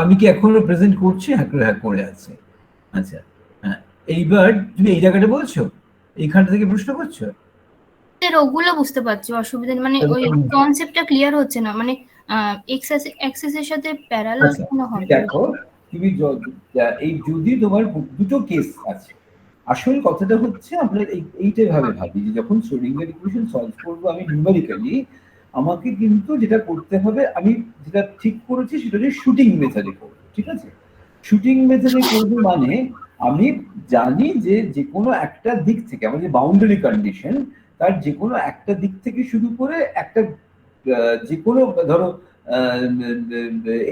আমি কি এখনো প্রেজেন্ট করছি? হ্যাঁ করে আছে। আচ্ছা, হ্যাঁ। এইবার তুমি এই জায়গাটা বলছো, এইখানটা থেকে প্রশ্ন করছো? ওগুলো বুঝতে পারছি, অসুবিধা নেই, মানে ওই কনসেপ্টটা ক্লিয়ার হচ্ছে না, মানে এক্স অ্যাক্সিসের সাথে প্যারালাল আচ্ছা, কেন তুমি হবে? দেখো, তুমি এই যদি তোমার দুটো কেস আছে, আসল কথাটা হচ্ছে আমরা এইটাই ভাবে ভাবি যে যখন শ্রোডিঙ্গার ইকুয়েশন সলভ করবো আমি নিউমেরিক্যালি, আমাকে কিন্তু যেটা করতে হবে, আমি যেটা ঠিক করেছি সেটা হচ্ছে শুটিং মেথডে করবো, ঠিক আছে? শুটিং মেথডে করবো মানে আমি জানি যে যে কোনো একটা দিক থেকে আমার যে বাউন্ডারি কন্ডিশন, তার যে কোনো একটা দিক থেকে শুরু করে একটা যে কোনো ধরো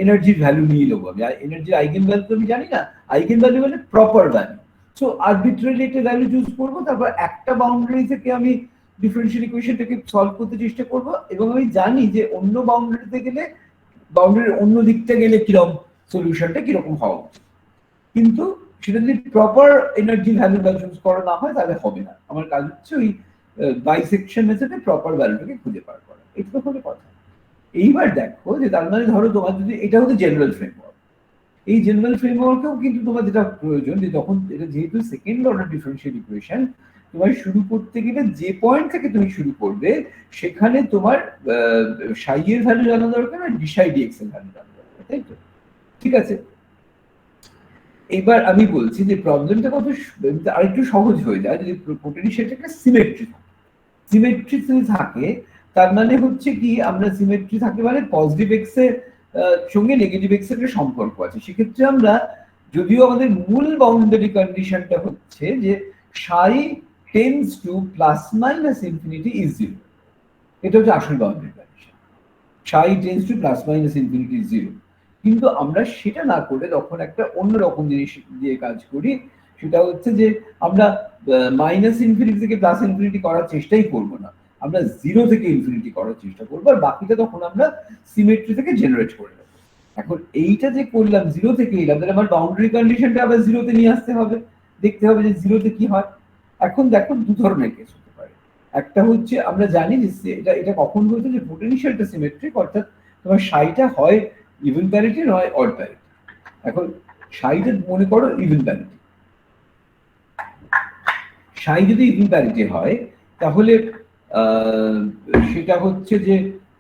এনার্জির ভ্যালু নিয়ে নেবো আমি, এনার্জির আইগেন ভ্যালু তো আমি জানি না, আইগেন ভ্যালু মানে প্রপার ভ্যালু। সো আরবিট্রারিলি একটা ভ্যালু চুজ করবো, তারপর একটা বাউন্ডারি থেকে আমি ডিফারেন্সিয়াল ইকুয়েশনটাকে সলভ করতে চেষ্টা করব, এবং আমি জানি যে অন্য বাউন্ডারিতে গেলে, বাউন্ডারির অন্য দিকটা গেলে কিরকম সলিউশনটা কিরকম হওয়া উচিত। কিন্তু সেটা যদি প্রপার এনার্জি ভ্যালু চুজ করা না হয় তাহলে হবে না। আমার কাজ হচ্ছে ওই বাইসেকশন মেথডে প্রপার ভ্যালুটাকে খুঁজে বার করা, এটা তো হলো কথা। এইবার দেখো যে তার মানে ধরো তোমার যদি এটা হচ্ছে জেনারেল ফ্রেমওয়ার্ক, এই জেনারেল ফ্রেমওয়ার্কেও কিন্তু তোমার যেটা প্রয়োজন যে যখন এটা যেহেতু সেকেন্ড অর্ডার ডিফারেন্সিয়াল ইকুয়েশন, তোমার শুরু করতে গেলে যে পয়েন্ট থেকে তুমি শুরু করবে সেখানে তোমার সাই এর ভ্যালু জানা দরকার আর ডিসাই ডিএক্স এর ভ্যালু জানা দরকার, তাই তো? ঠিক আছে, এবার আমি বলছি যে প্রবলেমটা কত আরেকটু সহজ হয়ে যায় যদি পোটেনশিয়ালটা একটা সিমেট্রি থাকে। সিমেট্রি যদি থাকে তার মানে হচ্ছে কি, আমরা সিমেট্রি থাকে মানে পজিটিভ এক্স এর সঙ্গে নেগেটিভ এক্স এর একটা সম্পর্ক আছে, সেক্ষেত্রে আমরা, যদিও আমাদের মূল বাউন্ডারি কন্ডিশনটা হচ্ছে যে সাই tends to plus minus infinity is zero, এটা হচ্ছে আসল boundary condition, Sai tends to plus minus infinity is zero. কিন্তু আমরা সেটা না করে তখন একটা অন্যরকম জিনিস দিয়ে কাজ করি, সেটা হচ্ছে যে আমরা মাইনাস ইনফিনিটি থেকে প্লাস ইনফিনিটি করার চেষ্টাই করবো না, আমরা জিরো থেকে ইনফিনিটি করার চেষ্টা করবো, আর বাকিটা তখন আমরা সিমেট্রি থেকে জেনারেট করে নেবো। এখন এইটা যে করলাম জিরো থেকে এলাম, তাহলে আমার বাউন্ডারি কন্ডিশনটা আবার জিরোতে নিয়ে আসতে হবে, দেখতে হবে যে জিরোতে কি হয়। এখন দেখো দু ধরনের কেস হতে পারে, একটা হচ্ছে আমরা জানি যে এটা এটা কখন বলছে যে পোটেনশিয়ালটা সিমেট্রিক, অর্থাৎ তোমার সাইটা হয় ইভেন প্যারিটি নয় অড প্যারিটি। এখন সাইটা মনে করো ইভেন প্যারিটি, সাই যদি ইভেন প্যারিটি হয় তাহলে সেটা হচ্ছে যে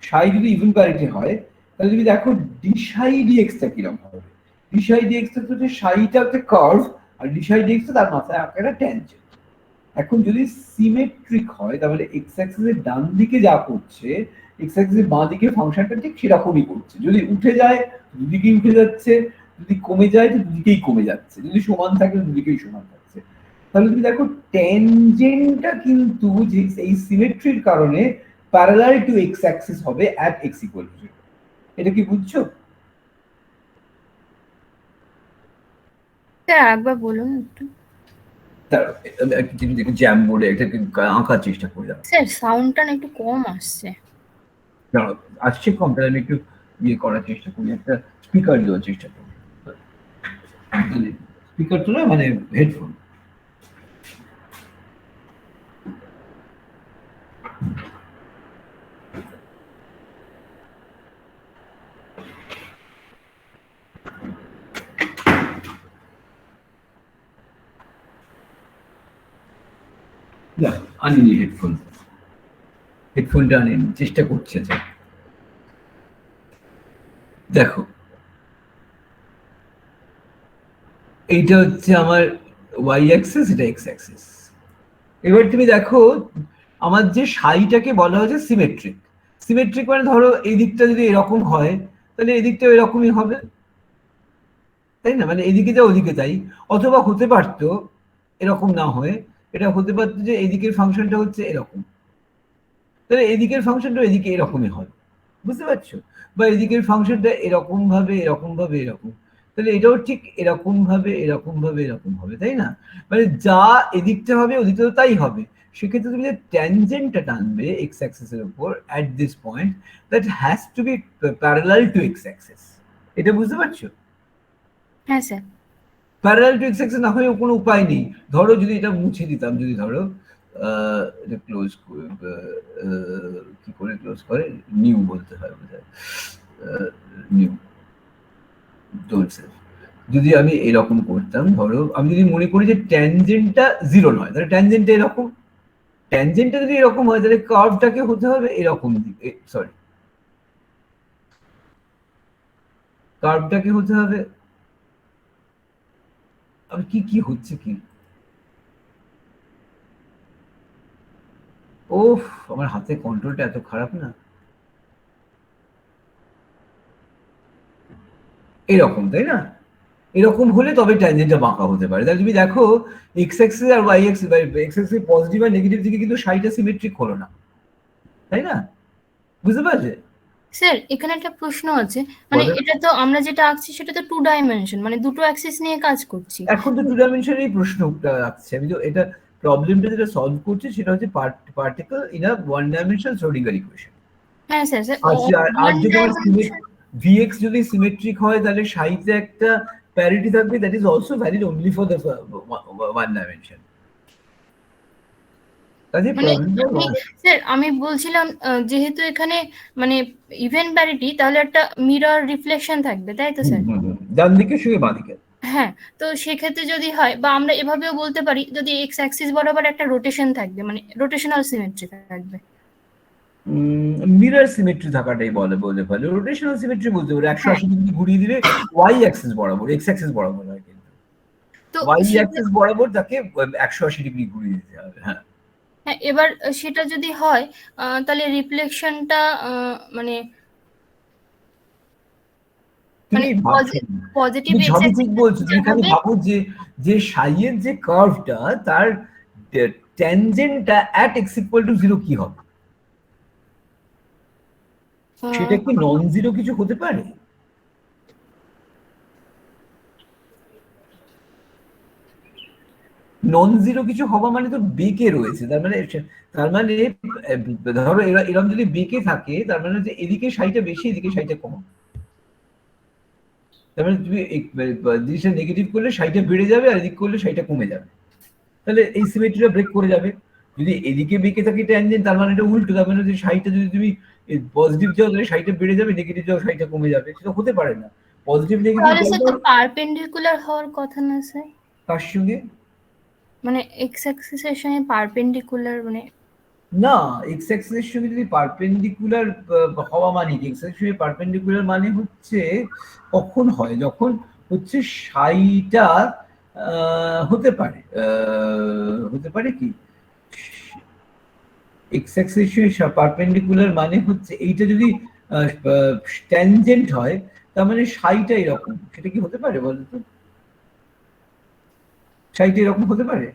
সাই যদি ইভেন প্যারিটি হয় তাহলে তুমি দেখো ডিসাই ডিএক্সটা কিরকম হবে। ডিসাই ডিএক্সটা হচ্ছে সাইটা হচ্ছে কার্ভ, আর ডিসাই ডিএক্সটা তার মাথায় একটা ট্যানজেন্ট। এখন যদি সিমেট্রিক হয় তাহলে এক্স অ্যাক্সিসের ডান দিকে যা করছে এক্স অ্যাক্সিসের বাঁ দিকে ফাংশনটা ঠিক সেরকমই করছে, যদি উঠে যায় দুদিকেই উঠে যাচ্ছে, যদি কমে যায় তো দুদিকেই কমে যাচ্ছে, যদি সমান থাকে দুদিকেই সমান থাকছে। তাহলে তুমি দেখো ট্যানজেন্টটা কিন্তু যে এই সিমেট্রির কারণে প্যারালাল টু এক্স অ্যাক্সিস হবে অ্যাট এক্স ইকুয়াল টু 0। এটা কি বুঝছো? স্যার একবার বলুন একটু। জ্যাম বোর্ডে এটাকে আঁকার চেষ্টা করে যাও। স্যার সাউন্ডটা না একটু কম আসছে। আসছে কম, তাহলে আমি একটু ইয়ে করার চেষ্টা করি, একটা স্পিকার দেওয়ার চেষ্টা করি। স্পিকার তো না, মানে হেডফোন। আনিনি হেডফোন, হেডফোনটা আনিনি, চেষ্টা করছে। দেখো এইটা হচ্ছে আমার ওয়াই অ্যাক্সিস, এটা এক্স অ্যাক্সিস। এবার তুমি দেখো আমার যে সাইটাকে বলা হয়েছে সিমেট্রিক। সিমেট্রিক মানে ধরো এই দিকটা যদি এরকম হয় তাহলে এই দিকটা এরকমই হবে, তাই না? মানে এদিকে যা ওদিকে তাই। অথবা হতে পারতো এরকম না হয়ে এটা হতে পারতো যে এদিকের ফাংশনটা হচ্ছে এরকম, তাহলে এদিকের ফাংশনটা এদিকে এরকমই হয়, বুঝতে পারছো? বা এদিকের ফাংশনটা এরকম ভাবে এরকম ভাবে এরকম, তাহলে এটাও ঠিক এরকম ভাবে এরকম ভাবে এরকম হবে, তাই না? মানে যা এদিকটা হবে ওদিকটা তো তাই হবে। সেক্ষেত্রে তুমি যে ট্যানজেন্টটা টানবে এক্স অ্যাক্সিসের উপর at this point, that has to be parallel to x axis. এটা বুঝতে পারছো? হ্যাঁ sir. Parallel to x axis না হয়ে কোনো উপায় নেই। ধরো যদি এটা মুছে দিতাম, যদি ধরো এটা ক্লোজ, কি করে ক্লোজ করে, নিউ বলতে হয় বোধহয়, নিউ। যদি আমি এরকম করতাম, ধরো আমি যদি মনে করি যে ট্যানজেন্টটা 0 নয়, তাহলে ট্যানজেন্টটা এরকম, ট্যানজেন্টটা যদি এরকম হয় তাহলে কার্ভটাকে হতে হবে এরকম দিকে, সরি কার্ভটাকে হতে হবে, আমি কি হচ্ছে কি, ওফ আমার হাতে কন্ট্রোলটা এত খারাপ না, এরকম তাই না, এরকম হলে তবে ট্যানজেন্টটা বাঁকা হতে পারে। তাহলে তুমি দেখো এক্স অ্যাক্সিস আর y axis, x axis positive আর নেগেটিভ দিকে কিন্তু সাইডটা সিমেট্রিক হলো না, তাই না, বুঝতে পারলে? স্যার এখানে একটা প্রশ্ন আছে, মানে বলো। এটা তো আমরা যেটা আঁকছি সেটা তো 2 ডাইমেনশন, মানে দুটো অ্যাক্সিস নিয়ে কাজ করছি। এখন তো টু ডাইমেনশনের প্রশ্নটা আসছে, আমি তো এটা প্রবলেমটা যেটা সলভ করছি সেটা হচ্ছে particle in a one dimension Schrödinger equation. হ্যাঁ স্যার, স্যার আচ্ছা, আর ওয়ান যদি আমার ডাইমেনশন। ভিএক্স যদি সিমেট্রিক হয় তাহলে সাইডে একটা প্যারিটি থাকবে, that is also valid only for the one dimension. কাজে মানে প্রবলেমটা, স্যার আমি বলছিলাম যেহেতু এখানে মানে ইভেন প্যারিটি, তাহলে একটা মিরর রিফ্লেকশন থাকবে, তাই তো স্যার? ডান দিকের সঙ্গে বাঁ দিকে। হ্যাঁ, তো সেক্ষেত্রে যদি হয়, বা আমরা এভাবেও বলতে পারি, যদি এক্স অ্যাক্সিস বরাবর একটা রোটেশন থাকবে, মানে রোটেশনাল সিমেট্রি থাকবে। মিরর সিমেট্রি থাকাটাই বলে ফেলে, রোটেশনাল সিমেট্রি বলতে পারে 180 ডিগ্রি ঘুরিয়ে দিলে ওয়াই অ্যাক্সিস বরাবর, এক্স অ্যাক্সিস বরাবর হয়, কিন্তু তো ওয়াই সেটা, অ্যাক্সিস বরাবর তাকে 180 ডিগ্রি ঘুরিয়ে দিতে হবে। হ্যাঁ, হ্যাঁ এবার সেটা যদি হয় তাহলে রিফ্লেকশনটা মানে মানে তুমি ভাবছো, পজিটিভ তুমি এক্স সবই ঠিক বলছো, অ্যাক্সিস তুমি খালি হবে। ভাবো যে যে সাইয়ের যে কার্ভটা তার ট্যানজেন্টটা অ্যাট এক্স ইকুয়াল টু 0 কি হবে, সেটা কি নন জিরো কিছু হতে পারে? নন জিরো কিছু হওয়া মানে তো বেঁকে রয়েছে, তার মানে ধরো এরকম যদি বেঁকে থাকে তার মানে হচ্ছে এদিকে সাইটা বেশি এদিকে সাইটা কম, তার মানে তুমি জিনিসটা নেগেটিভ করলে সাইটা বেড়ে যাবে আর এদিক করলে সাইটা কমে যাবে, তাহলে এই সিমেট্রিটা ব্রেক করে যাবে। যদি এদিকে বেঁকে থাকে ট্যানজেন্ট তার মানে এটা উল্টো, তার মানে যে সাইটা যদি তুমি পজিটিভ যাও তাহলে সাইটা বেড়ে যাবে, নেগেটিভ যাও সাইটা কমে যাবে, সেটা হতে পারে না। পজিটিভ নেগেটিভ তাহলে স্যার তো পারপেন্ডিকুলার হওয়ার কথা না স্যার? তার সঙ্গে মানে এক্স অ্যাক্সিসের সঙ্গে পারপেন্ডিকুলার, মানে না, এক্স অ্যাক্সিসের সঙ্গে যদি পারপেন্ডিকুলার হওয়া মানে কি, এক্স অ্যাক্সিসের সঙ্গে পারপেন্ডিকুলার মানে হচ্ছে কখন হয়, যখন হচ্ছে সাইটা হতে পারে কি এক্স অ্যাক্সিসের পারপেন্ডিকুলার মানে হচ্ছে এইটা যদি ট্যানজেন্ট হয় তার মানে সাইটা এরকম, সেটা কি হতে পারে বলো তো, সাইটা এরকম হতে পারে?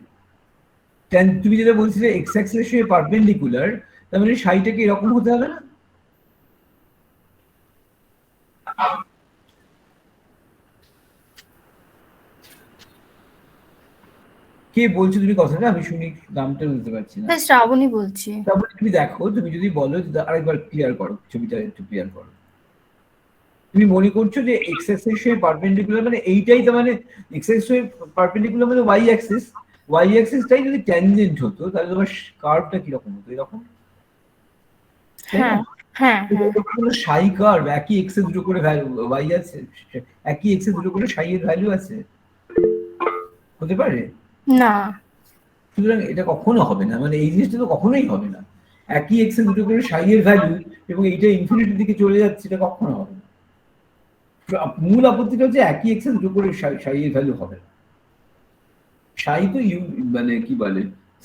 তুমি যেটা বলছিলে এক্স অ্যাক্সিসের সঙ্গে পারপেন্ডিকুলার, তার মানে সাইটা কি এরকম হতে হবে না? কে বলছো তুমি কথাটা, আমি শুনি নামটা বুঝতে পারছি না। স্যার শ্রাবণী বলছি। তারপরে তুমি দেখো, তুমি যদি বলো যে আরেকবার ক্লিয়ার করো, ছবিটা একটু ক্লিয়ার করো, তুমি মনে করছো যে এক্স অ্যাক্সিস এর পারপেন্ডিকুলার মানে এইটাই, তার মানে এক্স অ্যাক্সিস এর পারপেন্ডিকুলার মানে ওয়াই অ্যাক্সিসটাই যদি ট্যানজেন্ট হতো তাহলে তোমার কার্ভটা কিরকম হতো, এরকম, তাই না? হ্যাঁ হ্যাঁ হ্যাঁ। কোনো সাই কার্ভ একই এক্স এ দুটো করে ভ্যালু ওয়াই আছে, একই এক্স এ দুটো করে সাই এর ভ্যালু আছে, হতে পারে? না। সুতরাং এটা কখনো হবে না, মানে এই জিনিসটা তো কখনোই হবে না, একই এক্স এ দুটো করে সাই এর ভ্যালু এবং এইটা ইনফিনিটির দিকে চলে যাচ্ছে, এটা কখনো হবে না। মূল আপত্তিটা হচ্ছে একই এক্স এ দুটো করে সাই এর ভ্যালু হবে না, সাই তো মানে কি বলে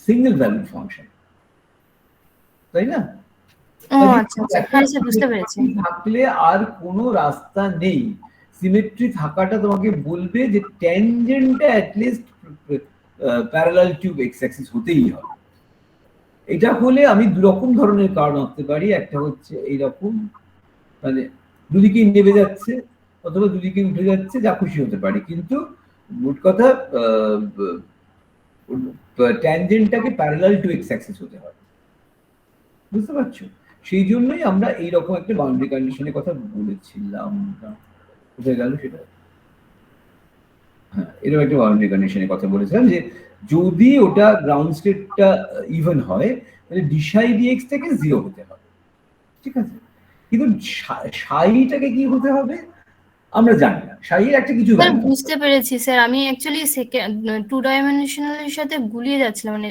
সিঙ্গেল ভ্যালু ফাংশন, তাই না? ও আচ্ছা আচ্ছা, হ্যাঁ স্যার বুঝতে পেরেছি। থাকলে আর কোনো রাস্তা নেই, সিমেট্রি থাকাটা তোমাকে বলবে যে ট্যানজেন্টটা at least parallel to x axis হতেই হবে। এটা হলে আমি দুরকম ধরনের কারণ আঁকতে পারি, একটা হচ্ছে এইরকম, মানে দুদিকেই নেমে যাচ্ছে অথবা দুদিকে উঠে যাচ্ছে, যা খুশি হতে পারে, কিন্তু মোট কথা ট্যানজেন্টটাকে প্যারালাল টু এক্স অ্যাক্সিস হতে হবে, বুঝতে পারছো? সেই জন্যই আমরা এইরকম একটা বাউন্ডারি কন্ডিশনের কথা বলেছিলাম, কোথায় গেল সেটা, হ্যাঁ এরকম একটা বাউন্ডারি কন্ডিশনের কথা বলেছিলাম যে যদি ওটা গ্রাউন্ড স্টেটটা ইভেন হয় তাহলে ডিসাই ডিএক্স থেকে 0 হতে হবে, ঠিক আছে, কিন্তু সাইটাকে কি হতে হবে, আমরা জানি না সাইয়ের একটা কিছু স্যার ভ্যালু। বুঝতে পেরেছি স্যার, আমি অ্যাকচুয়ালি টু ডাইমেনশনালের সাথে গুলিয়ে যাচ্ছিলাম, মানে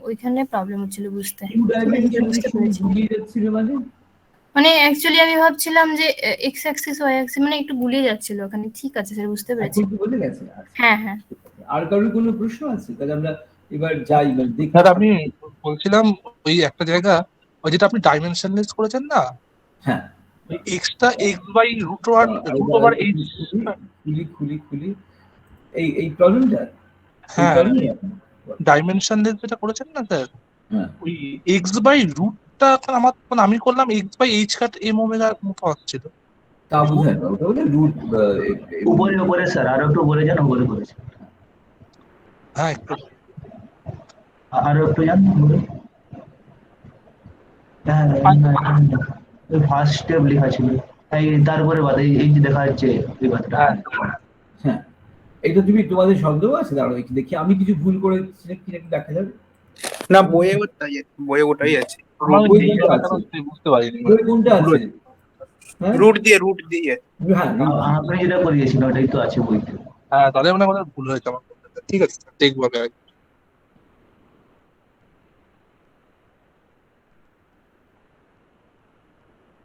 ওইখানে প্রবলেম হচ্ছিল বুঝতে। টু ঠিক আছে স্যার, ডাইমেনশনের বুঝতে সঙ্গে পেরেছি। গুলিয়ে যাচ্ছিল মানে? মানে অ্যাকচুয়ালি আমি ভাবছিলাম যে এক্স অ্যাক্সিস ওয়াই অ্যাক্সিস মানে একটু গুলিয়ে যাচ্ছিল ওখানে। ঠিক আছে স্যার, বুঝতে পেরেছি। এখন কি বলে গেছে? আচ্ছা, হ্যাঁ হ্যাঁ। আর কারোর কোনো প্রশ্ন আছে? তাহলে আমরা এবার যাই, মানে দেখি। স্যার আমি বলছিলাম ওই একটা জায়গা, ওই যেটা আপনি ডাইমেনশনলেস করেছেন না, হ্যাঁ, ওই এক্সটা X by root over H. খুলি এই প্রবলেমটা, এই হ্যাঁ, প্রবলেমটা। ডাইমেনশনলেস যেটা করেছেন না স্যার, হ্যাঁ, ওই এক্স বাই রুটটা আমার মানে আমি করলাম x by h cut m ওমেগার মতো আসছিল। তা বোঝায় না, ওটা হলো রুট। উপরে স্যার, আরো একটু উপরে যান, উপরে করেছে, হ্যাঁ একটু আরো একটু যান উপরে। হ্যাঁ, ফার্স্ট স্টেপ লেখা ছিল, তারপরে বাদ এই যে দেখা যাচ্ছে এই বাদটা। হ্যাঁ, এটা তুমি তোমাদের সন্দেহ আছে? দাঁড়াও একটু দেখি আমি কিছু ভুল করেছি কি নাকি দেখা যাবে। না, বইয়ে ওটাই আছে। আমার বই যেই কোনটা জায়গাটা আছে? বুঝতে পারিনি। বই কোনটা আছে? হ্যাঁ, রুট দিয়ে আছে। হ্যাঁ, আপনি যেটা করিয়েছেন ওটাই তো আছে বইতে। হ্যাঁ, তাহলে মনে হয় ভুল হয়েছে আমার। ঠিক আছে দেখবো আগে।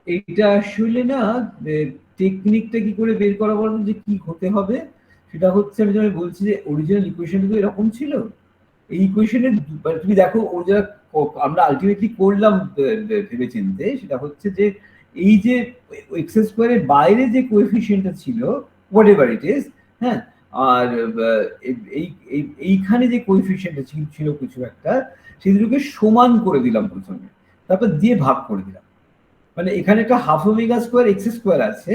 এইটা আসলে না, টেকনিকটা কি করে বের করা বলবো যে কি হতে হবে, সেটা হচ্ছে আমি যেমন বলছি যে অরিজিনাল ইকুয়েশন তো এরকম ছিল। এই ইকুয়েশনের তুমি দেখো ও যা আমরা আলটিমেটলি করলাম ভেবেচিন্তে, সেটা হচ্ছে যে এই যে এক্স স্কোয়ারের বাইরে যে কোএফিসিয়েন্টটা ছিল হোয়াট এভার ইট ইজ, হ্যাঁ, আর এইখানে যে কোএফিসিয়েন্টটা ছিল কিছু একটা, সেই দুটোকে সমান করে দিলাম প্রথমে, তারপর দিয়ে ভাগ করে দিলাম। মানে এখানে একটা half omega square X square আছে,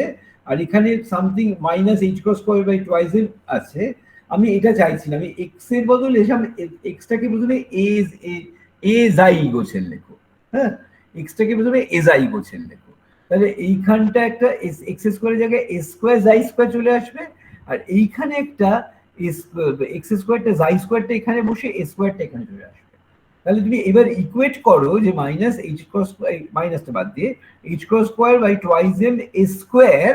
আর এখানে something minus H cross square by twice M আছে। আমি এটা চাইছি না, আমি এক্স এর বদলে এক্সটাকে প্রথমে এজাই গোছের লেখো, হ্যাঁ, এক্সটাকে প্রথমে এজাই গোছের লেখো। তাহলে এইখানটা একটা এক্স স্কোয়ারের জায়গায় এ স্কোয়ার জাই স্কোয়ার চলে আসবে, আর এইখানে একটা এক্স স্কোয়ারটা জাই স্কোয়ারটা এখানে বসে এ স্কোয়ারটা এখানে চলে আসবে। তাহলে তুমি এবার ইকুয়েট করো যে মাইনাস এইচ ক্রস, মাইনাসটা বাদ দিয়ে H cross square by twice M A square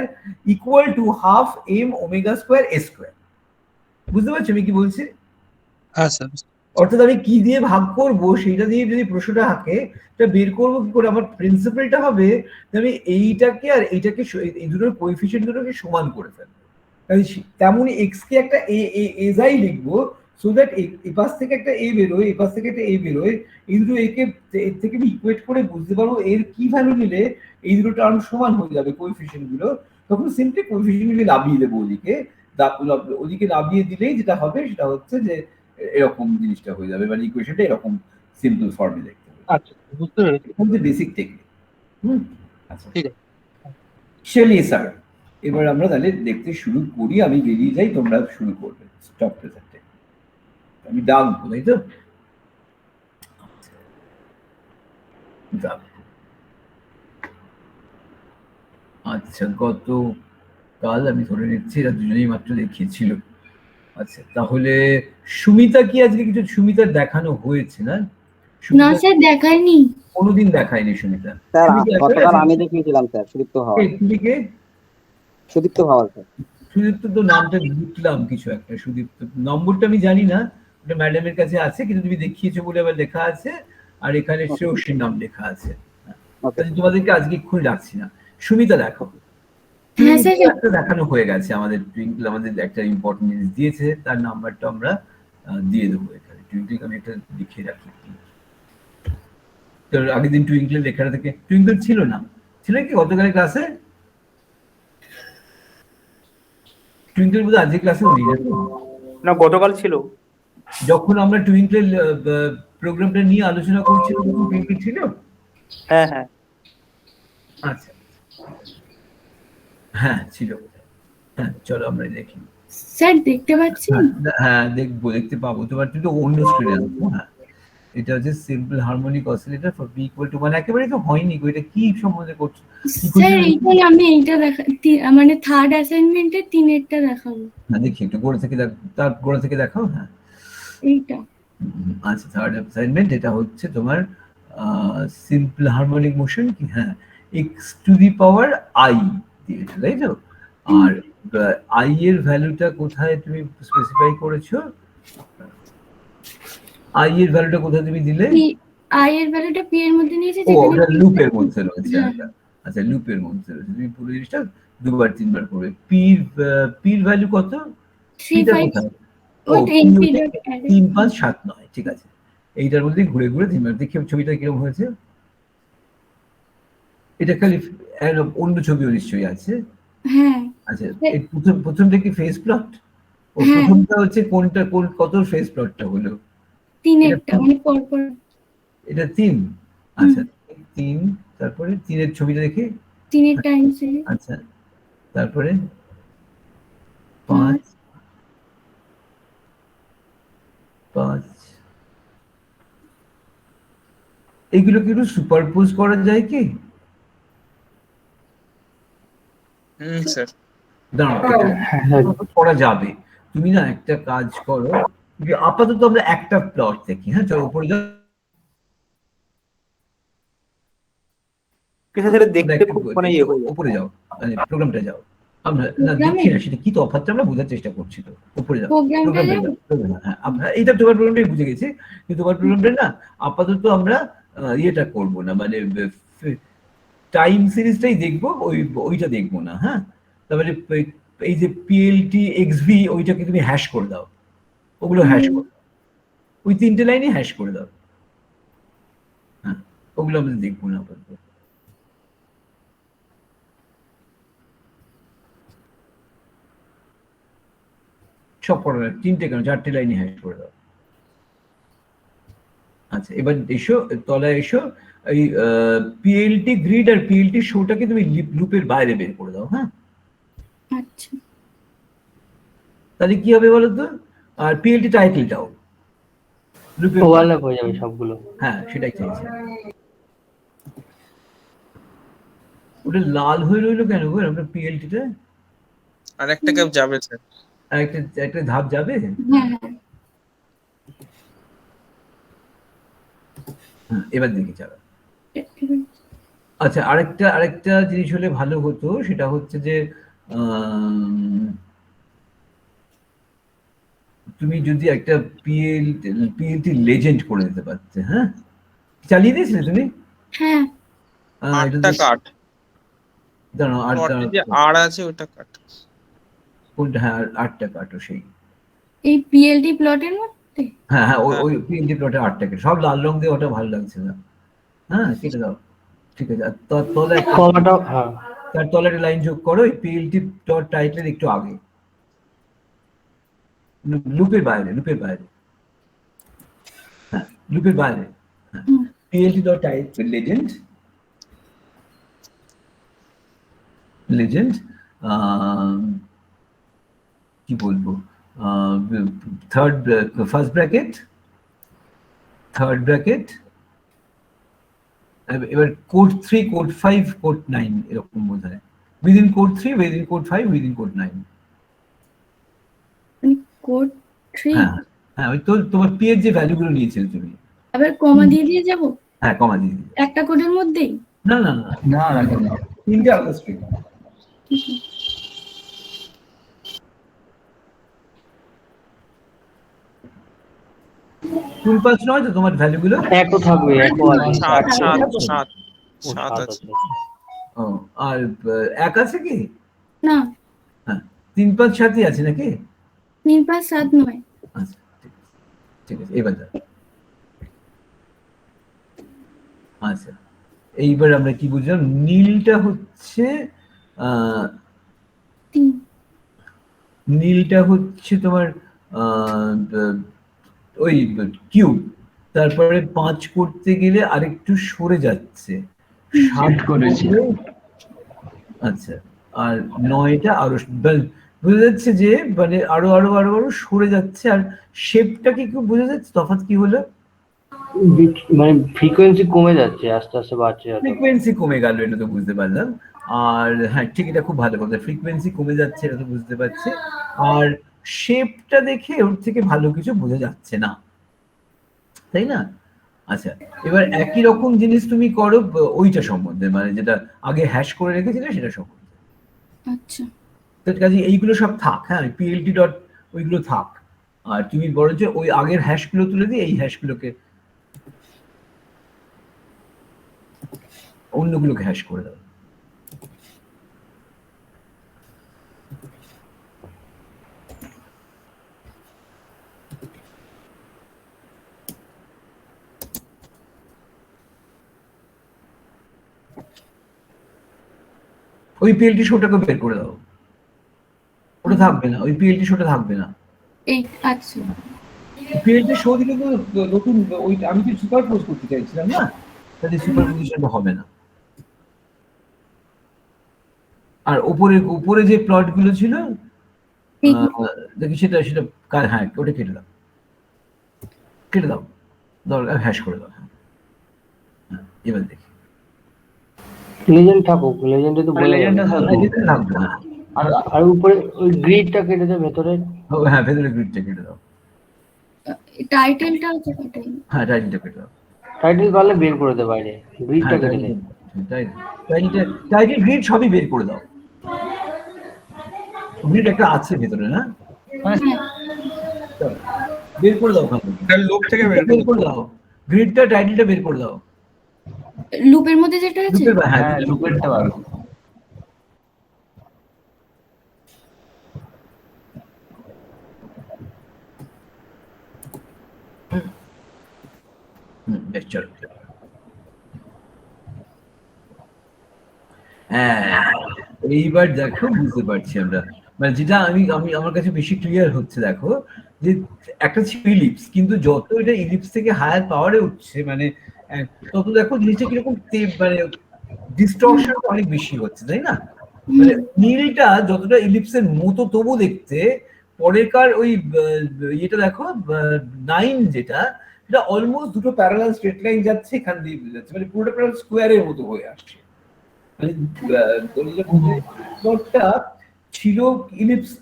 equal to half M omega square A square. বুঝতে পারছো আমি কি বলছি? হ্যাঁ স্যার। অর্থাৎ আমি কি দিয়ে ভাগ করবো সেটা দিয়ে যদি প্রশ্নটা থাকে, এটা বের করবো কি করে? আমার প্রিন্সিপালটা হবে যে আমি এইটাকে আর এইটাকে এই দুটোর কোএফিসিয়েন্ট দুটোকে সমান করে ফেলবো। তেমনই এক্স কে একটা এজাই লিখবো, সো দ্যাট এই পাশ থেকে একটা এ বেরোয়, এই পাশ থেকে একটা এ বেরোয়, এই দুটো একে এর থেকে আমি ইকুয়েট করে বুঝতে পারবো এর কি ভ্যালু নিলে এই দুটো টার্ম সমান হয়ে যাবে কোএফিসিয়েন্ট গুলো। তখন সিম্পলি কোএফিসিয়েন্ট গুলো নামিয়ে দেবো ওদিকে, ওদিকে নামিয়ে দিলেই যেটা হবে সেটা হচ্ছে যে এরকম জিনিসটা হয়ে যাবে, মানে ইকুয়েশনটা এরকম সিম্পল ফর্মে দেখতে হবে। আচ্ছা বুঝতে পেরেছি। এটা হচ্ছে বেসিক টেকনিক। আচ্ছা ঠিক আছে। চলিয়ে স্যার, এবার আমরা তাহলে দেখতে শুরু করি। আমি বেরিয়ে যাই, তোমরা শুরু করবে। স্টপ প্রেজেন্টে আমি ডাকবো, তাই তো? আচ্ছা, গত কাল আমি ধরে নিচ্ছি এরা দুজনেই মাত্র দেখিয়েছিল। আচ্ছা, তাহলে সুমিতা কি আজকে কিছু? সুমিতার দেখানো হয়েছে না? না স্যার, দেখায়নি। কোনোদিন দেখায়নি সুমিতা। স্যার গতকাল আমি দেখিয়েছিলাম স্যার, সুদীপ্ত ভাওয়াল। তুমি কে? সুদীপ্ত ভাওয়াল স্যার। সুদীপ্ত তো নামটা লিখলাম কিছু একটা, সুদীপ্ত নম্বরটা আমি জানি না, ওটা ম্যাডামের কাছে আছে, কিন্তু তুমি দেখিয়েছো বলে আবার লেখা আছে, আর এখানে শ্রেয়সীর নাম লেখা আছে। তোমাদেরকে আজকে এক্ষুনি রাখছি না। সুমিতা দেখো, একটা দেখানো হয়ে গেছে আমাদের। টুইঙ্কল আমাদের একটা ইম্পর্টেন্ট জিনিস দিয়েছে, তার নাম্বারটা আমরা দিয়ে দেবো এখানে। টুইঙ্কল আমি একটা লিখে রাখি। তোর আগের দিন টুইঙ্কলের লেখাটা থেকে, টুইঙ্কল ছিল না, ছিল কি গতকালের ক্লাসে? টুইঙ্কল বোধ আজকে ক্লাসে নেই না, গতকাল ছিল। যখন আমরা টুইঙ্কলের প্রোগ্রামটা নিয়ে আলোচনা করছিলাম তখন টুইঙ্কল ছিল? হ্যাঁ হ্যাঁ। আচ্ছা, হ্যাঁ ছিল। হ্যাঁ, চলো আমরা দেখি। স্যার দেখতে পাচ্ছেন? হ্যাঁ দেখবো, দেখতে পাবো। তোমার কিন্তু অন্য স্ক্রিনে আসবো। হ্যাঁ, এটা হচ্ছে simple harmonic oscillator for P equal to 1। একেবারে তো হয়নি গো, এটা কি সম্বন্ধে করছো? স্যার এইটাই আমি এইটা মানে থার্ড অ্যাসাইনমেন্টে 3-এরটা দেখাবো। না দেখি একটু গোড়া থেকে তার গোড়া থেকে দেখাও। হ্যাঁ এইটা। আচ্ছা, থার্ড অ্যাসাইনমেন্ট এটা হচ্ছে তোমার সিম্পল হারমোনিক মোশন কি? হ্যাঁ, x to the power i দিয়েছে, তাই তো? আর আই এর ভ্যালুটা কোথায় তুমি স্পেসিফাই করেছো? আই এর ভ্যালুটা কোথায় তুমি দিলে? আই এর ভ্যালুটা পি এর মধ্যে নিয়েছি, ও ওটা লুপের মধ্যে রয়েছে। হ্যাঁ। আচ্ছা আচ্ছা, লুপের মধ্যে রয়েছে। তুমি পুরো জিনিসটা দুবার তিনবার করবে। পির ভ্যালু কত? 3 পিটা 5 কোথায়? ও ওটা পি এনপি হচ্ছে ডট অ্যারে। 3 5 7 9, ঠিক আছে। এইটার মধ্যে ঘুরে ঘুরে তিনবার দেখি ছবিটা কিরকম হয়েছে। এটা খালি অন্য ছবিও নিশ্চয়ই আছে। হ্যাঁ আচ্ছা, এই প্রথমটা কি ফেস প্লট? ও হ্যাঁ। প্রথমটা হচ্ছে কোনটা, কত ফেস প্লটটা হলো? তিনেরটা মানে পর পর এটা 3। আচ্ছা 3, তারপরে 3 এর ছবিটা দেখি। তিনের টাইমস আচ্ছা, তারপরে 5 5। এগুলো কি একটু সুপারপোজ করা যায় কি? স্যার। দাঁড়াও, করা যাবে। তুমি না একটা কাজ করো, আপাতত আমরা একটা প্লট দেখি। হ্যাঁ চলো উপরে যাও। কিন্তু সেটা দেখতে খুব মানে ইয়ে হয়ে যায়। উপরে যাও, মানে প্রোগ্রামটা যাও। আমরা না দেখি না সেটা কি তফাৎটা আমরা বোঝার চেষ্টা করছি। তো উপরে যাও, প্রোগ্রামটা প্রোগ্রামটা হ্যাঁ আমরা এইটা তোমার প্রোগ্রামটাই বুঝে গেছি, কিন্তু তোমার প্রোগ্রামটা না আপাতত আমরা ইয়েটা করবো না, মানে টাইম সিরিজটাই দেখবো, ওইটা দেখবো না। হ্যাঁ তারপরে এই যে পিএলটি এক্সভি ওইটাকে তুমি হ্যাশ করে দাও, ওগুলো হ্যাশ করো, ওই 3টে লাইনে হ্যাশ করে দাও। হ্যাঁ ওগুলো আমরা দেখবো না আপাতত। সব পড়া 3টে কেন 4টে লাইনে হ্যাশ করে দাও। আচ্ছা এবার এসো, তলায় এসো, এই পিএলটি গ্রিড আর পিএলটি শোটাকে তুমি লুপের বাইরে বের করে দাও। হ্যাঁ আচ্ছা তাহলে কি হবে বলো তো? আর পিএলটি টাইটেলটাও লুপের ওভারল্যাপ হয়ে যাবে সবগুলো। হ্যাঁ সেটাই চাইছি। ওটা লাল হয়ে রইলো কেন গো আমরা পিএলটিতে? আর একটা গ্যাপ যাবে স্যার। আর একটা ধাপ যাবে। হ্যাঁ এবার দেখি চলো। হ্যাঁ আচ্ছা আরেকটা জিনিস হলে ভালো হতো, সেটা হচ্ছে যে তুমি যদি একটা পিএলটি লেজেন্ড করে দিতে পারতে। হ্যাঁ চালিয়ে দিয়েছিলে তুমি? হ্যাঁ আটটা কাট। দাঁড়াও, আর প্লটে যে আর আছে ওটা কাট। কোনটা? হ্যাঁ 8টা কাটো সেই। এই পিএলডি প্লটের মধ্যে হ্যাঁ হ্যাঁ ওই পিএলটি প্লটে 8টা কেটে, সব লাল রং দিয়ে ওটা ভালো লাগছে না। হ্যাঁ কেটে দাও, ঠিক আছে। আর তলে কমাটা হ্যাঁ তার তলে একটা লাইন যোগ করো, এই পিএলটি ডট টাইটেল একটু আগে, লুপের বাইরে, হ্যাঁ লুপের বাইরে। পিএলটি ডট টাইটেল লেজেন্ড কি বলবো, ফার্স্ট ব্র্যাকেট, এবার কোড 3 কোড 5 কোড 9 এরকম বোঝায়। Within code 3 within code 5 within code 9। Code 3 হ্যাঁ হ্যাঁ ওই তো তোমার পি এর যে ভ্যালুগুলো নিয়েছিলে তুমি, আবার কমা দিয়ে যাব হ্যাঁ কমা দিয়ে দিবে। একটা কোডের মধ্যেই? না না না না রাখেন না। 3টে আলাদা স্ট্রিং। ফুল পাস নয় তো তোমার ভ্যালুগুলো? একও থাকবে, একও আছে। 7 আছে। ও আর 1 আছে কি? না হ্যাঁ 3 5 7ই আছে নাকি? 3 5 7 9। আচ্ছা ঠিক আছে এবার যাও। আচ্ছা এইবার আমরা কি বুঝলাম? নীলটা হচ্ছে তোমার ওই কিউব, তারপরে 5 করতে গেলে আরেকটু সরে যাচ্ছে, 7 করেছি। আচ্ছা আর 9টা আরো বোঝা যাচ্ছে যে মানে আরো সরে যাচ্ছে। আর শেপটা কি খুব বোঝা যাচ্ছে তফাৎ কি হলো? মানে ফ্রিকোয়েন্সি কমে যাচ্ছে, আস্তে আস্তে বাড়ছে। ফ্রিকোয়েন্সি কমে গেল, এটা তো বুঝতে পারলাম। আর হ্যাঁ ঠিক, এটা খুব ভালো কথা, ফ্রিকোয়েন্সি কমে যাচ্ছে এটা তো বুঝতে পারছি। আর শেপটা দেখে ওর থেকে ভালো কিছু বোঝা যাচ্ছে না, তাই না? আচ্ছা এবার একই রকম জিনিস তুমি করো ওইটা সম্বন্ধে, মানে যেটা আগে হ্যাশ করে রেখেছিলে সেটা সম্বন্ধে। আচ্ছা তো কাজে এইগুলো সব থাক, হ্যাঁ, পিএলটি ডট ওইগুলো থাক, আর তুমি বরঞ্চ ওই আগের হ্যাশগুলো তুলে দিয়ে এই হ্যাশগুলোকে অন্যগুলোকে হ্যাশ করে দাও। ওই পিএলটি শোটাকে বের করে দাও, ওটা থাকবে না, ওই পিএলটি শোটা থাকবে না। এই আচ্ছা পিএলটি শো দিলে তো নতুন ওই আমি তো সুপারপোজ করতে চাইছিলাম না, তাহলে সুপারপোজিশনটা হবে না। আর উপরে যে প্লট গুলো ছিল দেখি সেটা হ্যাঁ ওটা কেটে দাও, দরকার হ্যাশ করে দাও। হ্যাঁ, এবার দেখি লেজেন্ড থাকুক, লেজেন্ডে তো বলে লেজেন্ডটা থাকবে না। আর উপরে ওই গ্রিডটা কেটে দে ভেতরে। হ্যাঁ, ভেতরে গ্রিডটা কেটে দাও। টাইটেলটা হচ্ছে এটাই। হ্যাঁ, টাইটেলটা কেটে দাও। টাইটেল পারলে বের করে দে বাইরে, গ্রিডটা কেটে দে। টাইটেল গ্রিড সবই বের করে দাও। গ্রিড একটা আছে ভেতরে না, বের করে দাও। লোক থেকে বের করে দাও, গ্রিডটা টাইটেলটা বের করে দাও। লুপের মধ্যে যেটা আছে হ্যাঁ লুপেরটা বার করো। বেশ, চলো। হ্যাঁ, এইবার দেখো বুঝতে পারছি আমরা, মানে যেটা আমার কাছে বেশি ক্লিয়ার হচ্ছে, দেখো যে একটা ছিল ইলিপস, কিন্তু যত এটা ইলিপস থেকে হায়ার পাওয়ারে উঠছে, মানে তত দেখো নিচে কিরকম মানে ডিস্টরশন অনেক বেশি হচ্ছে, তাই না? মানে নীলটা যতটা ইলিপসের মতো তবু দেখতে, পরেরকার ওই ইয়েটা দেখো 9 যেটা, সেটা অলমোস্ট দুটো প্যারালাল স্ট্রেট লাইন যাচ্ছে, এখান দিয়ে যাচ্ছে, মানে পুরোটা প্যারালাল স্কোয়ারের মতো হয়ে আসছে। মানে প্লটটা ছিল ইলিপস,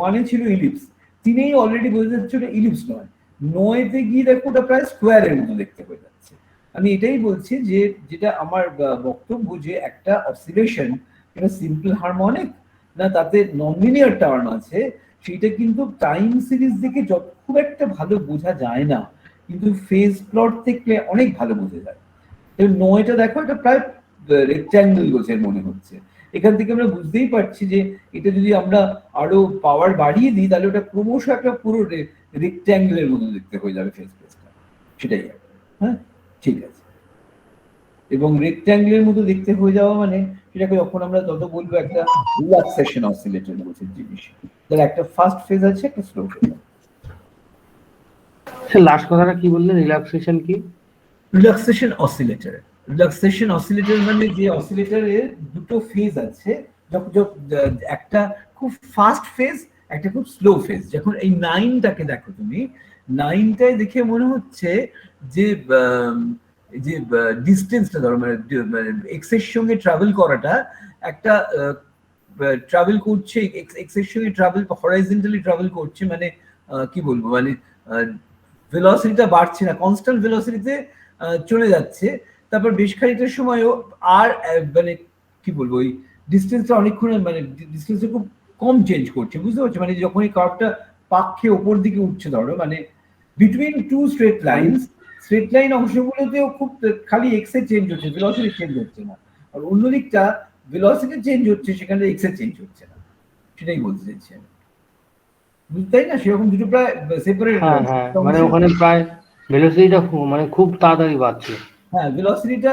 1 এ ছিল ইলিপস, 3 অলরেডি বোঝা যাচ্ছে ওটা ইলিপস নয়, 9 তে গিয়ে দেখো ওটা প্রায় স্কোয়ারের মতো দেখতে হয়ে যাচ্ছে। আমি এটাই বলছি যে যেটা আমার বক্তব্য, যে একটা অসিলেশন এটা সিম্পল হারমোনিক না তাতে ননলিনিয়ার টার্ম আছে, সেটা কিন্তু টাইম সিরিজ দেখে খুব একটা ভালো বোঝা যায় না, কিন্তু ফেজ প্লট থেকে অনেক ভালো বোঝা যায়। 9টা দেখো এটা প্রায় রেক্ট্যাঙ্গেল গোছের মনে হচ্ছে, এখান থেকে আমরা বুঝতেই পারছি যে এটা যদি আমরা আরো পাওয়ার বাড়িয়ে দিই তাহলে ওটা ক্রমশ একটা পুরো রেক্ট্যাঙ্গেলের মতো দেখতে হয়ে যাবে ফেজ প্লেসটা, সেটাই। হ্যাঁ, ঠিক আছে। এবং রেক্ট্যাঙ্গেলের মতো দেখতে হয়ে যাওয়া মানে সেটাকে যখন আমরা তত বলবো একটা রিল্যাক্সেশন অসিলেটর গোছের জিনিস, তার একটা ফার্স্ট ফেজ আছে, একটা স্লো ফেজ আছে। লাস্ট কথাটা কি বললেন, রিল্যাক্সেশন কি? রিল্যাক্সেশন অসিলেটর মানে যে অসিলেটরের দুটো ফেজ আছে, একটা খুব ফাস্ট ফেজ, একটা খুব স্লো ফেজ। যখন এই 9টাকে দেখো তুমি, 9টায় দেখে মনে হচ্ছে যে যে ডিস্টেন্সটা ধরো, মানে এক্স এর সঙ্গে ট্রাভেল করাটা একটা ট্রাভেল করছে, এক্স এর সঙ্গে ট্রাভেল হরাইজন্টালি ট্রাভেল করছে, মানে কি বলবো, মানে ভেলোসিটিটা বাড়ছে না, কনস্ট্যান্ট ভেলোসিটিতে চলে যাচ্ছে। তারপর বেশ খানিকটার সময়ও আর মানে কি বলবো, ওই ডিস্টেন্সটা অনেকক্ষণ, মানে ডিস্টেন্সটা খুব কম চেঞ্জ করছে, বুঝতে পারছো? মানে যখন এই কার্ভটা পাক খেয়ে ওপর দিকে উঠছে, ধরো মানে বিটুইন টু স্ট্রেট লাইন অংশগুলোতেও খুব খালি এক্স এ চেঞ্জ হচ্ছে, ভেলোসিটি চেঞ্জ হচ্ছে না, আর অন্য দিকটা ভেলোসিটি চেঞ্জ হচ্ছে, সেখানে এক্স এ চেঞ্জ হচ্ছে না, সেটাই বলতে চাইছি আমি, বুঝতেই না? সেরকম দুটো প্রায় সেপারেট। হ্যাঁ, মানে ওখানে প্রায় ভেলোসিটিটা মানে খুব তাড়াতাড়ি বাড়ছে। হ্যাঁ, ভেলোসিটিটা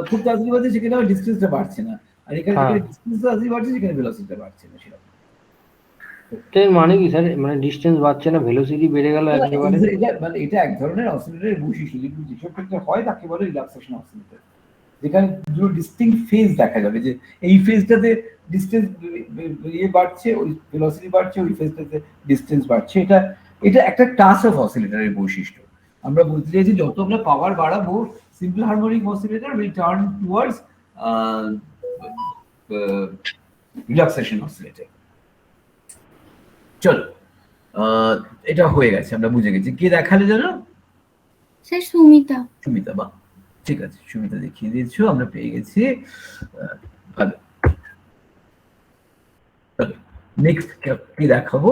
খুব তাড়াতাড়ি বাড়ছে, সেখানে আবার ডিসটেন্সটা বাড়ছে না, আর এখানে ডিসটেন্সটা তাড়াতাড়ি বাড়ছে, সেখানে ভেলোসিটিটা বাড়ছে না। সেরকম মানে কি স্যার, মানে ডিসটেন্স বাড়ছে না, ভেলোসিটি বেড়ে গেল একেবারে? মানে এটা এক ধরনের অসিলেটরের বৈশিষ্ট্য, যেসব ক্ষেত্রে হয় তাকে বলে রিল্যাক্সেশন অসিলেটর, যেখানে দুটো ডিস্টিংক্ট ফেজ দেখা যাবে, যে এই ফেজটাতে ডিসটেন্স ইয়ে বাড়ছে, ওই ভেলোসিটি বাড়ছে, ওই ফেজটাতে ডিসটেন্স বাড়ছে। এটা একটা ক্লাস অফ অসিলেটরের বৈশিষ্ট্য। আমরা বলতে চাইছি যত আমরা পাওয়ার বাড়াবো, simple harmonic oscillator will turn towards relaxation oscillator. চলো, এটা হয়ে গেছে, আমরা বুঝে গেছি। কে দেখালে জানো? স্যার সুমিতা। বাহ, ঠিক আছে, সুমিতা দেখিয়ে দিয়েছো, আমরা পেয়ে গেছি। ভালো। নেক্সট কি দেখাবো,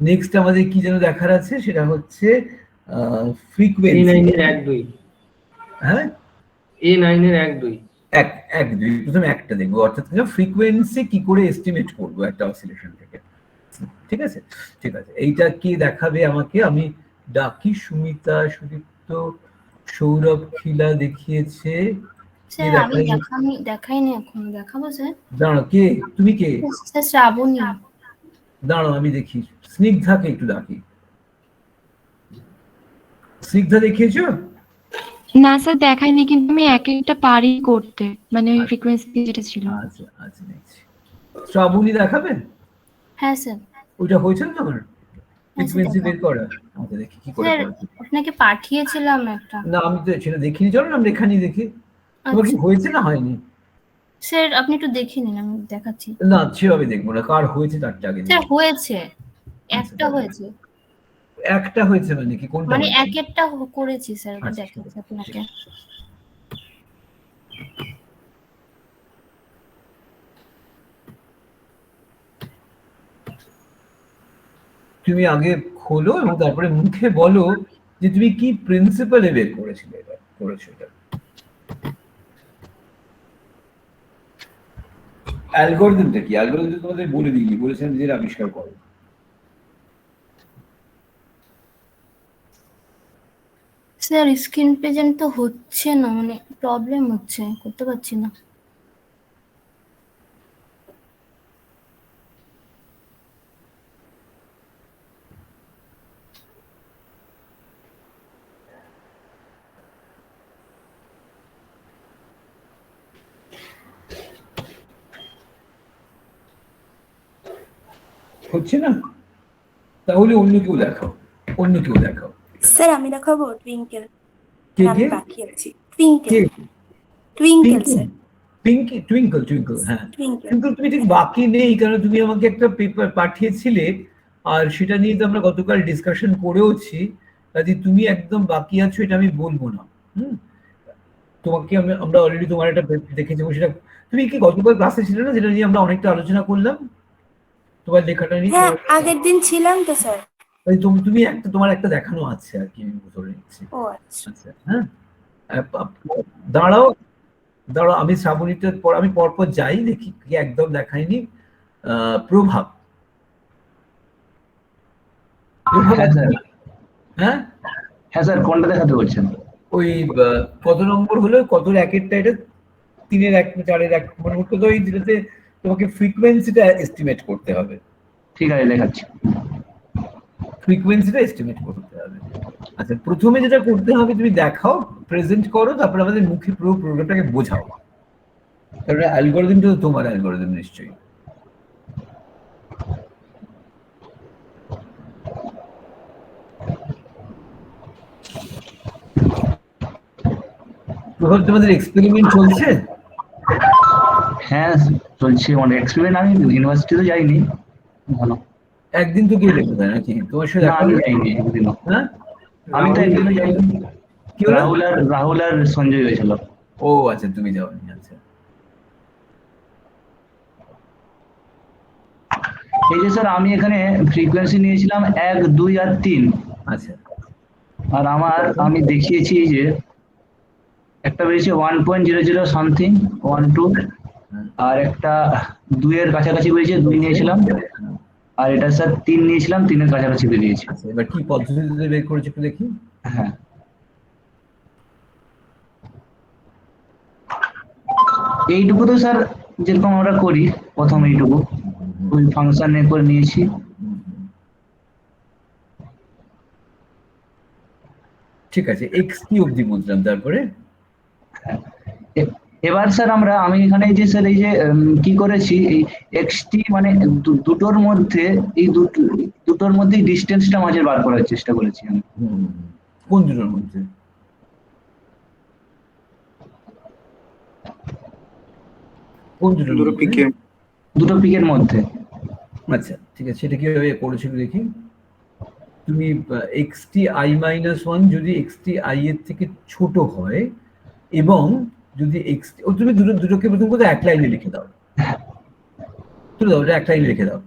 নেক্সট আমাদের কি যেন দেখার আছে, সেটা হচ্ছে ফ্রিকোয়েন্সি। A9 এর 1-2 হ্যাঁ, A9 এর 1-2 এক দুই, প্রথমে একটা দেখবো, অর্থাৎ ফ্রিকোয়েন্সি কি করে এস্টিমেট করবো একটা অসিলেশন থেকে। ঠিক আছে, ঠিক আছে, এইটা কি দেখাবে আমাকে? আমি ডাকি সুমিতা, সুদীপ্ত, সৌরভ, খিলা দেখিয়েছে। স্যার আমি দেখাইনি এখন, দেখাবো স্যার। দাঁড়াও, কে তুমি? কে? স্যার শ্রাবণী। দাঁড়াও আমি দেখি, স্নিগ্ধাকে একটু ডাকি। স্নিগ্ধা দেখিয়েছো? না স্যার দেখায়নি, কিন্তু আমি এক একটা পারি করতে, মানে ওই ফ্রিকোয়েন্সি যেটা ছিল। আচ্ছা আচ্ছা, দেখছি। শ্রাবণী দেখাবেন? হ্যাঁ স্যার। ওইটা হয়েছে না তোমার ফ্রিকোয়েন্সি দেখাও। বের করা? আচ্ছা দেখি কি করে স্যার করেছে। আপনাকে পাঠিয়েছিলাম একটা। না আমি তো সেটা দেখিনি, চলো না আমরা এখানেই দেখি। তোমার কি হয়েছে না হয়নি? স্যার আপনি একটু দেখে নিন, আমি দেখাচ্ছি। না সেভাবে দেখবো না, কার হয়েছে তারটা আগে স্যার দেখি। হয়েছে, একটা হয়েছে, একটা হয়েছে মানে কি, কোনটা মানে হয়েছে? এক একটা করেছি স্যার, ওটা আচ্ছা, দেখাচ্ছি আপনাকে। তুমি আগে খোলো এবং তারপরে মুখে বলো যে তুমি কি প্রিন্সিপালে বের করেছিলে, এটা করেছো এটা। অ্যালগরিদমটা কি? অ্যালগরিদম তোমাদের বলে দিইনি, বলেছেন যে আবিষ্কার করো। স্যার স্ক্রিন প্রেজেন্ট তো হচ্ছে না, মানে প্রবলেম হচ্ছে, করতে পারছি না। হচ্ছে না? তাহলে অন্য কেউ দেখাও, অন্য কেউ দেখাও। স্যার আমি দেখাবো টুইঙ্কেল। কে আমি কে? বাকি আছি। টুইঙ্কেল, কে? টুইঙ্কেল স্যার, পিঙ্কি, টুইঙ্কল, টুইঙ্কল, হ্যাঁ। টুইঙ্কেল। কিন্তু তুমি ঠিক বাকি নেই, কারণ তুমি আমাকে একটা পেপার পাঠিয়েছিলে আর সেটা নিয়ে তো আমরা গতকাল ডিসকাশন করেওছি, কাজে তুমি একদম বাকি আছো এটা আমি বলবো না। তোমাকে আমরা অলরেডি তোমার একটা দেখেছি, সেটা তুমি কি গতকাল ক্লাসে ছিল না, যেটা নিয়ে আমরা অনেকটা আলোচনা করলাম তোমার লেখাটা নিয়ে? হ্যাঁ আগের দিন ছিলাম তো স্যার। তুমি একটা, তোমার একটা দেখানো আছে আর কি, আমি ধরে নিচ্ছি। ও আচ্ছা। আচ্ছা, হ্যাঁ, দাঁড়াও দাঁড়াও, আমি শ্রাবণীটার পর আমি পরপর যাই, দেখি কি একদম দেখায়নি। প্রভাব, হ্যাঁ স্যার, হ্যাঁ হ্যাঁ স্যার, কোনটা দেখাতে বলছেন? ওই কত নম্বর হলো, কত র্যাকেটটা এটা? 3-এর 1, 4-এর 1, মানে মুখ্যত ওই যেটাতে তোমাকে ফ্রিকোয়েন্সিটা এস্টিমেট করতে হবে। ঠিক আছে দেখাচ্ছি। ফ্রিকোয়েন্সিটা এস্টিমেট করতে হবে। আচ্ছা, প্রথমে যেটা করতে হবে তুমি দেখাও, প্রেজেন্ট করো, তারপর আমাদের মুখে পুরো প্রোগ্রামটাকে বোঝাও। তারপরে অ্যালগরিদমটা তো তোমার অ্যালগরিদম নিশ্চয়ই। প্রভাব, তোমাদের এক্সপেরিমেন্ট চলছে? হ্যাঁ চলছে, মানে এক্সপেরিমেন্ট আমি ইউনিভার্সিটিতে যাইনি। ভালো, একদিন তো গিয়ে দেখবে নাকি তোমার সাথে না দেখা আমি হলো? যাইনি একদিনও। হ্যাঁ, আমি তো একদিনও যাইনি। কি হলো? রাহুল আর সঞ্জয় হয়েছিল। ও আচ্ছা, তুমি যাওনি। আচ্ছা, এই যে স্যার আমি এখানে ফ্রিকোয়েন্সি নিয়েছিলাম 1, 2 আর 3। আচ্ছা, আর আমি দেখিয়েছি এই যে একটা বেরিয়েছে 1.00 সামথিং 1, 2, আর একটা 2 এর কাছাকাছি বেরিয়েছে, 2 নিয়েছিলাম। আর এটা স্যার 3 নিয়েছিলাম, 3 এর কাছাকাছি বেরিয়েছে। আচ্ছা, এবার কি পদ্ধতিতে বের করেছো একটু দেখি। হ্যাঁ, এইটুকু তো স্যার যেরকম আমরা করি প্রথম এইটুকু ওই ফাংশনে করে নিয়েছি। ঠিক আছে, xt অবধি বুঝলাম, তারপরে? এবার স্যার আমি এখানে যে স্যার এই যে কি করেছি, এই xt মানে দুটোর মধ্যে, এই দুটোর মধ্যে ডিসটেন্সটা মাঝে বার করার চেষ্টা করেছি আমি। কোন দুটোর মধ্যে? কোন দুটো পিকের? দুটো পিকের মধ্যে। আচ্ছা ঠিক আছে, সেটা কিভাবে করেছিল দেখি। তুমি xt_i-1 যদি xt_i এর থেকে ছোট হয় এবং যদি তুমি দুটোকে প্রথম কথা এক লাইনে লিখে দাও। তুলে দাও, ওটা একটা লাইন লিখে দাও।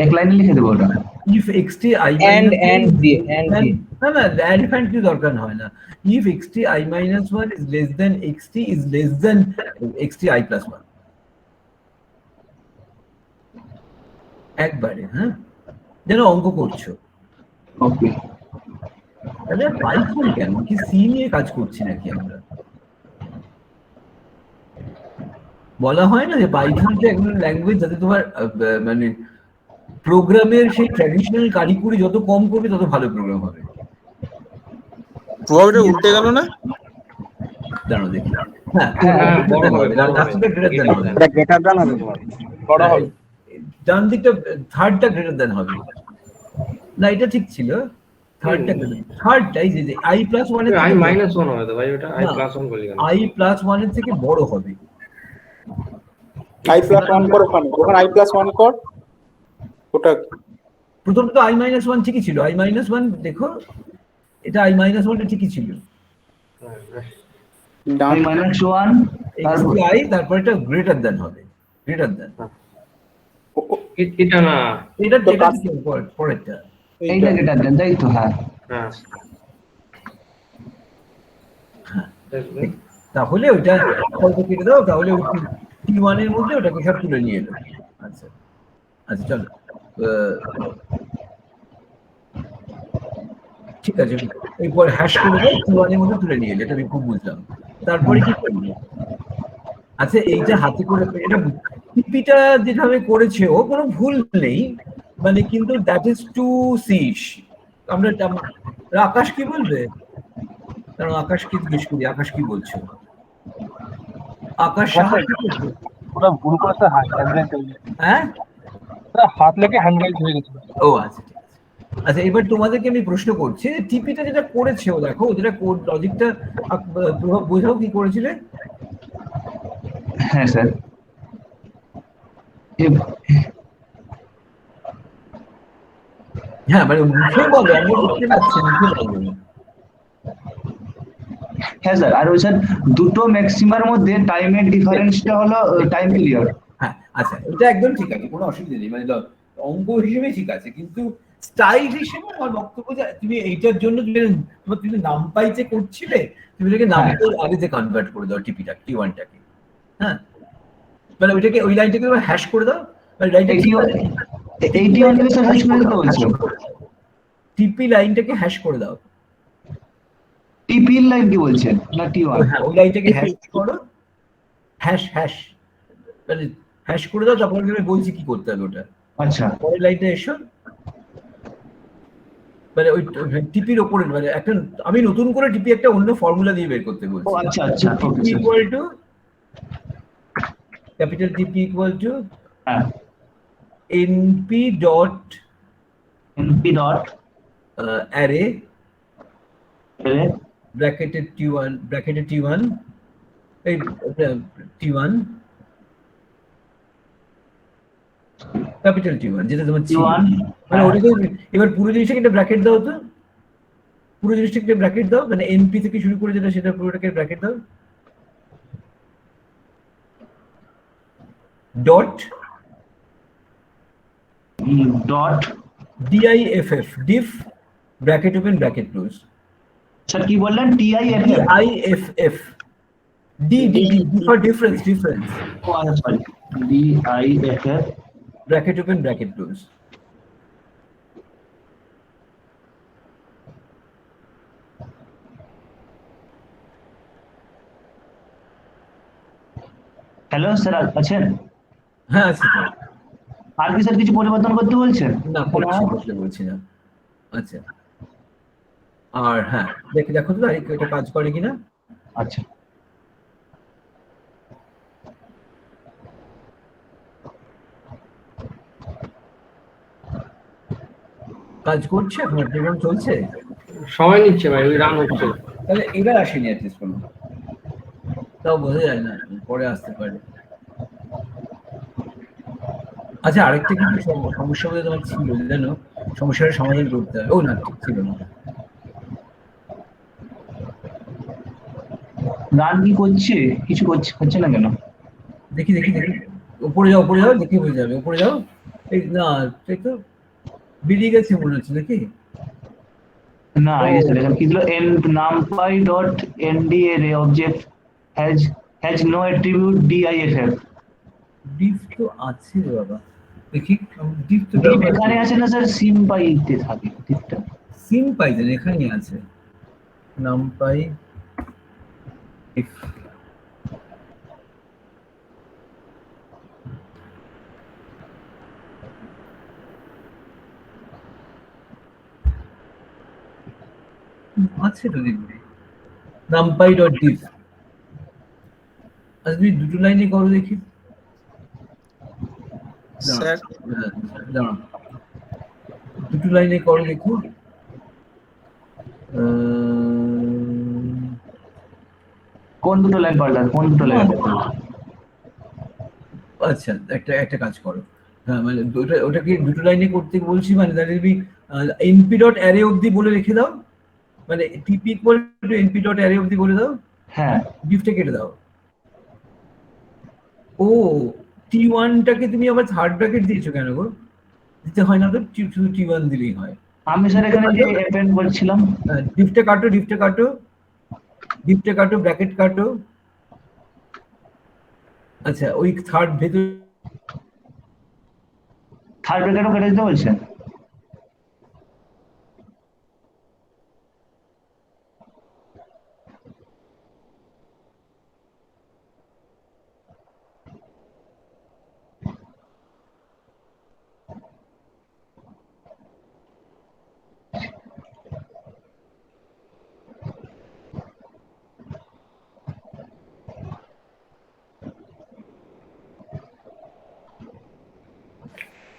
এক লাইনে লিখে দেবো ওটা। If xt I and দিয়ে না না and ফান্ড কি দরকার হয় না। If xt I minus 1 is less than xt is less than xt I plus 1 একবারে, হ্যাঁ, যেন অঙ্ক করছো। ওকে, তাহলে পাইথন কেন, কি সি নিয়ে কাজ করছি নাকি আমরা? বলা হয় না যে পাইথনটা এমন ল্যাঙ্গুয়েজ যাতে তোমার মানে প্রোগ্রামের সেই ট্র্যাডিশনাল কারিকুরি যত কম করবে তত ভালো প্রোগ্রাম হবে। প্রভাবটা উল্টে গেল না? জানো দেখি, হ্যাঁ বড় হবে, লাস্টটা গ্রেটার দ্যান হবে, এটা গ্রেটার দ্যান হবে তোমার। বড় হবে। ডান দিকটা থার্ডটা গ্রেটার দ্যান হবে না, এটা ঠিক ছিল। থার্ডটা এই যে i প্লাস 1 এর i মাইনাস 1 হবে তো ভাই, ওটা i প্লাস 1 বলি কেন? i প্লাস 1 এর থেকে বড় হবে। i প্লাস 1 করে ওখানে, ওখানে i প্লাস 1 কর, ওটা প্রথম তো i মাইনাস 1 ঠিকই ছিল, i মাইনাস 1 দেখো, এটা i মাইনাস 1 টা ঠিকই ছিল, ডান i minus 1 তারপর xi, তারপর এটা গ্রেটার দ্যান হবে, গ্রেটার দ্যান এটা না, এটা যেটা ছিল পরেরটা, এইটা গ্রেটার দেন, তাই তো? হ্যাঁ, হ্যাঁ তাহলে ওইটা কত কেটে দাও, তাহলে t1 এর মধ্যে ওটাকে সব তুলে নিয়ে এলো। আচ্ছা আচ্ছা চলো, ঠিক আছে, এরপর হ্যাশ করে দাও, t1 এর মধ্যে তুলে নিয়ে এলো, এটা আমি খুব বুঝলাম। তারপরে কি করবো? আচ্ছা এইটা হাতে করে, এটা টিপিটা যেভাবে করেছে ও কোনো ভুল নেই, মানে কিন্তু দ্যাট ইজ টু সিশ। আমরা আকাশ কি বলবে, কারণ আকাশকে জিজ্ঞেস করি, আকাশ কি বলছো? আকাশ ওটা ভুল করেছে, হ্যাঁ হাত লেগে হ্যান্ডরাইট হয়ে গেছে। ও আচ্ছা ঠিক আছে। আচ্ছা এবার তোমাদেরকে আমি প্রশ্ন করছি, টিপিটা যেটা করেছে ও, দেখো যেটা কোড লজিকটা বোঝাও কি করেছিলে। হ্যাঁ স্যার, হ্যাঁ মানে মুখে বলো, আমি বুঝতে পারছি, মুখে বলো। হ্যাঁ স্যার, আর ওই স্যার দুটো ম্যাক্সিমার মধ্যে টাইমের ডিফারেন্সটা হলো টাইম পিরিয়ড। হ্যাঁ আচ্ছা এটা একদম ঠিক আছে, কোনো অসুবিধা নেই, মানে অঙ্ক হিসেবে ঠিক আছে, কিন্তু স্টাইল হিসেবে আমার বক্তব্য যে তুমি এইটার জন্য তুমি নামপাইতে করছিলে, তুমি এটাকে নামপাই আগেতে কনভার্ট করে দাও, টিপিটা t1টাকে, হ্যাঁ মানে ওইটাকে ওই লাইনটাকে হ্যাশ করে দাও, মানে টিপি লাইনটাকে হ্যাশ করে দাও। টিপি লাইন কি বলছেন না t1? হ্যাঁ ওই লাইনটাকে হ্যাশ করো, হ্যাশ মানে হ্যাশ করে দাও, তারপর আমি বলছি কি করতে হবে ওটা। আচ্ছা, পরের লাইনটা এসো, মানে ওই টিপির ওপরে, মানে একটা আমি নতুন করে টিপি একটা অন্য ফর্মুলা দিয়ে বের করতে বলছি। আচ্ছা আচ্ছা, TP equal to capital TP equal to np dot array bracketed t1 এই t1 ক্যাপিটাল T1 যেটা তোমার T1, মানে ওটাকে এবার পুরো জিনিসটাকে একটা ব্র্যাকেট দাও, তো পুরো জিনিসটাকে একটা ব্র্যাকেট দাও, মানে এনপি থেকে শুরু করে যেটা সেটা পুরোটাকে ব্র্যাকেট দাও, dot diff bracket open bracket close. Sir কি বললেন? diff d for difference ও আচ্ছা sorry, diff bracket open bracket close. Hello sir আছেন? হ্যাঁ আচ্ছা, আর কি স্যার কিছু পরিবর্তন করতে বলছেন? না বলছি না। আচ্ছা আর হ্যাঁ দেখো তো এটা কাজ করে কিনা। আচ্ছা কাজ করছে, আপনার প্রোগ্রাম চলছে, সময় নিচ্ছে ভাই, ওই রান হচ্ছে। তাহলে এবার আসেনি অ্যাটলিস্ট কোনো, তাও বোঝা যায় না, পরে আসতে পারে। আচ্ছা আরেকটা কিছু সমস্যা বলে তোমার ছিল জানো, সমস্যার সমাধান করতে হবে। ও না ঠিক ছিল না, রান কি করছে? কিছু করছে না কেন? দেখি উপরে যাও দেখে হয়ে যাবে, উপরে যাও। এই না, এই তো বেরিয়ে গেছে মনে হচ্ছে নাকি? না, এই স্যার এখানে কি ছিল, numpy dot nd array object has no attribute diff। ডিফ তো আছে রে বাবা, দেখি ডিফ তো diff এখানে আছে না স্যার, simpy তে থাকে ডিফটা। সিম পাইছেন এখানেই আছে, নামপাই ডিফ। আছে তো দেখবি নামপাই ডট ডিফ। আচ্ছা তুমি দুটো লাইনে করো দেখি। স্যার দাঁড়াও, দুটো লাইনে করো দেখো। কোন দুটো লাইন পাল্টান, কোন দুটো লাইন? আচ্ছা একটা কাজ করো, হ্যাঁ মানে ওটাকে দুটো লাইনে করতে বলছি, মানে that will be NP dot array অবধি বলে রেখে দাও, মানে TP equal to NP dot array অবধি বলে দাও, হ্যাঁ ডিফটা কেটে দাও। ও টি1টাকে তুমি আবার থার্ড ব্র্যাকেট দিয়েছো কেন গো? দিতে হয় না তো, শুধু টি1 দিলেই হয়। আমি স্যার এখানে যে অ্যাপেন্ড করছিলাম। ডিফটা কাটো ব্র্যাকেট কাটো। আচ্ছা ওই থার্ড ভেতর থার্ড ব্র্যাকেটও কেটে দিতে বলছেন?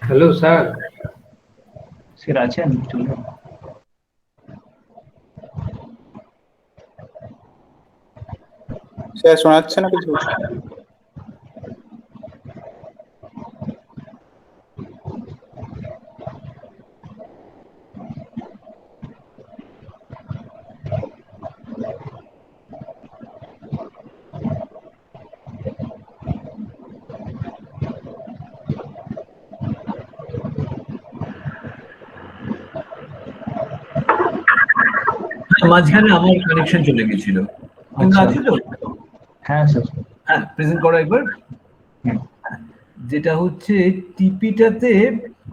হ্যালো স্যার, স্যার আছেন? চলুন। স্যার শোনা যাচ্ছে না কিছু? মাঝখানে আমার কানেকশন চলে গেছিল, তোমরা আছো তো? হ্যাঁ স্যার। হ্যাঁ প্রেজেন্ট করো একবার। যেটা হচ্ছে টিপিটাতে,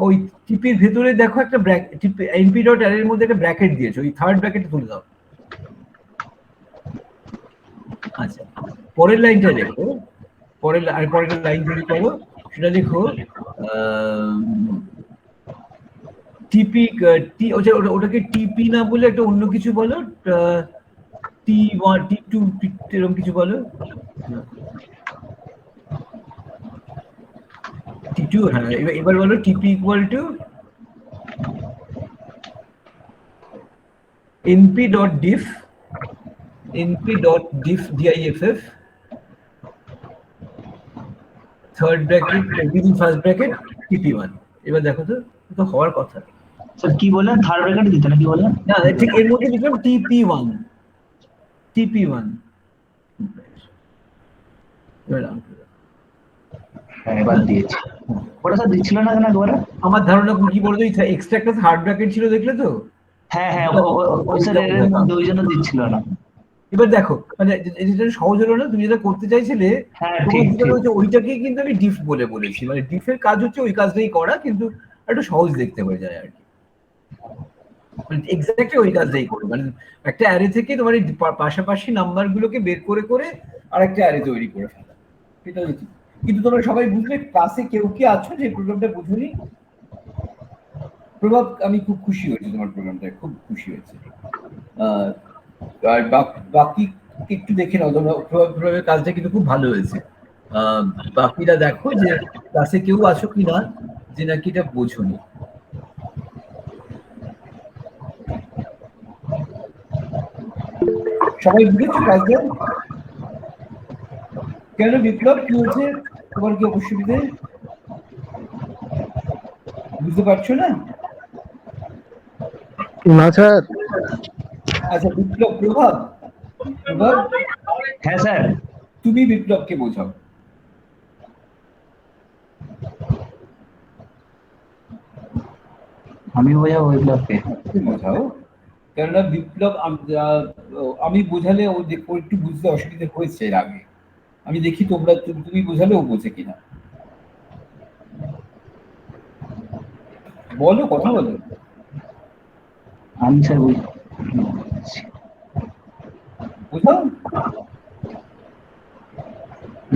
ওই টিপির ভেতরে দেখো একটা এনপি ডট অ্যারে এর মধ্যে একটা ব্র্যাকেট দিয়েছে, ওই থার্ড ব্র্যাকেট তুলে দাও। আচ্ছা পরের লাইনটা দেখো, পরের লাইন তৈরি করো, সেটা দেখো টিপি ওটাকে টিপি না বলে একটা অন্য কিছু বলো, টি1 টি2 এরকম কিছু বলো। টি2, হ্যাঁ এবার বলো TP equal to NP dot diff diff third bracket within first bracket TP one. এবার দেখো তো, তো হওয়ার কথা। স্যার কি বললেন, থার্ড ব্র্যাকেট দিতে নাকি বললেন? না ঠিক এর মধ্যে লিখলাম টিপি1। হ্যাঁ এবার দিয়েছি। ওটা স্যার দিচ্ছিল না কেন একবারে? আমার ধারণা কি বলতো, এক্সট্রা একটা থার্ড ব্র্যাকেট ছিল, দেখলে তো? হ্যাঁ ওই স্যার এর মধ্যে ওই জন্য দিচ্ছিল না। এবার দেখো মানে যেটা সহজ হলো না, তুমি যেটা করতে চাইছিলে ওইটাকে কিন্তু আমি ডিফ বলে বলেছি, মানে ডিফের কাজ হচ্ছে ওই কাজটাই করা, কিন্তু একটু সহজ দেখতে হয়ে যায় আর কি। এক্স্যাক্টলি ওই কাজটাই করবে, মানে একটা অ্যারে থেকে তোমার পাশাপাশি নাম্বার গুলোকে বের করে করে আরেকটা অ্যারে তৈরি করে ফেলা, সেটা হচ্ছে। কিন্তু তোমরা সবাই বুঝলে, ক্লাসে কেউ কি আছো যে প্রোগ্রামটা বুঝুনি? প্রভাব, আমি খুব খুশি হয়েছি তোমার প্রোগ্রামটা, খুব খুশি হয়েছে। আর বাকি একটু দেখে নাও তোমরা, প্রভাবের কাজটা কিন্তু খুব ভালো হয়েছে। বাকিরা দেখো যে ক্লাসে কেউ আছো কিনা যে নাকি এটা বোঝোনি। সবাই বুঝেছো কাজটা? কেন বিপ্লব, কি হয়েছে তোমার, কি অসুবিধে? বুঝতে পারছো না? না স্যার। আচ্ছা বিপ্লব, প্রভাব, হ্যাঁ স্যার। তুমি বিপ্লবকে বোঝাও। আমি বোঝাবো বিপ্লবকে। তুমি বোঝাও, কেননা বিপ্লব আমি বোঝালে ও একটু বুঝতে অসুবিধা হয়েছে এর আগে। আমি দেখি তুমি বোঝালে ও বোঝে কিনা। বলো, কথা বলো। আমি স্যার বোঝাও।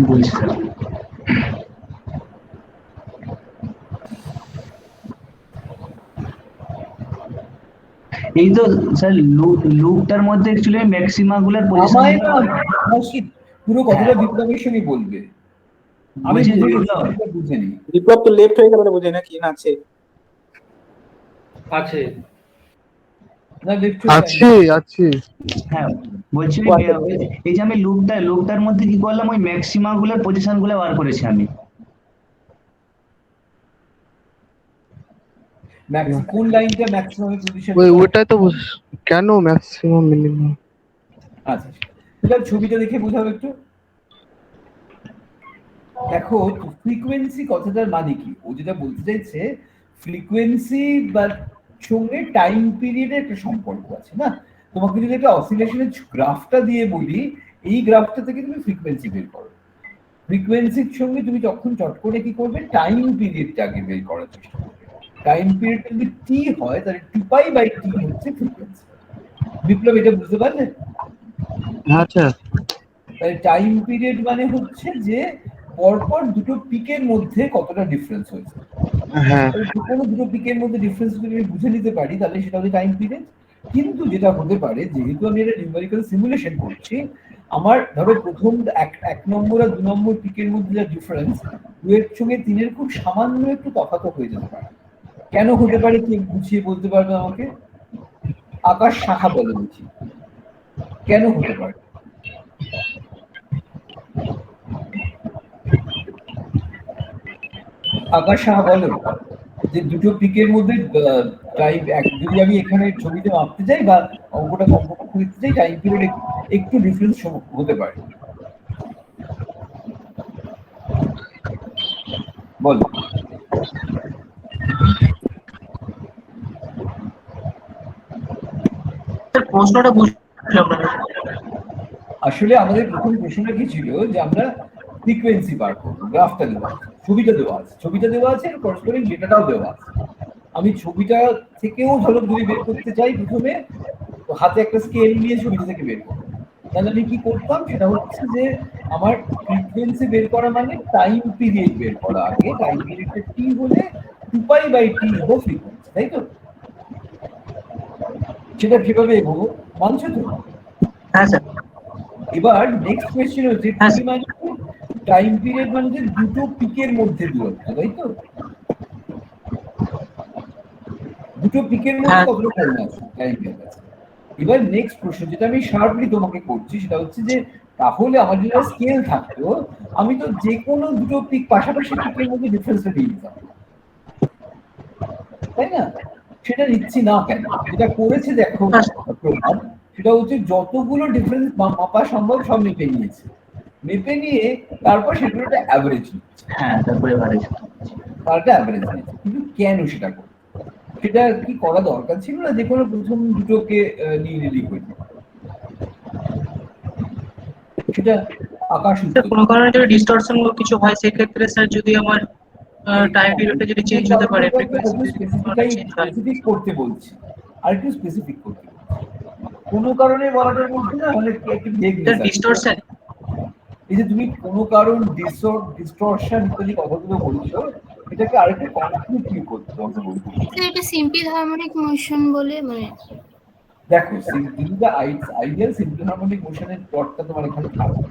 বলছি স্যার। এই তো স্যার লুপটার মধ্যে অ্যাকচুয়ালি ম্যাক্সিমা গুলোর পজিশন আমায় না, পুরো কথাটা বিপ্লবের সঙ্গে বলবে। আমি বুঝে নি। বিপ্লব তো লেফট হয়ে গেল না, বুঝে না কি না আছে? আছে না, আছে। হ্যাঁ বলছি এই যে আমি লুপটার মধ্যে কি করলাম, ওই ম্যাক্সিমা গুলোর পজিশন গুলো বার করেছি আমি। কোন লাইনটা ম্যাক্সিমাম পজিশন? ওটাই তো কেন ম্যাক্সিমাম মিনিমাম। আচ্ছা, তাহলে ছবিটা দেখে বোঝাও একটু। দেখো ফ্রিকোয়েন্সি কথাটার মানে কি, ও যেটা বলতে চাইছে ফ্রিকোয়েন্সি বা সঙ্গে টাইম পিরিয়ডের একটা সম্পর্ক আছে না। তোমাকে যদি একটা অসিলেশনের গ্রাফটা দিয়ে বলি, এই গ্রাফটা থেকে তুমি ফ্রিকোয়েন্সি বের করো। ফ্রিকোয়েন্সির সঙ্গে তুমি তখন চট করে কি করবে, টাইম পিরিয়ডটা আগে বের করার চেষ্টা করবে। টাইম পিরিয়ড যদি টি হয় তাহলে 2π/t হচ্ছে ফ্রিকোয়েন্সি। বিপ্লব এটা বুঝতে পারলে? আচ্ছা, তাহলে টাইম পিরিয়ড মানে হচ্ছে যে পরপর দুটো পিকের মধ্যে কতটা ডিফারেন্স হয়েছে। হ্যাঁ, কোনো দুটো পিকের মধ্যে ডিফারেন্স যদি আমি বুঝে নিতে পারি তাহলে সেটা হচ্ছে টাইম পিরিয়ড। কিন্তু যেটা হতে পারে, যেহেতু আমি এটা নিউমেরিক্যাল সিমুলেশন করছি, আমার ধরো প্রথম এক নম্বর আর 2 নম্বর পিকের মধ্যে যা ডিফারেন্স, 2 এর সঙ্গে 3 এর খুব সামান্য একটু তফাৎ হয়ে যেতে পারে। কেন হতে পারে কি বুঝিয়ে বলতে পারবে আমাকে? আকাশ শাখা বলে দিচ্ছি, কেন হতে পারে? আকাশ শাখা বলো যে দুটো পিকের মধ্যে টাইম, যদি আমি এখানে ছবিতে মাপতে চাই বা অঙ্কটা কম্পোজ করতে চাই, টাইম পিরিয়ড একটু ডিফারেন্স হতে পারে। বল। প্রশ্নটা বুঝলাম না। আসলে আমাদের প্রথম প্রশ্নটা কি ছিল যে আমরা ফ্রিকোয়েন্সি বার করবো, গ্রাফটা দেওয়া আছে, ছবিটা দেওয়া আছে আর করসপন্ডিং ডেটাটাও দেওয়া আছে। আমি ছবিটা থেকেও ঝলক যদি বের করতে চাই, প্রথমে হাতে একটা স্কেল নিয়ে ছবিটা থেকে বের করবো। তাহলে আমি কি করতাম, সেটা হচ্ছে যে আমার ফ্রিকোয়েন্সি বের করা মানে টাইম পিরিয়ড বের করা। আগে টাইম পিরিয়ডটা টি হলে 2π/t হবো ফ্রিকোয়েন্সি, তাই তো? সেটা কিভাবে এগোবো, মানছো তো? হ্যাঁ স্যার। এবার নেক্সট কোয়েশ্চেন হচ্ছে টি মানে টাইম পিরিয়ড মানে যে দুটো পিকের মধ্যে দূরত্ব, তাই তো? দুটো পিকের মধ্যে কতটা টাইম আছে, টাইম পিরিয়ড আছে। এবার নেক্সট প্রশ্ন যেটা আমি শার্পলি তোমাকে করছি সেটা হচ্ছে যে তাহলে আমার যদি স্কেল থাকতো, আমি তো যে কোনো দুটো পিক পাশাপাশি পিকের মধ্যে ডিফারেন্সটা দিয়ে দিতাম, তাই না? সেটা নিচ্ছি না কেন? যেটা করেছে দেখো প্রভাব, সেটা হচ্ছে যতগুলো ডিফারেন্স মাপা সম্ভব সব মেপে নিয়েছে, মেপে নিয়ে তারপর সেগুলো একটা অ্যাভারেজ নিচ্ছে। হ্যাঁ, তারপরে তারটা অ্যাভারেজ নিচ্ছে। কিন্তু কেন সেটা করে? সেটা কি করা দরকার ছিল না যে কোনো প্রথম দুটোকে নিয়ে নিলেই হইতো? সেটা আকাশ কোনো কারণে যদি ডিসটরশন কিছু হয় সেক্ষেত্রে স্যার যদি আমার টাইম পিরিয়ডটা যদি চেঞ্জ হতে পারে, স্পেসিফিক করতে বলছি, আর একটু স্পেসিফিক করতে বলছি। কোনো কারণে বলাটার মধ্যে না অনেক একটু ডিসটরশন, এই যে তুমি কোনো কারণ ডিসটরশন ইত্যাদি কথাগুলো বলছো, এটাকে আরেকটু কমপ্লিটলি করতে হবে বলতে। এটা সিম্পল হারমোনিক মোশন বলে, মানে দেখো আইডিয়াল সিম্পল হারমোনিক মোশনের প্লটটা তোমার এখানে থাকবে,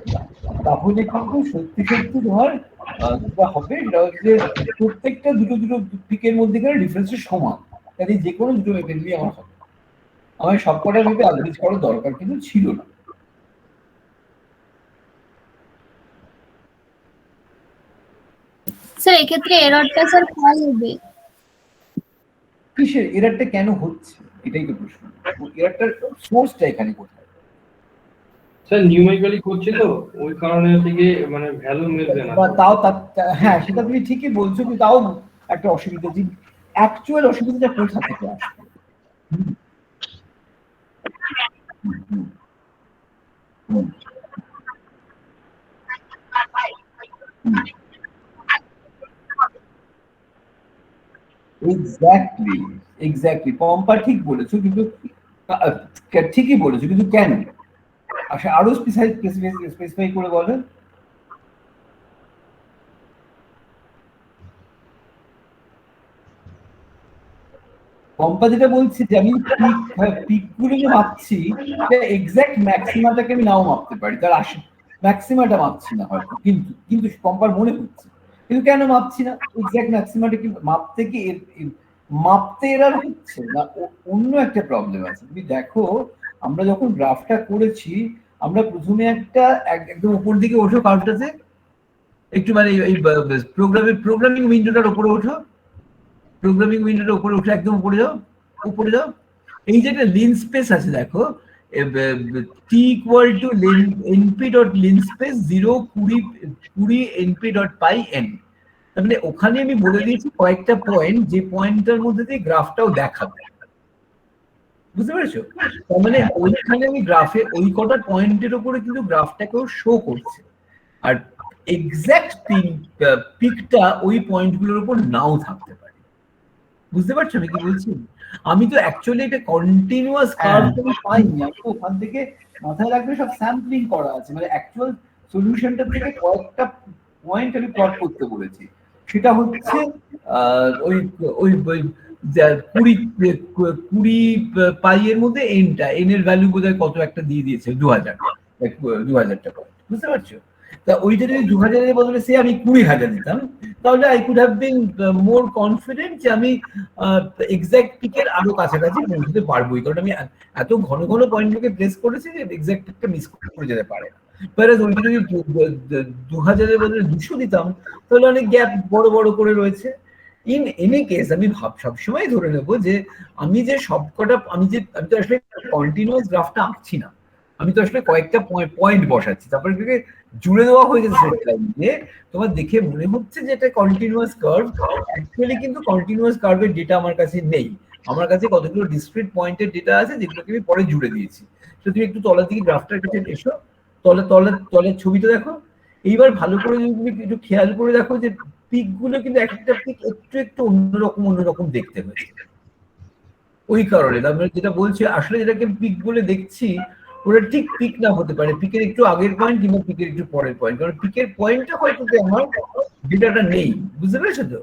তাহলে কিন্তু সত্যি সত্যি তোমার যেটা হবে সেটা হচ্ছে প্রত্যেকটা দুটো পিকের মধ্যে ডিফারেন্সটা সমান, তাই যে কোনো দুটো মেপে নিয়ে আমার হবে। আমার সবকটা মেপে অ্যাভারেজ করার দরকার কিন্তু ছিল না। স্যার এক্ষেত্রে এররটা স্যার কোথায় হবে? কিসের এররটা কেন হচ্ছে, এটাই তো প্রশ্ন। এররটার সোর্সটা এখানে কোথায়? স্যার নিউমেরিক্যালি করছে তো ওই কারণে থেকে মানে ভ্যালু মিলবে না। তাও হ্যাঁ, সেটা তুমি ঠিকই বলছো, কিন্তু তাও একটা অসুবিধা যে অ্যাকচুয়াল অসুবিধাটা কোথা থেকে আসবে? এক্স্যাক্টলি পম্পা ঠিক বলেছো, কিন্তু ঠিকই বলেছো, কিন্তু কেন? আচ্ছা আরো স্পেসিফাই করে বলেন। পম্পা যেটা বলছে যে আমি পিক গুলো যে মাপছি এক্সাক্ট ম্যাক্সিমাটাকে আমি নাও মাপতে পারি, তার ম্যাক্সিমাটা মাপছি না হয়তো, কিন্তু পম্পার মনে হচ্ছে, কিন্তু কেন মাপছি না? এক্সাক্ট ম্যাক্সিমাটা কি মাপতে এরার হচ্ছে না অন্য একটা প্রবলেম আছে? তুমি দেখো আমরা যখন গ্রাফটা করেছি, আমরা প্রথমে একদম উপর দিকে ওঠো কার্ভটাতে, একটু মানে এই প্রোগ্রামিং উইন্ডোটার উপরে ওঠো, প্রোগ্রামিং উইন্ডোটার উপরে উঠে একদম উপরে যাও। এই যে একটা লিন স্পেস আছে দেখো, t equal to np.linspace 0 20 np.py_n, মানে ওখানে আমি বলে দিয়েছি কয়েকটা পয়েন্ট, যে পয়েন্টটার মধ্যে দিয়ে গ্রাফটাও দেখাবে, বুঝতে পেরেছো? তার মানে ওইখানে আমি গ্রাফে ওই কটা পয়েন্টের উপরে কিন্তু গ্রাফটাকেও শো করছে, আর এক্সাক্ট পিকটা ওই পয়েন্টগুলোর উপর নাও থাকতে পারে। বুঝতে পারছো আমি কি বলছি? আমি তো অ্যাকচুয়ালি এটা কন্টিনিউয়াস কার্ভ আমি পাইনি, আমি ওখান থেকে মাথায় রাখবে সব স্যাম্পলিং করা আছে, মানে অ্যাকচুয়াল সলিউশনটা থেকে কয়েকটা পয়েন্ট আমি প্লট করতে বলেছি। সেটা হচ্ছে ওই 20 পাইয়ের মধ্যে এন এর ভ্যালু বোধহয় কত একটা দিয়ে দিয়েছে 2000 টাকা, বুঝতে পারছো? তা ওইটা যদি 2000-এর বদলে সে আমি 20,000 দিতাম, তাহলে I could have been more confident যে আমি এক্সাক্ট পিকের আরো কাছাকাছি পৌঁছতে পারবোই, কারণ আমি এত ঘন ঘন পয়েন্টগুলোকে প্লেস করেছি যে এক্সাক্ট পিকটা মিস করে যেতে পারে। ওইটা যদি 2000-এর বদলে 200 দিতাম, তাহলে অনেক গ্যাপ বড় বড় করে রয়েছে। ইন এনি কেস আমি সবসময় ধরে নেবো যে আমি যে সবকটা আমি তো আসলে কন্টিনিউয়াস গ্রাফটা আঁকছি না, আমি তো আসলে কয়েকটা পয়েন্ট বসাচ্ছি, তারপরে জুড়ে দেওয়া হয়ে গেছে সেট লাইনে। তোমার দেখে মনে হচ্ছে যে এটা কন্টিনিউয়াস কার্ভ, অ্যাকচুয়ালি কিন্তু কন্টিনিউয়াস কার্ভের ডেটা আমার কাছে নেই, আমার কাছে কতগুলো ডিসক্রিট পয়েন্টের ডেটা আছে যেগুলোকে আমি পরে জুড়ে দিয়েছি। তো তুমি একটু তলার দিকে গ্রাফটার কাছে এসো, তলের ছবিটা দেখো, এইবার ভালো করে যদি তুমি একটু খেয়াল করে দেখো যে পিক গুলো কিন্তু একটা পিক একটু অন্যরকম দেখতে হয়েছে। ওই কারণে আমরা যেটা বলছি আসলে যেটাকে পিক বলে দেখছি ওটা ঠিক পিক না হতে পারে, পিকের একটু আগের পয়েন্ট কিংবা পিকের একটু পরের পয়েন্ট, কারণ পিকের পয়েন্টটা হয়তো আমার ডেটাটা নেই, বুঝতে পেরেছো তো?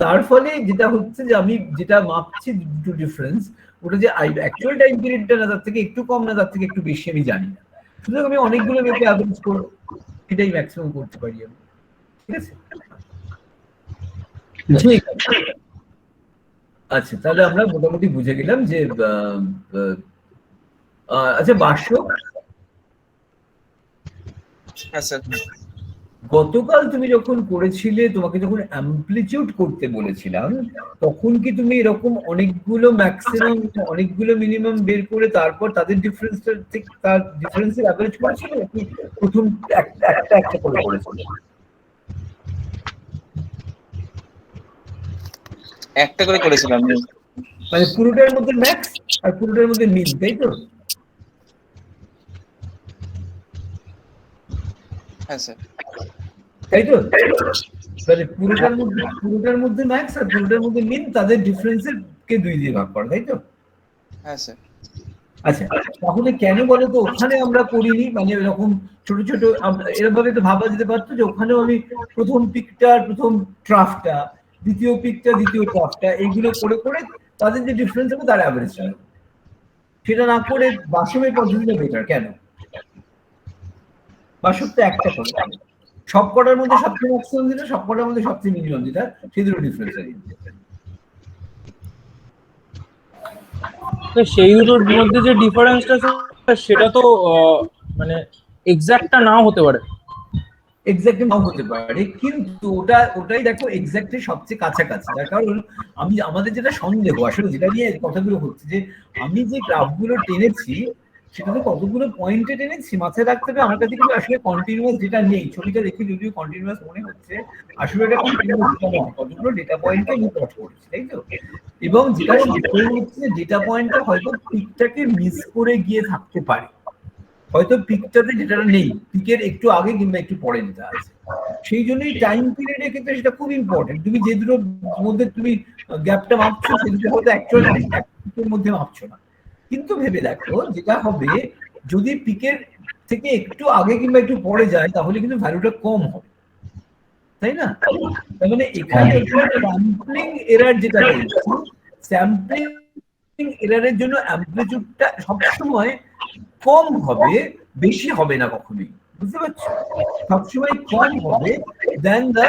তার ফলে যেটা হচ্ছে যে আমি যেটা মাপছি দুটো ডিফারেন্স, ওটা যে অ্যাকচুয়াল টাইম পিরিয়ডটা না তার থেকে একটু কম না তার থেকে একটু বেশি আমি জানি না, সুতরাং আমি অনেকগুলো মেপে অ্যাভারেজ করবো, এটাই ম্যাক্সিমাম করতে পারি আমি। ঠিক আছে, ঠিক আছে। আচ্ছা তাহলে আমরা মোটামুটি বুঝে গেলাম যে আচ্ছা বাস্য, গতকাল তুমি যখন করেছিলে, তোমাকে যখন অ্যাম্পলিটিউড করতে বলেছিলাম, তখন কি তুমি এরকম অনেকগুলো ম্যাক্সিমাম অনেকগুলো মিনিমাম বের করে তারপর তাদের তার ডিফারেন্সের অ্যাভারেজ করেছিলে, নাকি প্রথম একটা করে করেছিলে? একটা করে করেছিলাম, মানে পুরোটার মধ্যে ম্যাক্স আর পুরোটার মধ্যে মিন, তাই তো? হ্যাঁ স্যার। তাই তো, মানে পুরোটার মধ্যে ম্যাক্স আর পুরোটার মধ্যে মিন, তাদের ডিফারেন্সের কে 2 দিয়ে ভাগ করা, তাই তো? হ্যাঁ স্যার। আচ্ছা তাহলে কেন বলো তো ওখানে আমরা করিনি? মানে এরকম ছোট ছোট এরকম ভাবে তো ভাবা যেতে পারতো যে ওখানেও আমি প্রথম পিকটা প্রথম ট্রাফটা, দ্বিতীয় পিকটা দ্বিতীয় ট্রাফটা, এইগুলো করে করে তাদের যে ডিফারেন্স হবে তার অ্যাভারেজ হবে, সেটা না করে বাসমের পদ্ধতিটা বেটার কেন? বাসবটা একটা করে সব কটার মধ্যে সবচেয়ে ম্যাক্সিমাম যেটা, সব কটার মধ্যে সবচেয়ে মিনিমাম যেটা, সেই দুটো ডিফারেন্স আছে। সেই দুটোর মধ্যে যে ডিফারেন্সটা সেটা তো মানে এক্সাক্টটা নাও হতে পারে, এক্স্যাক্টলি নাও হতে পারে, কিন্তু ওটাই দেখো এক্স্যাক্টলি সবচেয়ে কাছাকাছি। তার কারণ আমাদের যেটা সন্দেহ আসলে যেটা নিয়ে কথাগুলো হচ্ছে যে আমি যে গ্রাফগুলো টেনেছি সেটাতে কতগুলো পয়েন্টে টেনেছি মাথায় রাখতে হবে। আমার কাছে কিন্তু আসলে কন্টিনিউয়াস যেটা নেই, ছবিটা দেখে যদিও কন্টিনিউয়াস মনে হচ্ছে, আসলে এটা কন্টিনিউয়াস ডেটা নয়, কতগুলো ডেটা পয়েন্টে আমি প্লট করেছি, তাই তো? এবং যেটা সত্যি হচ্ছে ডেটা পয়েন্টটা হয়তো পিকটাকে মিস করে গিয়ে থাকতে পারে, হয়তো পিকটাতে ডেটাটা নেই, পিকের একটু আগে কিংবা একটু পরে যেটা আছে। সেই জন্যই টাইম পিরিয়ডের ক্ষেত্রে সেটা খুব ইম্পর্টেন্ট। তুমি যে দুটোর মধ্যে তুমি গ্যাপটা মাপছো সেই দুটো হয়তো অ্যাকচুয়ালি এক পিকের মধ্যে মাপছো না, কিন্তু ভেবে দেখো যেটা হবে যদি পিকের থেকে একটু আগে কিংবা একটু পরে যায় তাহলে কিন্তু ভ্যালুটা কম হবে, তাই না? তার মানে এখানে স্যাম্পলিং এরার যেটা বলছি, স্যাম্পলিং এরারের জন্য অ্যামপ্লিটিউডটা সবসময় কম হবে, বেশি হবে না কখনোই, বুঝতে পারছো? সবসময় কম হবে দেন দ্য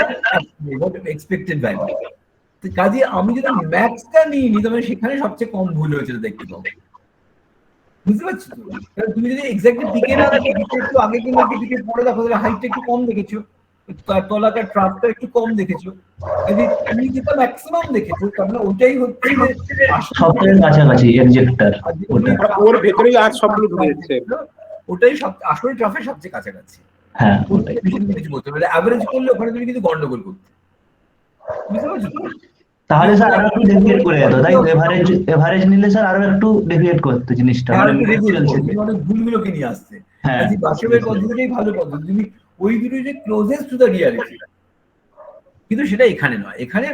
এক্সপেক্টেড ভ্যালু। কাজে আমি যদি ম্যাক্সটা নিই তবে সেখানে সবচেয়ে কম ভুল হয়েছে দেখতে পাবো, বুঝতে পারছো তো? কারণ তুমি যদি এক্স্যাক্টলি পিকে না দেখো, একটু আগে কিংবা একটু পিকে পরে দেখো তাহলে হাইটটা একটু কম দেখেছো, তলাকার ট্রাফটা একটু কম দেখেছো, তুমি যেটা ম্যাক্সিমাম দেখেছো তার মানে ওটাই হচ্ছে যে সবথেকে কাছাকাছি এক্সেক্টর, ওর ভেতরেই আর সবগুলো ঢুকে যাচ্ছে, ওটাই সব আসলে ট্রাফের সবচেয়ে কাছাকাছি। হ্যাঁ কিছু বলতে পারবে, অ্যাভারেজ করলে ওখানে তুমি কিন্তু গন্ডগোল করতে, বুঝতে পারছো? তাহলে স্যার আরো একটু ডেভিয়েট করে যেত, তাই এভারেজ নিলে স্যার আরো একটু ডেভিয়েট করতে জিনিসটা, অনেক ভুলগুলোকে নিয়ে আসছে। হ্যাঁ বাস্তবের পদ্ধতিটাই ভালো পদ্ধতি, তুমি ওই দুটো যে ক্লোজেস্ট টু দ্য রিয়ালিটি, কিন্তু সেটা এখানে নয়। এখানে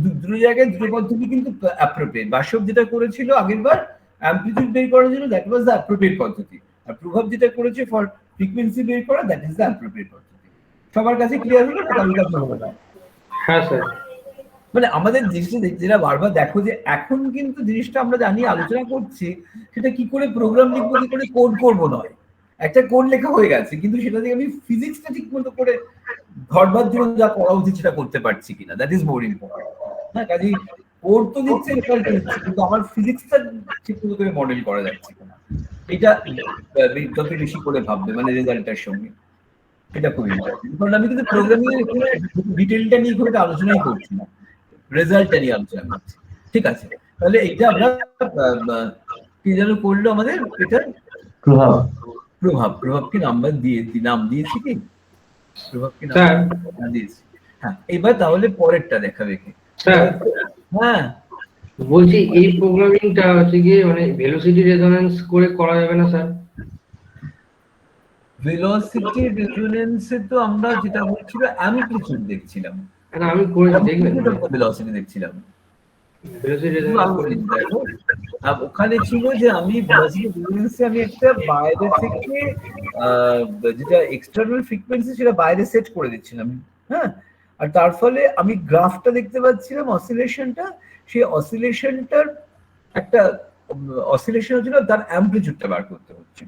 দুটো জায়গায় দুটো পদ্ধতি কিন্তু অ্যাপ্রোপ্রিয়েট। বাস্তব যেটা করেছিল আগের বার অ্যামপ্লিটিউড বের করার জন্য, দ্যাট ওয়াজ দ্য অ্যাপ্রোপ্রিয়েট পদ্ধতি, আর প্রভাব যেটা করেছে ফর ফ্রিকোয়েন্সি বের করা, দ্যাট ইজ দ্য অ্যাপ্রোপ্রিয়েট পদ্ধতি। সবার কাছে ক্লিয়ার হলো না? হ্যাঁ স্যার। মানে আমাদের জিনিসটা যেটা বারবার দেখো যে এখন কিন্তু জিনিসটা আমরা জানি আলোচনা করছি সেটা কি করে প্রোগ্রাম লিখবো, কি করে কোড করবো নয়, একটা কোড লেখা হয়ে গেছে কিন্তু সেটা দিয়ে আমি ফিজিক্সটা ঠিক মতো করে ধরবার জন্য যা করা উচিত সেটা করতে পারছি কিনা, দ্যাট ইজ মোর ইম্পর্টেন্ট। হ্যাঁ, কাজেই কোড তো দিচ্ছে কিন্তু আমার ফিজিক্সটা ঠিক মতো করে মডেল করা যাচ্ছে কিনা, এটা যত বেশি করে ভাববে মানে রেজাল্টটার সঙ্গে, এটা খুব ইম্পর্টেন্ট। কারণ আমি কিন্তু প্রোগ্রামিং এর ডিটেলটা নিয়ে খুব একটা আলোচনাই করছি না, রেজাল্টটা নিয়ে আলোচনা করছি, ঠিক আছে? তাহলে এইটা আমরা কি যেন করলো আমাদের এটা প্রভাব প্রভাব কি নাম্বার নাম দিয়েছি কি? প্রভাব কি নাম দিয়েছি? হ্যাঁ, এবার তাহলে পরেরটা দেখাবে কি? হ্যাঁ বলছি এই প্রোগ্রামিংটা হচ্ছে গিয়ে মানে ভেলোসিটি রেজোনেন্স করে করা যাবে না স্যার? ভেলোসিটি রেজোনেন্সে তো আমরা যেটা বলছিল অ্যামপ্লিটিউড দেখছিলাম, আমি করেছি, দেখবেন ভেলোসিটি দেখছিলাম। ভেলোসিটি ওখানে ছিল যে আমি আমি একটা বাইরে থেকে যেটা এক্সটার্নাল ফ্রিকোয়েন্সি সেটা বাইরে সেট করে দিচ্ছিলাম, হ্যাঁ, আর তার ফলে আমি গ্রাফটা দেখতে পাচ্ছিলাম অসিলেশনটা, সেই অসিলেশনটার একটা অসিলেশন হচ্ছিল, তার অ্যামপ্লিটিউডটা বার করতে হচ্ছে।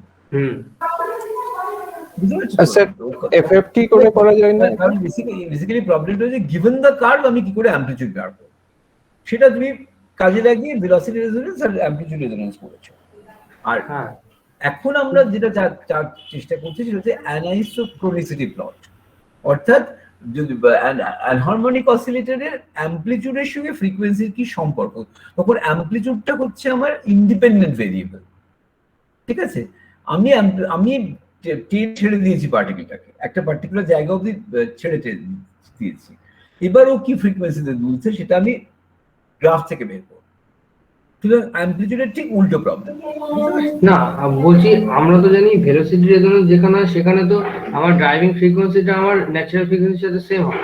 স্যার এফএফটি করে করা যায় না? কারণ বেসিক্যালি প্রবলেমটা হচ্ছে গিভেন দ্য কার্ভ আমি কি করে অ্যামপ্লিটিউড বার করব, সেটা তুমি কাজে লাগিয়ে ভেলোসিটি রেজোনেন্স আর অ্যামপ্লিটিউড রেজোনেন্স করেছো। আর এখন আমরা যেটা চেষ্টা করছি সেটা হচ্ছে অ্যানাইসোক্রোনিসিটি প্লট, অর্থাৎ যদি অ্যানহারমোনিক অসিলেটরের অ্যামপ্লিটিউডের সঙ্গে ফ্রিকোয়েন্সির কি সম্পর্ক, তখন অ্যামপ্লিটিউডটা হচ্ছে আমার ইন্ডিপেন্ডেন্ট ভেরিয়েবল, ঠিক আছে? আমি ছেড়ে দিয়েছি পার্টিকেলটাকে, একটা পার্টিকুলার জায়গা অবধি ছেড়ে দিয়েছি, এবার ও কি ফ্রিকোয়েন্সিতে দুলছে সেটা আমি গ্রাফ থেকে বের করব। সুতরাং অ্যামপ্লিটিউডের ঠিক উল্টো প্রবলেম না, বলছি আমরা তো জানি ভেলোসিটি রেজোনেন্স যেখানে সেখানে তো আমার ড্রাইভিং ফ্রিকোয়েন্সিটা আমার ন্যাচারাল ফ্রিকোয়েন্সির সাথে সেম হবে,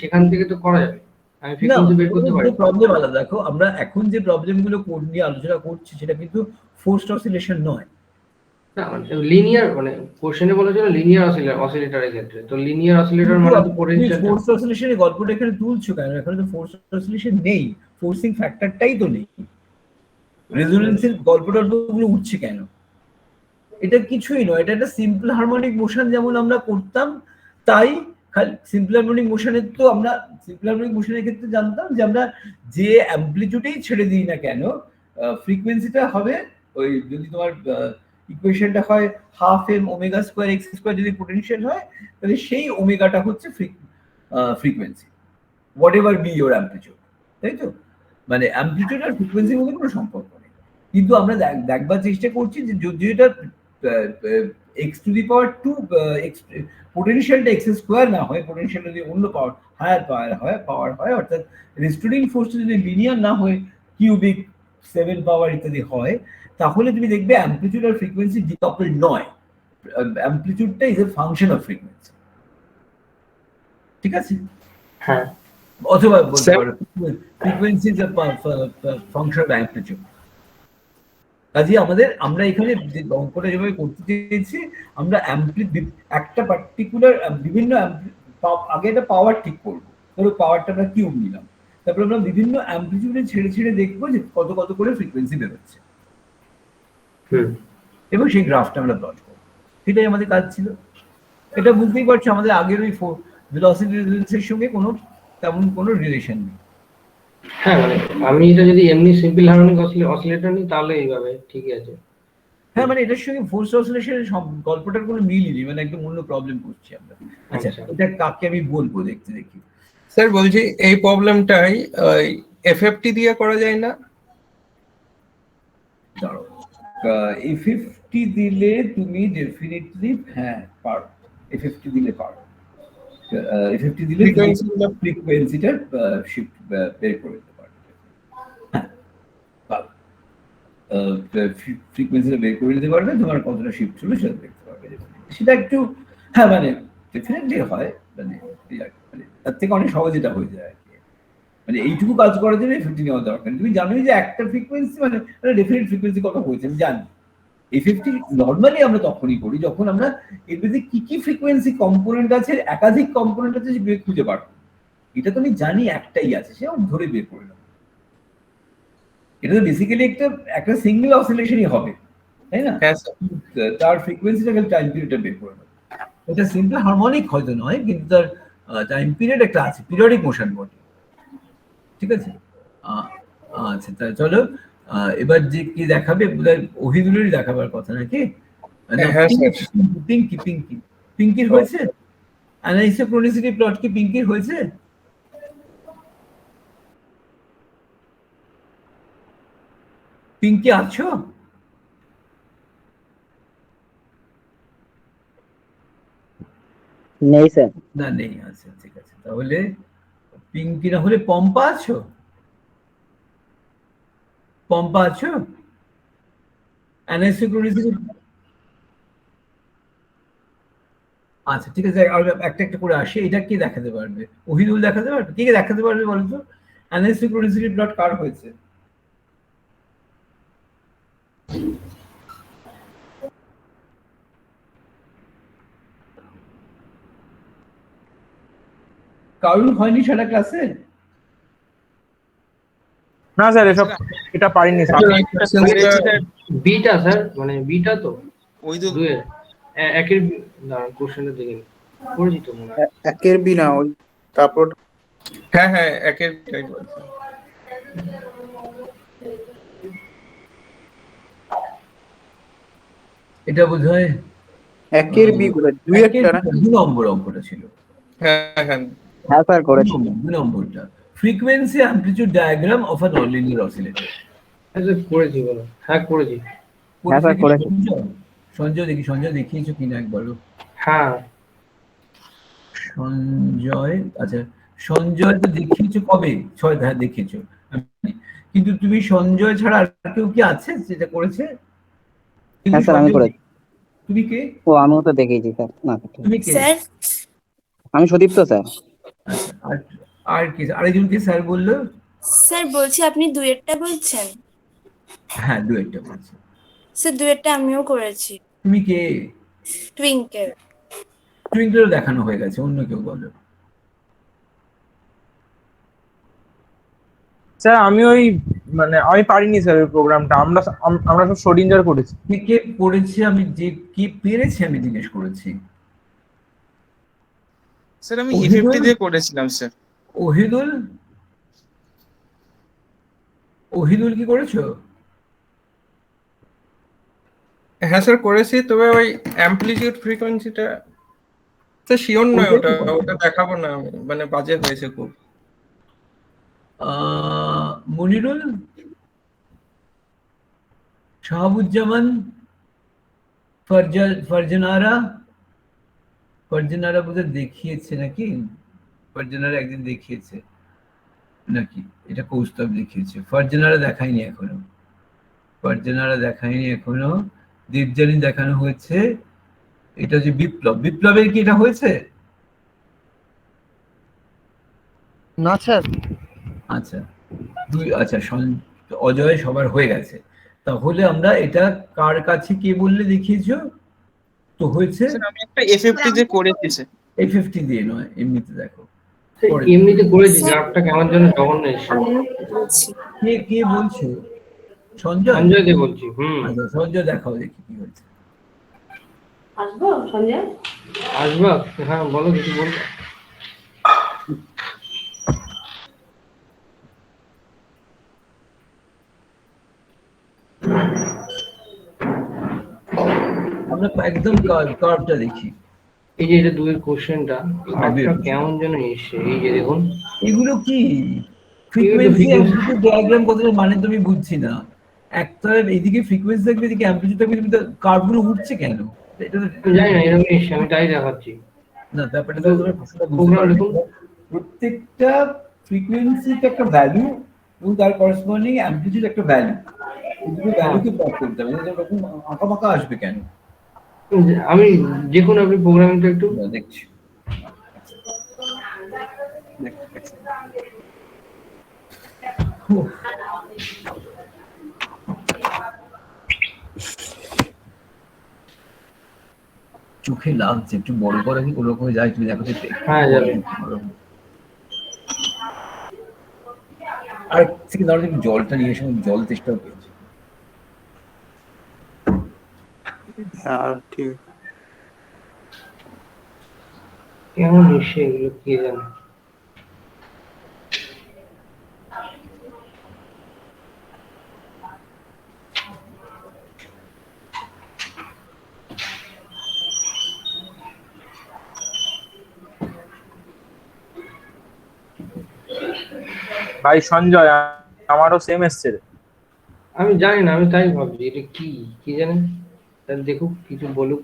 সেখান থেকে তো করা যাবে, আমি ফ্রিকোয়েন্সি বের করতে পারি। প্রবলেম আলাদা। দেখো আমরা এখন যে প্রবলেমগুলো কোড নিয়ে আলোচনা করছি সেটা কিন্তু ফোর্সড অসিলেশন নয়, না লিনিয়ার মানে কোশ্চেনে বলা ছিল লিনিয়ার অসিলেটরের ক্ষেত্রে, তো লিনিয়ার অসিলেটর মানে তো পোটেনশিয়াল ফোর্সড অসিলেশনের গল্পটা এখানে তুলছো কেন? এখানে তো ফোর্সড অসিলেশন নেই, ফোর্সিং ফ্যাক্টরটাই তো নেই, রেজোনেন্সের গল্পগুলো উঠছে কেন? এটা কিছুই নয়, এটা একটা সিম্পল হারমোনিক মোশন যেমন আমরা করতাম, তাই সিম্পল হারমোনিক মোশনের তো আমরা সিম্পল হারমোনিক মোশনের ক্ষেত্রে জানতাম যে আমরা যে অ্যামপ্লিটিউডেই ছেড়ে দিই না কেন ফ্রিকোয়েন্সিটা হবে ওই, যদি তোমার ইকুয়েশনটা হয় ½ m ω²x², যদি পোটেনশিয়াল হয় তাহলে সেই ওমেগাটা হচ্ছে frequency, what ever be your amplitude, তাই তো? মানে অ্যামপ্লিটিউড আর ফ্রিকোয়েন্সির মধ্যে কোনো সম্পর্ক নেই। কিন্তু আমরা দেখবার চেষ্টা করছি যে যদি এটা এক্স টু দি পাওয়ার 2 পোটেনশিয়ালটা এক্স স্কোয়ার না হয়, পোটেনশিয়াল যদি অন্য পাওয়ার হয় অর্থাৎ রেস্টোরিং ফোর্সটা যদি লিনিয়ার না হয়, কিউবিক 7 পাওয়ার ইত্যাদি হয়, তাহলে তুমি দেখবে অ্যামপ্লিটিউড আর ফ্রিকোয়েন্সি ডিকাপল নয়, অ্যামপ্লিটিউডটা is a function of frequency. ঠিক আছে? হ্যাঁ, অথবা বলতে পারো frequency is a function of amplitude. কাজে আমরা এখানে যে অঙ্কটা যেভাবে করতে চেয়েছি, আমরা একটা পার্টিকুলার বিভিন্ন আগে একটা পাওয়ার ঠিক করবো, ধরো পাওয়ারটা আমরা কিউব নিলাম, তারপর আমরা বিভিন্ন অ্যামপ্লিটিউডে ছেড়ে ছেড়ে দেখবো যে কত কত করে ফ্রিকোয়েন্সি বেরোচ্ছে, এবং সেই গ্রাফটা আমরা প্লট করবো। সেটাই আমাদের কাজ ছিল। এটা বুঝতেই পারছো আমাদের আগের ওই ভেলোসিটি রেসপন্সের সঙ্গে তেমন কোনো রিলেশন নেই। হ্যাঁ, মানে আমি এটা যদি এমনি সিম্পল হারমোনিক অসিলেটর নিই তাহলে এইভাবে ঠিকই আছে। হ্যাঁ, মানে এটার সঙ্গে ফোর্স অসিলেশনের সব গল্পটার কোনো মিলই নেই, মানে একদম অন্য প্রবলেম করছি আমরা। আচ্ছা, এটা কাকে আমি বলবো দেখতে দেখি। স্যার বলছি এই প্রবলেমটাই এফএফটি দিয়ে করা যায় না? দাঁড়াও, এফএফটি দিলে তুমি ডেফিনেটলি হ্যাঁ পারো, এফএফটি দিলে পারো। এফএফটি দিলে ফ্রিকোয়েন্সিটা শিফট বের করে দিতে পারবে। হ্যাঁ, পারো, ফ্রিকোয়েন্সিটা বের করে দিতে পারবে, তোমার কতটা শিফট হলো সেটা দেখতে পারবে। সেটা একটু হ্যাঁ মানে ডেফিনেটলি হয়, মানে তার থেকে অনেক সহজ এটা হয়ে যায় আর কি। মানে এইটুকু কাজ করার জন্য এফএফটি নেওয়া দরকার। তুমি জানোই যে একটা ফ্রিকোয়েন্সি মানে ডেফিনেট ফ্রিকোয়েন্সি কত হয়েছে আমি জানি। এফএফটি নর্মালি আমরা তখনই করি যখন আমরা এর মধ্যে কি কি ফ্রিকোয়েন্সি কম্পোনেন্ট আছে, একাধিক কম্পোনেন্ট আছে যে খুঁজে পারবো। এটা তো আমি জানি একটাই আছে, সে ধরে বের করে নেবো। এটা তো বেসিক্যালি একটা সিঙ্গেল অসিলেশনই হবে, তাই না? তার ফ্রিকোয়েন্সিটা টাইম পিরিয়ডটা বের করে নেবো। এটা সিম্পল হারমোনিক হয়তো নয়, কিন্তু তার টাইম পিরিয়ড একটা আছে, পিরিয়ডিক মোশন বটে। ঠিক আছে? আচ্ছা, তাই চলো এবার যে কি দেখাবে, ওহিদুলেরই দেখাবার কথা নাকি? পিঙ্কির হয়েছে? অ্যানাইসোক্রোনিসিটি প্লট কি পিঙ্কির হয়েছে? পিঙ্কি আছো? নেই স্যার। না নেই, আচ্ছা ঠিক আছে। তাহলে পিঙ্কি না হলে পম্পা আছো? পম্পা আছো? অ্যানাইসোক্রোনিসিটি আচ্ছা ঠিক আছে, একটা একটা করে আসে। এটা কি দেখাতে পারবে? ওহিদুল দেখাতে পারবে? কে দেখাতে পারবে বলো তো? অ্যানাইসোক্রোনিসিটি প্লট কার হয়েছে? কারণ হয়নি সারা ক্লাসে? না স্যার, এটা পারিনি স্যার। বিটা স্যার, মানে বিটা তো ওই তো দুয়ের একের কোশ্চেনটা দেখে পড়েছি তো মনে হয়। একের বি না, ওই তারপর হ্যাঁ হ্যাঁ, একের বিটাই বলছি। এটা বোধহয় একের বি কোথায়? দুইয়েরটা না? 2 নম্বর অঙ্কটা ছিল। হ্যাঁ হ্যাঁ হ্যাঁ স্যার করেছি। 2 নম্বরটা frequency amplitude diagram of a nonlinear oscillator. করেছি বলো। হ্যাঁ করেছি। হ্যাঁ স্যার করেছি। সঞ্জয় দেখিয়েছো কিনা একবারও? হ্যাঁ সঞ্জয়, আচ্ছা সঞ্জয় তো দেখিয়েছো কবে? 6 হ্যাঁ দেখিয়েছো। কিন্তু তুমি সঞ্জয় ছাড়া আর কেউ কি আছে যেটা করেছে? হ্যাঁ স্যার আমি করেছি। তুমি কে? ও আমিও তো দেখেছি স্যার। না তুমি কে? স্যার আমি সুদীপ্ত স্যার। আর কি আরেকজন কি স্যার বললো? স্যার বলছি আপনি দুয়েরটা বলছেন? হ্যাঁ দুয়েরটা বলছি স্যার দুয়েরটা আমিও করেছি। তুমি কে? টুইঙ্কেল। টুইঙ্কেল দেখানো হয়ে গেছে, অন্য কেউ বলো। স্যার আমি আমি পারিনি স্যার ওই প্রোগ্রামটা। আমরা সব শোডিঞ্জার করেছি। কে পড়েছে? আমি যে কি পেরেছি আমি জিজ্ঞেস করেছি। স্যার আমি এফএফটি দিয়ে করেছিলাম স্যার। ওহিদুল কি করেছো? হ্যাঁ স্যার করেছি, তবে ওই অ্যামপ্লিটিউড ফ্রিকোয়েন্সিটা স্যার শিওর নয়, ওটা দেখাবো না আমি, মানে বাজে হয়েছে খুব। মনিরুল? শাহাবুজ্জামান, ফারজানারা বোধহয় দেখিয়েছে নাকি, ফারজানারা একদিন দেখিয়েছে নাকি, এটা কৌস্তব দেখিয়েছে, ফারজানারা দেখায়নি এখনো, দেবযানী দেখানো হয়েছে, এটা যে বিপ্লবের কি এটা হয়েছে? না স্যার। আচ্ছা অজয় সবার হয়ে গেছে, তাহলে আমরা এটা কার কাছে কে বললে দেখিয়েছো তো হয়েছে? স্যার আমি একটা এফএফটি দিয়ে করেছি স্যার। A50 দিয়ে নয়, এমনিতে দেখো। এমনিতে করেছি, গ্রাফটা কেমন যেন জঘন্য এসছে। কে বলছো? সঞ্জয় দিয়ে বলছি। আচ্ছা সঞ্জয় দেখাও দেখি কি হয়েছে। আসবো সঞ্জয়? আসবা? হ্যাঁ বলো, কিছু বলবো। আমরা একদম কার্ভটা দেখি। এই যে এটা 2 এর কোশ্চেনটা, কার্ভটা কেমন যেন এসছে, এই যে দেখুন। এগুলো কি ফ্রিকোয়েন্সি অ্যামপ্লিটিউড ডায়াগ্রাম কথাটা মানে তুমি বুঝছি না। একটা এদিকে ফ্রিকোয়েন্সি থাকবে, এদিকে অ্যামপ্লিটিউড থাকবে, কিন্তু কার্ভগুলো উঠছে কেন? এটা তো জানি না, এরকম এসছে, আমি তাই দেখাচ্ছি। না, ব্যাপারটা তো তোমরা প্রশ্নটা বুঝতে পারছো। প্রত্যেকটা ফ্রিকোয়েন্সিতে একটা ভ্যালু এবং তার করেসপন্ডিং অ্যামপ্লিটিউড একটা ভ্যালু, দুটো ভ্যালুকে প্লট করতে হবে, এরকম আঁকাবাঁকা আসবে কেন? আমি দেখুন, আপনি প্রোগ্রামিংটা একটু দেখছি। চোখে লাগছে, একটু বড় করে কি ওরকম যায়, তুমি দেখো। হ্যাঁ যাবে। আর থেকে ধরো জলটা নিয়ে এসে জল তেষ্টাও পেয়েছে। হ্যাঁ ঠিক আছে। কেমন এসছে এগুলো কি জানে। ভাই সঞ্জয়, আমারও সেম এসছে রে। আমি জানি না, আমি তাই ভাবছি এটা কি জানেন, তাহলে দেখুক, কিছু বলুক।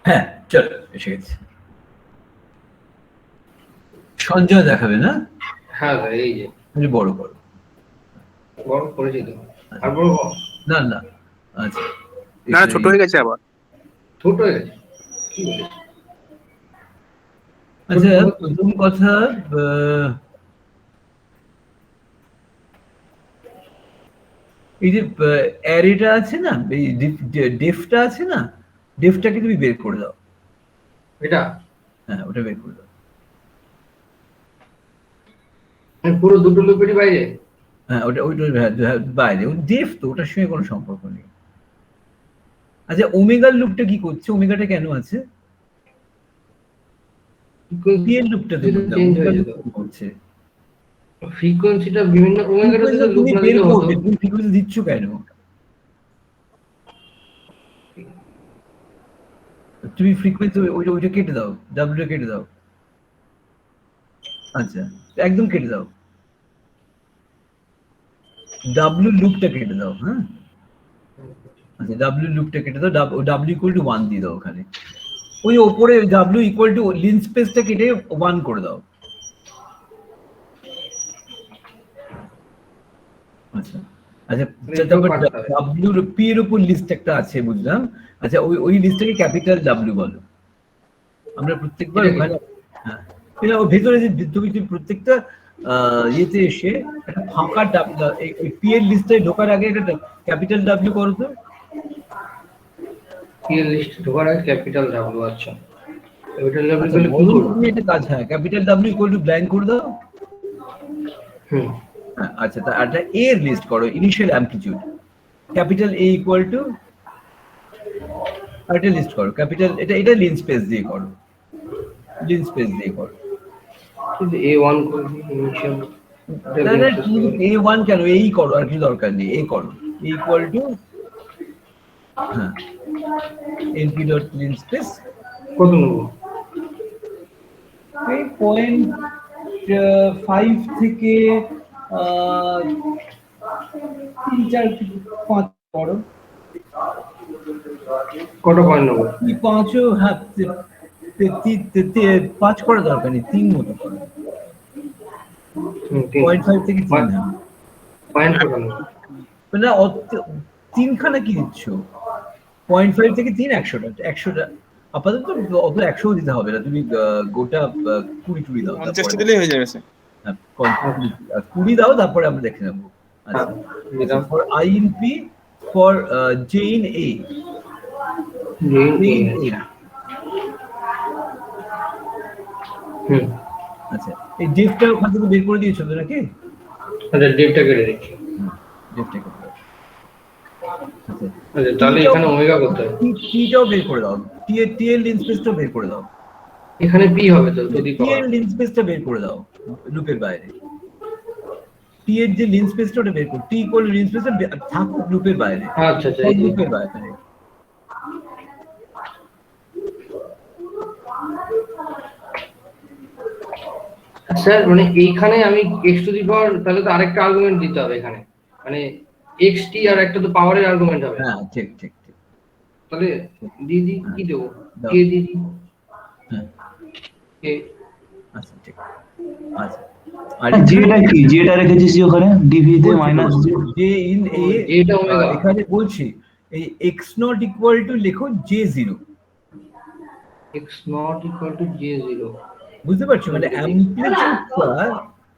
হ্যাঁ চলো, এসে গেছে। সঞ্জয় দেখাবে না? হ্যাঁ এই যে বড় করো। বড় করেছি তো, আর বড় না না, আচ্ছা না ছোট হয়ে গেছে আবার। ছোট হয়ে গেছে কি বলে? আচ্ছা প্রথম কথা, এই যে অ্যারেটা আছে না, এই ডেফটা আছে না, ডেফটাকে তুমি বের করে দাও। এটা হ্যাঁ ওটা বের করে দাও। পুরো দুটো লুপেরই বাইরে? হ্যাঁ ওইটার বাইরে, ডেফ তো, ওটার সঙ্গে কোনো সম্পর্ক নেই। আচ্ছা ওমেগার লুপটা কি করছে? ওমেগাটা কেন আছে? পিএন লুপটা তো করছে, ফ্রিকোয়েন্সিটা বিভিন্ন ওমেগাটা তো লুপ না দিলে হতো। তুমি ফ্রিকোয়েন্সি দিচ্ছ কেন? তুমি ফ্রিকোয়েন্সি ওইটা কেটে দাও, ডাব্লিউটা কেটে দাও। আচ্ছা একদম কেটে দাও, ডাব্লিউ লুপটা কেটে দাও। হ্যাঁ আচ্ছা ডাব্লিউ লুপটা কেটে দাও, ডাব্লিউ ইকুয়াল টু 1 দিয়ে দাও ওখানে, ওই ওপরে ডাব্লিউ ইকুয়াল টু লিন স্পেসটা কেটে 1 করে দাও। আচ্ছা আচ্ছা তারপর ডাব্লিউ পি এর উপর লিস্ট একটা আছে বুঝলাম। আচ্ছা ওই লিস্টটাকে ক্যাপিটাল ডাব্লিউ বলো। আমরা প্রত্যেকবার ওখানে হ্যাঁ এটা ওর ভেতরে যে তুমি প্রত্যেকটা ইয়েতে এসে একটা ফাঁকা এই পি এর লিস্টে ঢোকার আগে একটা ক্যাপিটাল ডাব্লিউ করো তো। পি এর লিস্ট ঢোকার আগে ক্যাপিটাল ডাব্লিউ। আচ্ছা ক্যাপিটাল ডাব্লিউ তাহলে কি করব? তুমি এটা কাজ হ্যাঁ capital W equal two blank করে দাও। আচ্ছা তা একটা এ এর লিস্ট করো, initial amplitude capital A equal to একটা লিস্ট করো ক্যাপিটাল, এটা লিন স্পেস দিয়ে করো, লিন স্পেস দিয়ে করো। A1 করে দিই ইনিশিয়াল। A1 কেন, এই করো আর কি দরকার নেই, এই করো ইকুয়াল টু হ্যাঁ np ডট লিন স্পেস কত নেব? এই 0.5 থেকে 3-4-5 করো। কত পয়েন্ট নেব? 5 হ্যাঁ 5 করা দরকার নেই, 3 মতো করো। 0.5 থেকে 3 পয়েন্ট কত নেব? না 3 খানা কি দিচ্ছ? 0.5 থেকে 3 100টা আপাতত অত 100 দিতে হবে না, তুমি গোটা 20 দাও, 50 দিলেই হয়ে যাবে স্যার। 20 দাও তারপরে আমরা দেখে নেবো। আচ্ছা for I in P for J in a, আচ্ছা এই ডিফটা ওখান থেকে বের করে দিয়েছো তো নাকি? আচ্ছা ডিফটা কেটে দিচ্ছি, ডিফটা কেটে দাও। আচ্ছা তাহলে এখানে ওমেগা করতে হবে, টিটাও বের করে দাও, টি এর লিন স্পেসটা বের করে দাও। এখানে পি হবে তো যদি টি এর লিন স্পেসটা বের করে দাও লুপের বাইরে, টি এর যে লিন স্পেসটা ওটা বের করো, টি ইকুয়াল লিন স্পেসটা থাকুক লুপের বাইরে। আচ্ছা আচ্ছা লুপের বাইরে স্যার মানে এইখানে আমি x টু দি পাওয়ার তাহলে তো আরেকটা আর্গুমেন্ট দিতে হবে এখানে, মানে xt আর একটা তো পাওয়ারের আর্গুমেন্ট হবে। হ্যাঁ ঠিক ঠিক ঠিক, তাহলে দিদি কি দেব? কে দিদি হ্যাঁ কে। আচ্ছা ঠিক আচ্ছা আর যেটা কি যেটা রেখেছিস ওখানে ডিভি তে মাইনাস জে ইন এ, এটা ওমেগা এখানে বলছি এই x নট ইকুয়াল টু লেখো j0, x not equal to j0। বুঝতে পারছো? মানে অ্যামপ্লিটিউডটা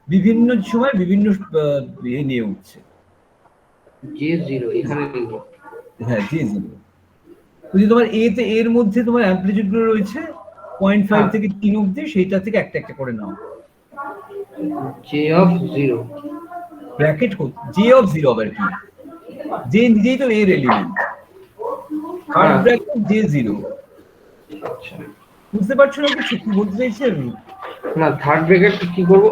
বিভিন্ন সময় বিভিন্ন ইয়ে নিয়ে উঠছে। j0 এখানে লিখব, হ্যাঁ j0 যদি তোমার এ তে এর মধ্যে তোমার অ্যামপ্লিটিউড গুলো রয়েছে 0.5 থেকে 3 অবধি, সেইটা থেকে একটা একটা করে নাও। j of 0 bracket co j of 0 আবার কি, j নিজেই তো এর এলিমেন্ট, থার্ড ব্র্যাকেট j0। আচ্ছা বুঝতে পারছো না কিছু কি বলতে চাইছি আমি? না থার্ড ব্র্যাকেট কি করব?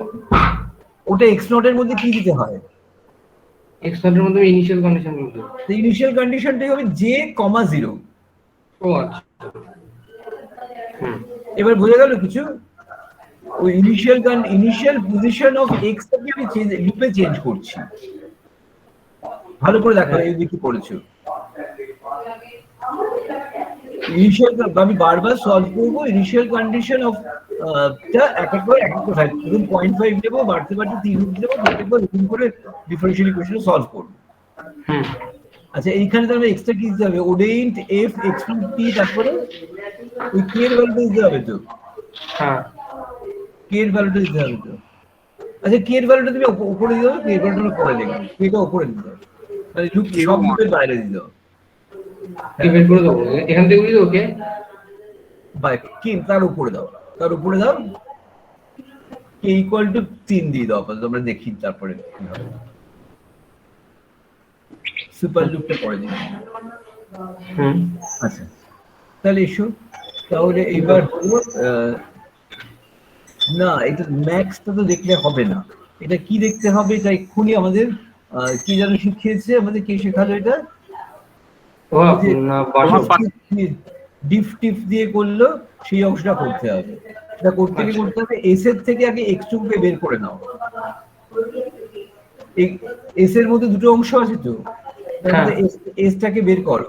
ওটা x নট এর মধ্যে কি দিতে হয়? x নট এর মধ্যে ইনিশিয়াল কন্ডিশন বলতে, তো ইনিশিয়াল কন্ডিশনটাই হবে j,0। ও আচ্ছা এবার বোঝা গেল কিছু? ওই ইনিশিয়াল পজিশন অফ x টাকে আমি লুপে চেঞ্জ করছি। ভালো করে দেখো এই কি করেছো। ইনিশিয়াল আমি বারবার সলভ করব ইনিশিয়াল কন্ডিশন অফ টা এক এক করে 0.5 দেবো, বাড়তে বাড়তে 3 অবধি দেবো, প্রত্যেকবার এরকম করে ডিফারেনশিয়াল ইকুয়েশন সলভ করব। আচ্ছা এইখানে তাহলে এক্সট্রা কি দিতে হবে? ওডেন্ট এফ এক্স টু টি, তারপরে ওই কে এর ভ্যালুটা দিতে হবে তো। হ্যাঁ কে এর ভ্যালুটা দিতে হবে তো। আচ্ছা কে এর ভ্যালুটা তুমি উপরে দিতে হবে, কে এর ভ্যালুটা পরে লিখবে, কেটা উপরে দিতে হবে, মানে লুপ সব লুপের বাইরে দিতে হবে। কি বের করে দেবো এখান থেকে বুঝি ওকে বাই কি তার উপরে দাও, তার উপরে দাও কে ইকুয়াল টু 3 দিয়ে দাও আপাতত, আমরা দেখি তারপরে কি হবে। সুপার লুপটা পরে দিই। আচ্ছা তাহলে এসো, তাহলে এইবার হলো না এটা ম্যাক্সটা তো দেখলে হবে না, এটা কি দেখতে হবে? এটা এক্ষুনি আমাদের কি যেন শিখিয়েছে আমাদের, কে শেখালো এটা? ডিফ টিফ দিয়ে করলো সেই অংশটা করতে হবে। এটা করতে গিয়ে করতে হবে এস এর থেকে আগে এক্স টুকে বের করে নাও। এস এর মধ্যে দুটো অংশ আছে তো, এসটাকে বের করো,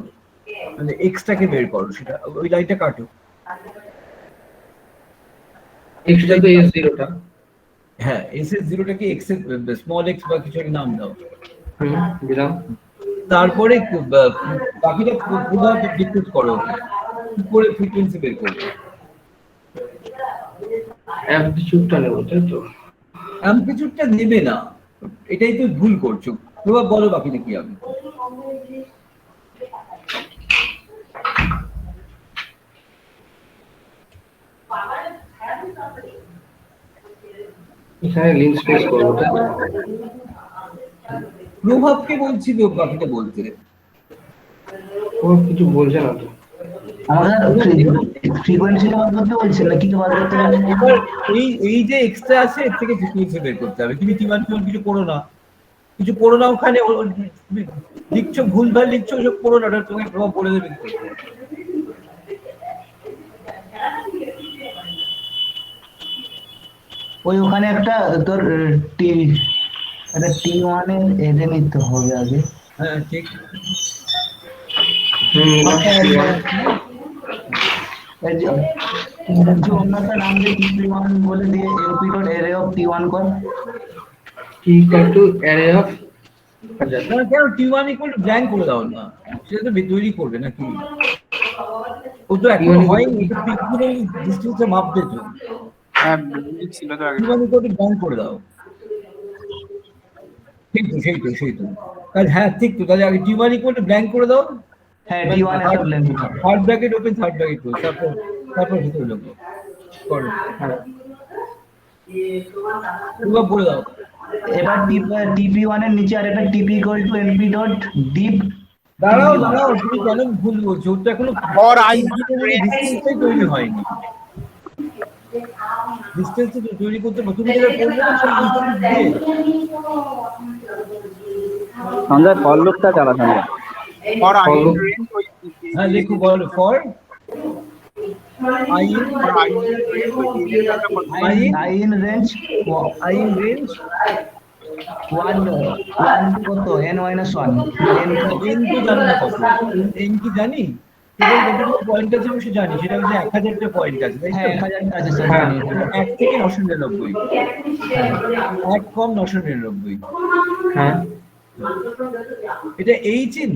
মানে এক্সটাকে বের করো, সেটা ওই লাইনটা কাটো। এক্সটা তো এস জিরোটা, হ্যাঁ এস এর জিরোটাকে এক্স এর স্মল এক্স বা কিছু একটা নাম দাও। দিলাম। তারপরে বাকিটা পুরো ডিসকাস করো, কি করে ফ্রিকোয়েন্সি বের করবে। অ্যামপ্লিটিউডটা নেব, তাই তো? অ্যামপ্লিটিউডটা নেবে না, এটাই তো ভুল করছো। প্রভাব বলো বাকিটা কি হবে। এখানে লিঙ্ক স্পেস করব, তাই তো? প্রভাবকে বলছি তো বাকিটা বলতে। ও কিছু বলছে না তো। ফ্রিকোয়েন্সিটা বার করতে বলছেন না, কি বার করতে বলছেন? এই যে এক্সট্রা আছে এর থেকে ফ্রিকোয়েন্সি বের করতে হবে। তুমি টিমান কিছু করো না, কিছু করো না, ওখানে লিখছো ভুলভাল লিখছো, ওসব করো না, ওটা তোমাকে প্রভাব বলে দেবে। ওই ওখানে একটা তোর T1 এর এতে নিতে হবে আগে। হ্যাঁ ঠিক। অন্যটা নাম দিয়ে T1 বলে দিয়ে MP dot array of T1 কর। T equal to array of, না কেন T1 ইকুয়াল টু ব্ল্যাঙ্ক করে দাও না, সেটা তো তৈরি করবে নাকি? ও তো এখন হয়নি, এটা পিকগুলো ডিসটেন্সটা মাপবে তো। হ্যাঁ ছিল তো আগে। T1 ইকুয়াল টু ব্ল্যাঙ্ক করে দাও। সেই তো কাজ। হ্যাঁ ঠিক তো, তাহলে আগে T1 ইকুয়াল টু ব্ল্যাঙ্ক করে দাও। হ্যাঁ T1 একটা blank, third bracket open, third bracket close, তারপর ভিতরে ঢোকো করো। প্রভাব বলে দাও। এবার TP1 এর নিচে আরেকটা TP equal to NP dot dip. দাঁড়াও তুমি কেন ভুল বলছো? ওটা এখনো ডিসটেন্সটাই তৈরি হয়নি। ডিসটেন্স তৈরি করতে তুমি যেটা করবে না সেই ডিসটেন্স দিয়ে সঞ্জয় ফর লুপটা চালা সঞ্জয়। হ্যাঁ লেখো, বলো ফর I in range 1 কত n minus 1 n কি জানি না কত, n কি জানি পয়েন্ট আছে অবশ্য জানি, সেটা হচ্ছে 1000টা পয়েন্ট আছে, তাই হ্যাঁ 1000টা আছে স্যার। 1 থেকে 999, 1 কম 999। হ্যাঁ এটা h in,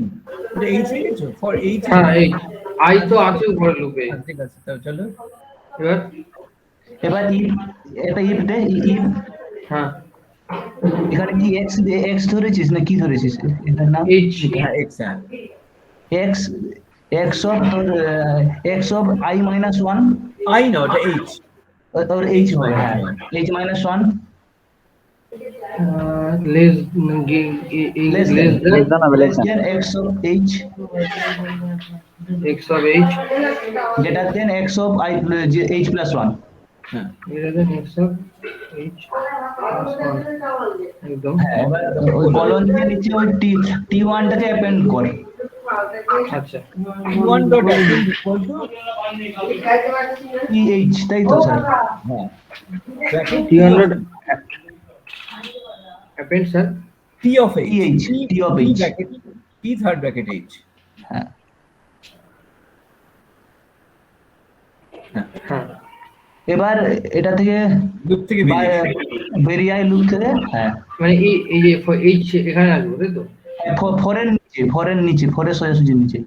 এটা h লিখেছো ফর h। হ্যাঁ এই আই তো আছে উপরে লুপে। ঠিক আছে তাহলে চলো এবার এটা ইফ দে ইফ। হ্যাঁ এখানে কি x ধরেছিস না কি ধরেছিস? এটার নাম h। হ্যাঁ x x of I minus 1 I know এটা h और h হবে। হ্যাঁ h minus 1 less than x of h, x of h greater than x of I h plus 1। greater than x of h plus 1 একদম। হ্যাঁ এবার ওই colon দিয়ে নিচে ওই t1 টাকে অ্যাপেন্ড কর। আচ্ছা t1 dot append equal to th, তাই তো স্যার? হ্যাঁ bracket t1 append sir t of h, t of h bracket t third bracket h। হ্যাঁ হ্যাঁ এবার এটা থেকে লুপ থেকে বেরিয়ে আয় লুপ থেকে। হ্যাঁ মানে এই যে h এখানে আসবে, তাই তো? ফরের নিচে সোজাসুজি নিচে।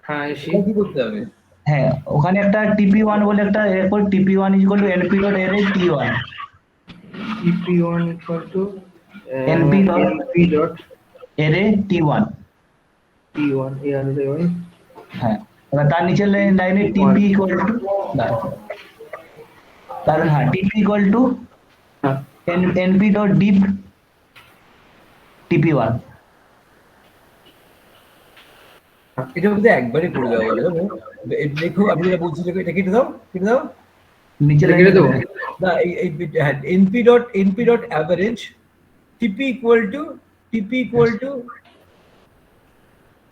হ্যাঁ এসে কি করতে হবে? হ্যাঁ ওখানে একটা TP1 বলে একটা এরপর TP1 equal to np dot array t1, tp1 equal to np dot array t1। t1 হ্যাঁ এবার তার নিচে লাইনে TP ইকুয়াল টু কারণ হ্যাঁ TP equal to np dot deep TP1। এটা মধ্যে একবারে করে দেওয়া গেল। দেখো আমি যেটা বলছি এটা কেটে দাও নিচে কেটে দেবো না এই np dot average tp equal to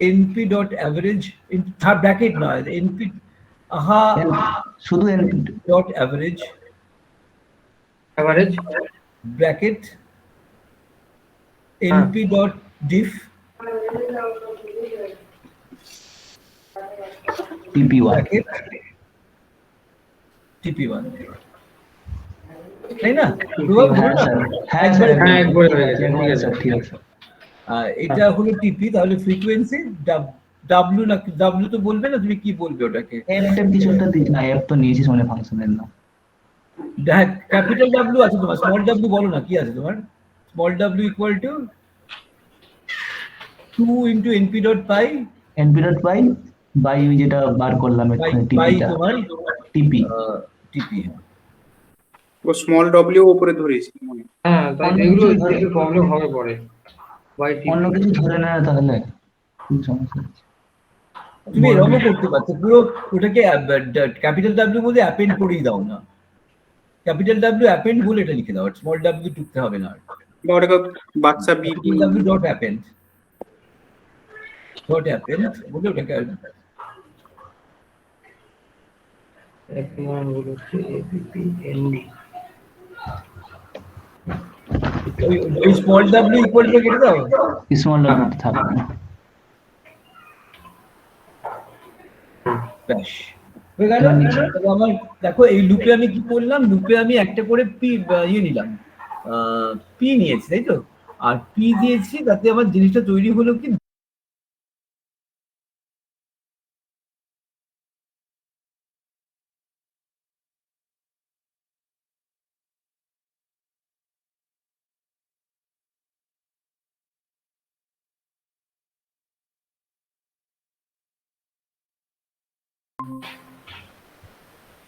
np dot average third bracket না np শুধু dot average average bracket np dot diff TP1 bracket tp1, তাই না? হ্যাঁ স্যার, হ্যাঁ স্যার, হ্যাঁ, একবার হয়ে গেছে, ঠিক আছে। স্যার, ঠিক আছে। এটা হলো টিপি, তাহলে ফ্রিকোয়েন্সি ডাব্লিউ না, ডাব্লিউ তো বলবে না, তুমি কি বলবে ওটাকে? এফ কিছু একটা দিস না, এফ তো নিয়েছিস মানে ফাংশনের নাম। ক্যাপিটাল ডাব্লিউ আছে তোমার, স্মল ডাব্লিউ বলো না, কি আছে তোমার? Small W equal to 2 into np dot pi np dot pi by ওই যেটা বার করলাম বাই টিপিটা, তোমার টিপি। টিপি। ও স্মল ডব্লিউ উপরে ধরেছি মনে। হ্যাঁ, তাই এগুলো একটু প্রবলেম হবে পরে। অন্য কিছু ধরে না তাহলে কি সমস্যা আছে? তুমি এরকমও করতে পারছো, পুরো ওটাকে ক্যাপিটাল ডাব্লিউ বলে অ্যাপেন্ড করেই দাও না, ক্যাপিটাল ডাব্লিউ অ্যাপেন্ড বলে এটা লিখে দাও, স্মল ডাব্লিউ টুকতে হবে না, বা ওটাকে বাচ্চা B capital W dot append বলে ওটাকে ওই স্মল ডাব্লিউ ইকুয়াল টু কেটে দাও, স্মল ডাব্লিউ থাকবে না। ব্যাস হয়ে গেল। তবে আমার দেখো এই লুপে আমি কি করলাম, লুপে আমি একটা করে পি নিলাম, পি নিয়েছি, তাই তো? আর পি দিয়েছি, তাতে আমার জিনিসটা তৈরি হলো কি,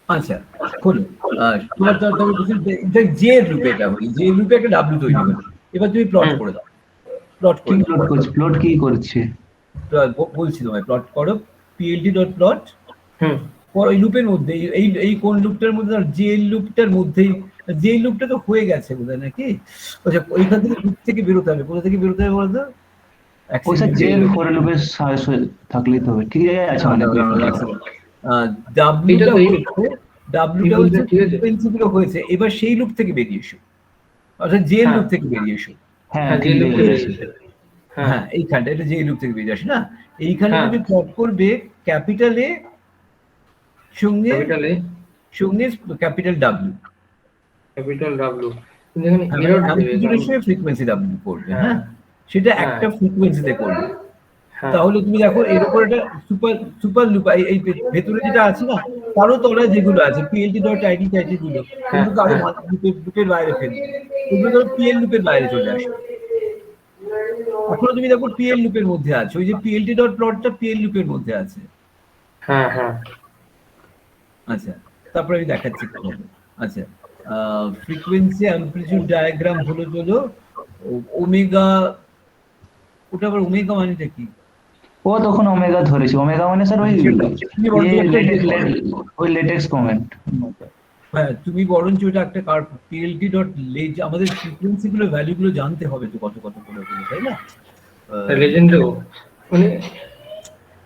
আচ্ছা হলো তোমার যে লুপে, এটা হলো যে লুপে একটা ডাব্লিউ তৈরি হলো, এবার তুমি প্লট করে দাও, প্লট করে দাও। প্লট কি করছে বলছি তোমায়, প্লট করো plt ডট প্লট এই লুপের মধ্যে, এই কোন লুপটার মধ্যে, যে লুপটার মধ্যেই, যে লুপটা তো হয়ে গেছে বোধহয় নাকি, আচ্ছা ওইখান থেকে লুপ থেকে বেরোতে হবে, কোথা থেকে বেরোতে হবে বলতো? ওই স্যার যে ফর লুপের থাকলেই তো হবে, ঠিক আছে মানে ডাব্লিউটা হচ্ছে ফ্রিকোয়েন্সি গুলো হয়েছে, এবার সেই লুপ থেকে বেরিয়ে এসো, অর্থাৎ যে লুপ থেকে বেরিয়ে এসো। হ্যাঁ এইখানটা, এটা যে লুপ থেকে বেরিয়ে আসে না, এইখানে তুমি প্লট করবে ক্যাপিটাল এ সঙ্গে ক্যাপিটাল ডাব্লিউ, ফ্রিকোয়েন্সি ডাব্লিউ করবে, হ্যাঁ সেটা একটা ফ্রিকোয়েন্সিতে করবে। তাহলে তুমি দেখো এর উপর একটা সুপার লুপ, এই ভেতরে যেটা আছে না, তারও তলায় যেগুলো আছে plt ডট আইডি টাইডি গুলো, কিন্তু আরো লুপের বাইরে ফেলবে, এগুলো ধরো পিএল লুপের বাইরে চলে আসে। এখনো তুমি দেখো পিএল লুপের মধ্যে আছে, ওই যে plt ডট প্লটটা পিএল লুপের মধ্যে আছে। আচ্ছা তারপরে আমি দেখাচ্ছি কি হবে। আচ্ছা ফ্রিকোয়েন্সি অ্যামপ্লিটিউড ডায়াগ্রাম হলো চলো ওমেগা, ওটা আবার ওমেগা মানেটা কি? ও তখন ওমেগা ধরেছি, ওমেগা মানে স্যার ওই লেটেক্স কমেন্ট। হ্যাঁ তুমি বরঞ্চ ওটা একটা plt ডট লেজ, আমাদের ফ্রিকোয়েন্সি গুলো ভ্যালু গুলো জানতে হবে তো, কত কত করে, তাই না? লেজেন্ডও মানে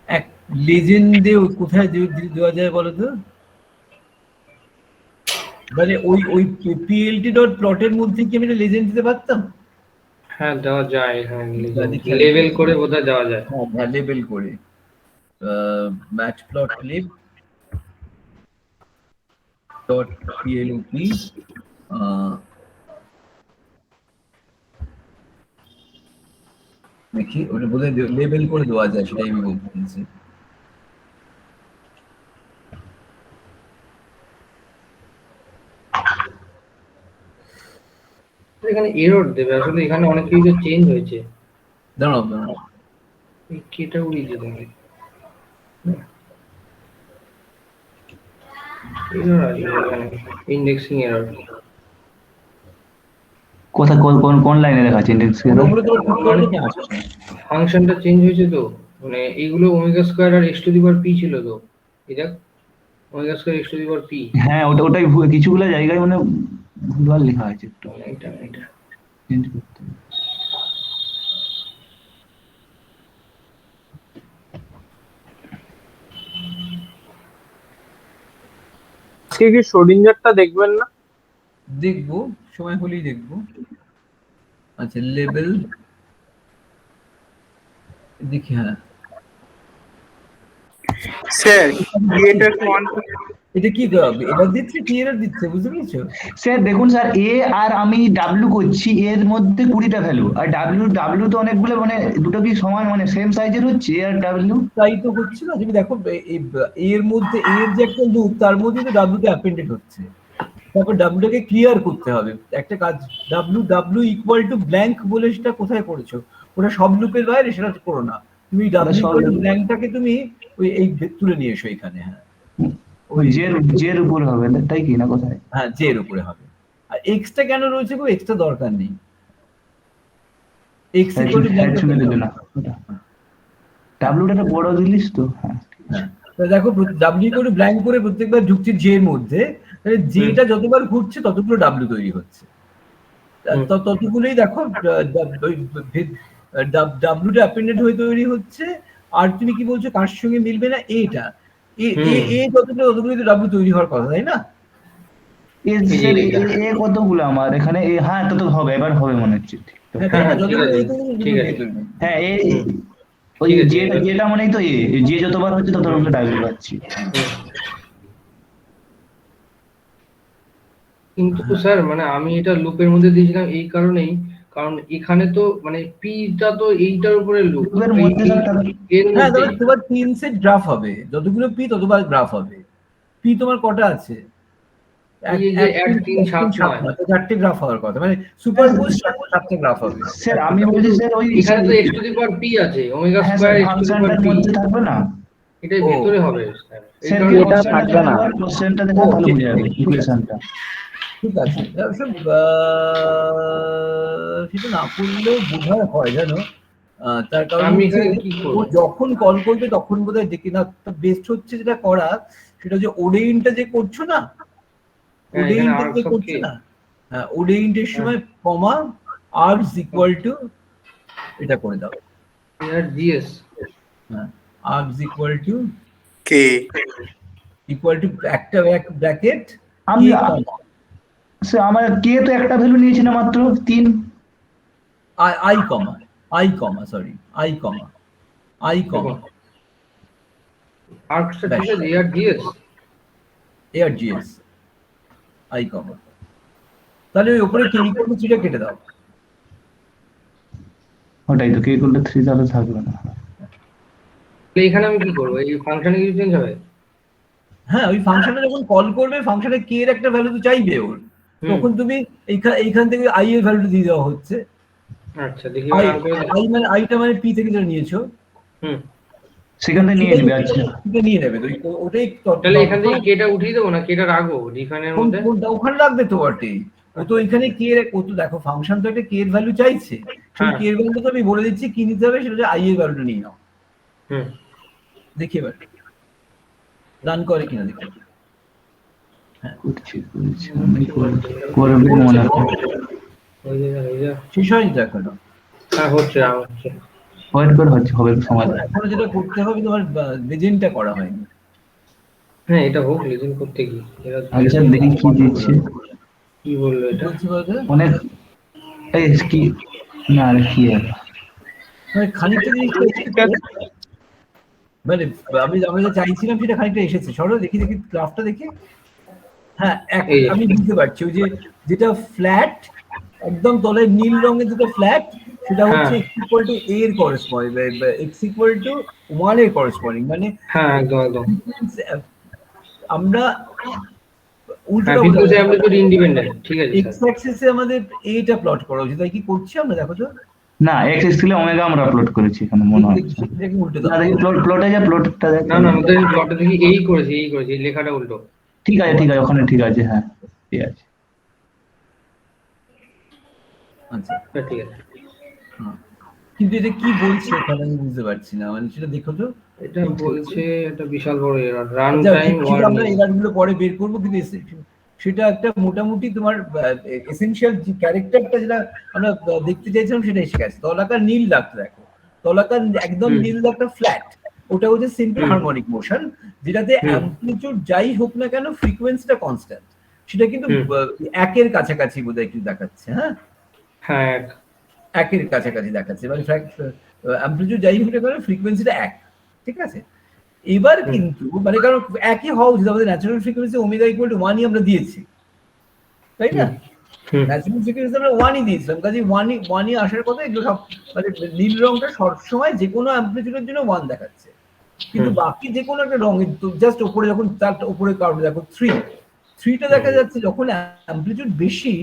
এক লেজেন্ডে কোথায় দেওয়া যায় বলো তো? মানে ওই plt ডট প্লটের মধ্যে কি আমি একটা লেজেন্ড দিতে পারতাম? হ্যাঁ দেওয়া যায়, হ্যাঁ লেবেল করে বোধহয় দেওয়া যায়। হ্যাঁ লেবেল করে ম্যাচ প্লট লিব ডট plup দেখি ওটা বোধহয় লেবেল করে দেওয়া যায়, সেটাই আমি বলছি। এখানে এরর দেবে, আসলে এখানে অনেক কিছু চেঞ্জ হয়েছে। দাঁড়াও এই কেটা উড়িয়ে দিলাম, এরর আছে এখানে, ইন্ডেক্সিং এরর। কোথায় কোন লাইনে লেখা আছে ইন্ডেক্স এরর? ফাংশনটা চেঞ্জ হয়েছে তো, মানে এইগুলো ওমেগা স্কয়ার আর x to the power p ছিল তো, এটা omega square x to the power p। হ্যাঁ ওটাই কিছুগুলো জায়গায় মানে ভুলভাল লেখা আছে, একটু এটা চেঞ্জ করতে হবে। আজকে কি শোডিঞ্জারটা দেখবেন না? দেখবো, সময় হলেই দেখবো। আচ্ছা লেভেল দেখি, হ্যাঁ স্যার ক্রিয়েটার ওয়ান এটা কি এটা দিচ্ছে, কি এরর দিচ্ছে, বুঝতে পেরেছো? স্যার দেখুন স্যার, এ আর আমি ডাব্লিউ করছি, এর মধ্যে 20টা ভ্যালু, আর ডাব্লিউ তো অনেকগুলো, মানে দুটো কি সমান মানে সেম সাইজের হচ্ছে এ আর ডাব্লিউ? তাই তো হচ্ছে না, তুমি দেখো এর মধ্যে এর যে একটা লুপ, তার মধ্যে তো ডাব্লিউটা অ্যাপেন্ডেড হচ্ছে, তারপর ডাব্লিউটাকে ক্লিয়ার করতে হবে। একটা কাজ, ডাব্লিউ ইকুয়াল টু ব্ল্যাঙ্ক বলে সেটা কোথায় করেছো? ওটা সব লুপের বাইরে, সেটা করো না। তুমি ডাব্লিউ ইকুয়াল টু ব্ল্যাঙ্কটাকে তুমি ওই এই তুলে নিয়ে এসো এখানে। হ্যাঁ ওই জের উপরে হবে তাই কি না, কোথায়? হ্যাঁ জে এর উপরে হবে। আর এক্সটা কেন রয়েছে গো? এক্সটা দরকার নেই, এক্স ইকুয়াল টু ব্ল্যাঙ্ক না, ডাব্লিউটা বড় দিলিস তো। হ্যাঁ দেখো ডাব্লিউ ইকুয়াল টু ব্ল্যাঙ্ক করে প্রত্যেকবার ঢুকছে জে এর মধ্যে, তাহলে জেটা যতবার ঘুরছে ততগুলো ডাব্লিউ তৈরি হচ্ছে, ততগুলোই দেখো ডাব্লিউটা অ্যাপেন্ডেড হয়ে তৈরি হচ্ছে। আর তুমি কি বলছো কার সঙ্গে মিলবে না? এটা এ যতগুলো ততগুলো তো ডাব্লিউ তৈরি হওয়ার কথা, তাই না? কতগুলো আমার এখানে? হ্যাঁ তত হবে, এবার হবে মনে হচ্ছে। হ্যাঁ ওই যেটা মানেই তো যে যতবার হচ্ছে তত আমরা ডাব্লিউ পাচ্ছি। কিন্তু স্যার মানে আমি এটা লুপের মধ্যে দিয়েছিলাম এই কারণেই, কারণ এখানে তো মানে পিটা তো এইটার উপরে লুপ, হ্যাঁ তোমার 3 সেট গ্রাফ হবে, যতগুলো পি ততবার গ্রাফ হবে। পি তোমার কটা আছে? 4টে গ্রাফ হওয়ার কথা, মানে সুপারপোজ 7টে গ্রাফ হবে। স্যার আমি বলছি স্যার ওই এখানে তো x to the power p আছে, omega square x to the power p থাকবে না, এটার ভিতরে হবে স্যার। এটা থাকবে না, কোশ্চেনটা দেখে ভালো বুঝে যাবে ইকুয়েশনটা। ঠিক আছে, সেটা না করলেও বোঝায় হয় জানো, তার কারণ আমি এখানে কি করব, যখন কল করবে তখন বোধহয় দেখি না, বেস্ট হচ্ছে যেটা করা সেটা যে ওডেইনটা যে করছো না, ওডেইনটা যে করছো না, হ্যাঁ ওডেইনটের সময় কমা আর্কস ইকুয়াল টু এটা করে দাও, আর জিএস, হ্যাঁ arcs equal to K equal to একটা ব্র্যাকেট। আমি স্যার আমার কে তো একটা ভ্যালু নিয়েছি না মাত্র 3, আই কমা সরি আই কমা আর্কসটা ঠিক আছে, আর জিএস আই কমা, তাহলে ওই উপরে কে ইকুয়াল টু 3টা কেটে দাও। ওটাই তো, কে ইকুয়াল টু 3 তাহলে থাকবে না। তাহলে এখানে আমি কি করব, এই ফাংশনে কিছু চেঞ্জ হবে? হ্যাঁ ওই ফাংশনে যখন কল করবে, ফাংশনে কে এর একটা ভ্যালু তো চাইবে ওর, তখন তুমি এইখান থেকে আই এর ভ্যালুটা দিয়ে দেওয়া হচ্ছে। আচ্ছা দেখি আই মানে আইটা মানে পি থেকে যেটা নিয়েছো, সেখান থেকে নিয়ে নেবে। আচ্ছা নিয়ে নেবে তো ওটাই। তাহলে এখান থেকে কেটা উঠিয়ে দেবো না কেটা রাখবো ডিফাইনের মধ্যে? ওখানে রাখবে তো বটে, ও তো এখানে কে এর, ও তো দেখো ফাংশন তো একটা কে এর ভ্যালু চাইছে, সেই কে এর ভ্যালুটা তো আমি বলে দিচ্ছি কি নিতে হবে, সেটা আই এর ভ্যালুটা নিয়ে নাও। দেখি এবার রান করে কিনা দেখি। শেষ হয়নি তো এখনো? হ্যাঁ হচ্ছে হবে সময়। এখনো যেটা করতে হবে তোমার লেজেন্ডটা করা হয়নি। হ্যাঁ এটা হোক, লেজেন্ড করতে কি আচ্ছা দেখি কি দিচ্ছে, কি বললো এটা অনেক এই কি না আর কি খানিকটা জিনিস মানে আমি যা চাইছিলাম সেটা খানিকটা এসেছে। সরো দেখি গ্রাফটা দেখি। হ্যাঁ আমি বুঝতে পারছি, ওই যেটা ফ্ল্যাট একদম তলায় নীল রঙের যেটা ফ্ল্যাট, সেটা হচ্ছে x ইকুয়াল টু a এর করেসপন্ডিং, x ইকুয়াল টু 1 এর করেসপন্ডিং, মানে হ্যাঁ একদম আমরা উল্টো ইন্ডিপেন্ডেন্ট। ঠিক আছে, x অ্যাক্সিসে আমাদের এটা প্লট করা উচিত, তাই কি করছি আমরা? দেখো তো না x এক্সিলে ওমেগা আমরা প্লট করেছি এখানে মনে হচ্ছে। দেখি উল্টো দাও, দেখি প্লটে যা প্লটটা দেখ। না আমাদের প্লটে দেখি এই করেছি লেখাটা উল্টো। ঠিক আছে ওখানে ঠিক আছে, হ্যাঁ ঠিক আছে। আচ্ছা ঠিক আছে, কিন্তু এটা কি বলছে এখানে আমি বুঝতে পারছি না, মানে সেটা দেখো তো। এটা বলছে এটা বিশাল বড় এরর, রান টাইম আমরা এররগুলো পরে বের করব, কিন্তু সেটা একটা মোটামুটি তোমার এসেনশিয়াল যে ক্যারেক্টারটা যেটা আমরা দেখতে চাইছিলাম সেটা এসে গেছে। তলাকার নীল দাগটা দেখো, তলাকার একদম নীল দাগটা ফ্ল্যাট, ওটা হচ্ছে সিম্পল হারমোনিক মোশন, যেটাতে অ্যামপ্লিটিউড যাই হোক না কেন ফ্রিকোয়েন্সিটা কনস্ট্যান্ট। সেটা কিন্তু একের কাছাকাছি বোধহয় একটু দেখাচ্ছে। হ্যাঁ হ্যাঁ, একের কাছাকাছি দেখাচ্ছে, মানে অ্যাম্পলিটিউড যাই হতে পারে ফ্রিকোয়েন্সিটা এক, ঠিক আছে। এবার কিন্তু মানে কারণ একই হওয়া উচিত, আমাদের natural frequency omega equal to 1ই আমরা দিয়েছি, তাই না? ন্যাচারাল ফ্রিকোয়েন্সি আমরা 1ই দিয়েছিলাম, কাজে 1ই আসার কথা। এগুলো সব মানে নীল রংটা সবসময় যে কোনো অ্যাম্পলিটিউডের জন্য 1 দেখাচ্ছে, কিন্তু বাকি যে কোনো একটা রঙ জাস্ট উপরে যখন তার উপরে কার্ভ দেখো 3টা দেখা যাচ্ছে, যখন অ্যাম্পলিটিউড বেশি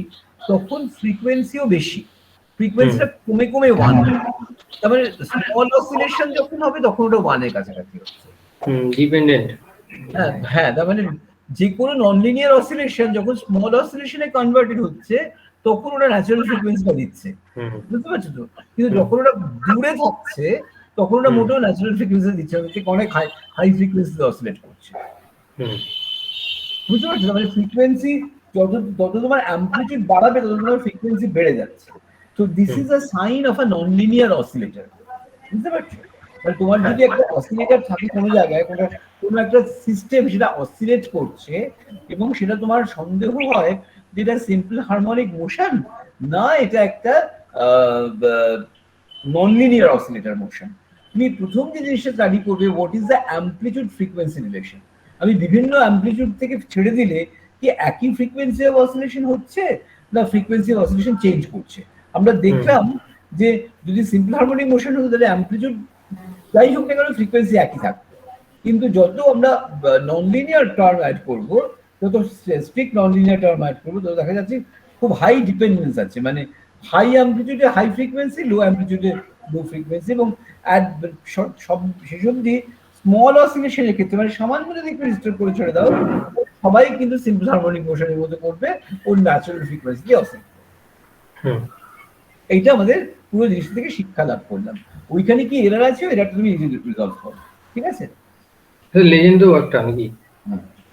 তখন ফ্রিকোয়েন্সিও বেশি, ফ্রিকোয়েন্সিটা কমে কমে 1, তার মানে স্মল অসিলেশন যখন হবে তখন ওটা 1 এর কাছাকাছি হচ্ছে। ডিপেন্ডেন্ট। হ্যাঁ, তার মানে যে কোনো নন লিনিয়ার অসিলেশন যখন স্মল অসিলেশনে কনভার্টেড হচ্ছে তখন ওটা ন্যাচারাল ফ্রিকোয়েন্সিটা দিচ্ছে, বুঝতে পারছো তো? কিন্তু যখন ওটা দূরে থাকছে তখন ওটা মোটেও ন্যাচারাল ফ্রিকোয়েন্সি দিচ্ছে, অনেক হাই ফ্রিকোয়েন্সিতে অসিলেট করছে, বুঝতে পারছো? মানে ফ্রিকোয়েন্সি যত তোমার অ্যাম্পলিটিউড বাড়াবে তত তোমার ফ্রিকোয়েন্সি বেড়ে যাচ্ছে। তো this is a sign of a non linear oscillator, বুঝতে পারছো? মানে তোমার যদি একটা অসিলেটর থাকে কোনো জায়গায়, কোনো একটা সিস্টেম সেটা অসিলেট করছে এবং সেটা তোমার সন্দেহ হয় যে এটা সিম্পল হারমোনিক মোশন না এটা একটা নন লিনিয়ার অসিলেটর মোশন, তুমি প্রথম যে জিনিসটা স্টাডি করবে what is the amplitude frequency relation. আমি বিভিন্ন অ্যাম্পলিটিউড থেকে ছেড়ে দিলে কি একই ফ্রিকোয়েন্সি অফ অসিলেশন হচ্ছে না ফ্রিকোয়েন্সি অফ অসিলেশন চেঞ্জ করছে। আমরা দেখলাম যে যদি সিম্পল হারমোনিক মোশন হতো তাহলে অ্যাম্পলিটিউড যাই হোক না কেন ফ্রিকোয়েন্সি একই থাকতো, কিন্তু যত আমরা নন লিনিয়ার টার্ম অ্যাড করবো, যত strict non linear term add করবো তত দেখা যাচ্ছে খুব হাই ডিপেন্ডেন্স আছে, মানে হাই অ্যাম্পলিটিউডে হাই ফ্রিকোয়েন্সি, লো অ্যাম্পলিটিউডে লো ফ্রিকোয়েন্সি, এবং সব শেষ অবধি স্মল অসিলেশনের ক্ষেত্রে মানে সামান্য যদি একটু রিস্টোর করে ছেড়ে দাও সবাই কিন্তু সিম্পল হারমোনিক মোশনের মধ্যে করবে ওর ন্যাচারাল ফ্রিকোয়েন্সি দিয়ে অসিলেট। এইটা আমাদের পুরো জিনিস থেকে শিক্ষা লাভ করলাম। ওইখানে কি এরার আছে এটা তুমি রিজলভ করো, ঠিক আছে? লেজেন্ডও একটা নাকি?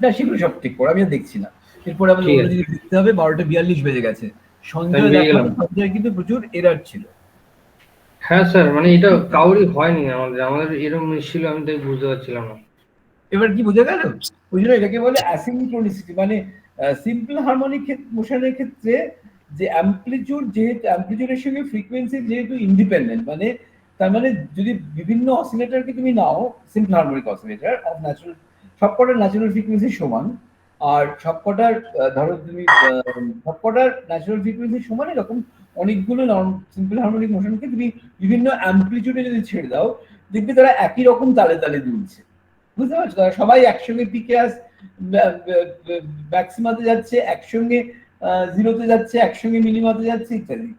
না সেগুলো সব ঠিক করে আমি আর দেখছি না। এরপরে আমাদের অন্য জিনিস দেখতে হবে। 12:42 বেজে গেছে। সঞ্জয় কিন্তু প্রচুর এরার ছিল। হ্যাঁ স্যার, মানে এটা কাউরই হয়নি, আমাদের এরকম ছিল, আমি তাই বুঝতে পারছিলাম না। এবার কি বোঝা গেল? ওই জন্য এটাকে বলে অ্যাসিনক্রোনিসিটি, মানে সিম্পল হারমোনিক মোশনের ক্ষেত্রে যে অ্যাম্পলিটিউড, যেহেতু অ্যাম্পলিটিউডের সঙ্গে ফ্রিকোয়েন্সি যেহেতু ইন্ডিপেন্ডেন্ট, মানে তার মানে যদি বিভিন্ন অসিলেটরকে তুমি নাও, simple harmonic oscillator of natural, সবকটার ন্যাচারাল ফ্রিকোয়েন্সি সমান, আর সবকটার ধরো তুমি সবকটার ন্যাচারাল ফ্রিকোয়েন্সি সমান, এরকম অনেকগুলো সিম্পল হারমোনিক মোশনকে তুমি বিভিন্ন অ্যাম্পলিটিউডে যদি ছেড়ে দাও দেখবে তারা একই রকম তালে তালে দুলছে, বুঝতে পারছো? তারা সবাই একসঙ্গে পিকে ম্যাক্সিমাতে যাচ্ছে, একসঙ্গে জিরোতে যাচ্ছে, একসঙ্গে মিনিমাতে যাচ্ছে ইত্যাদি,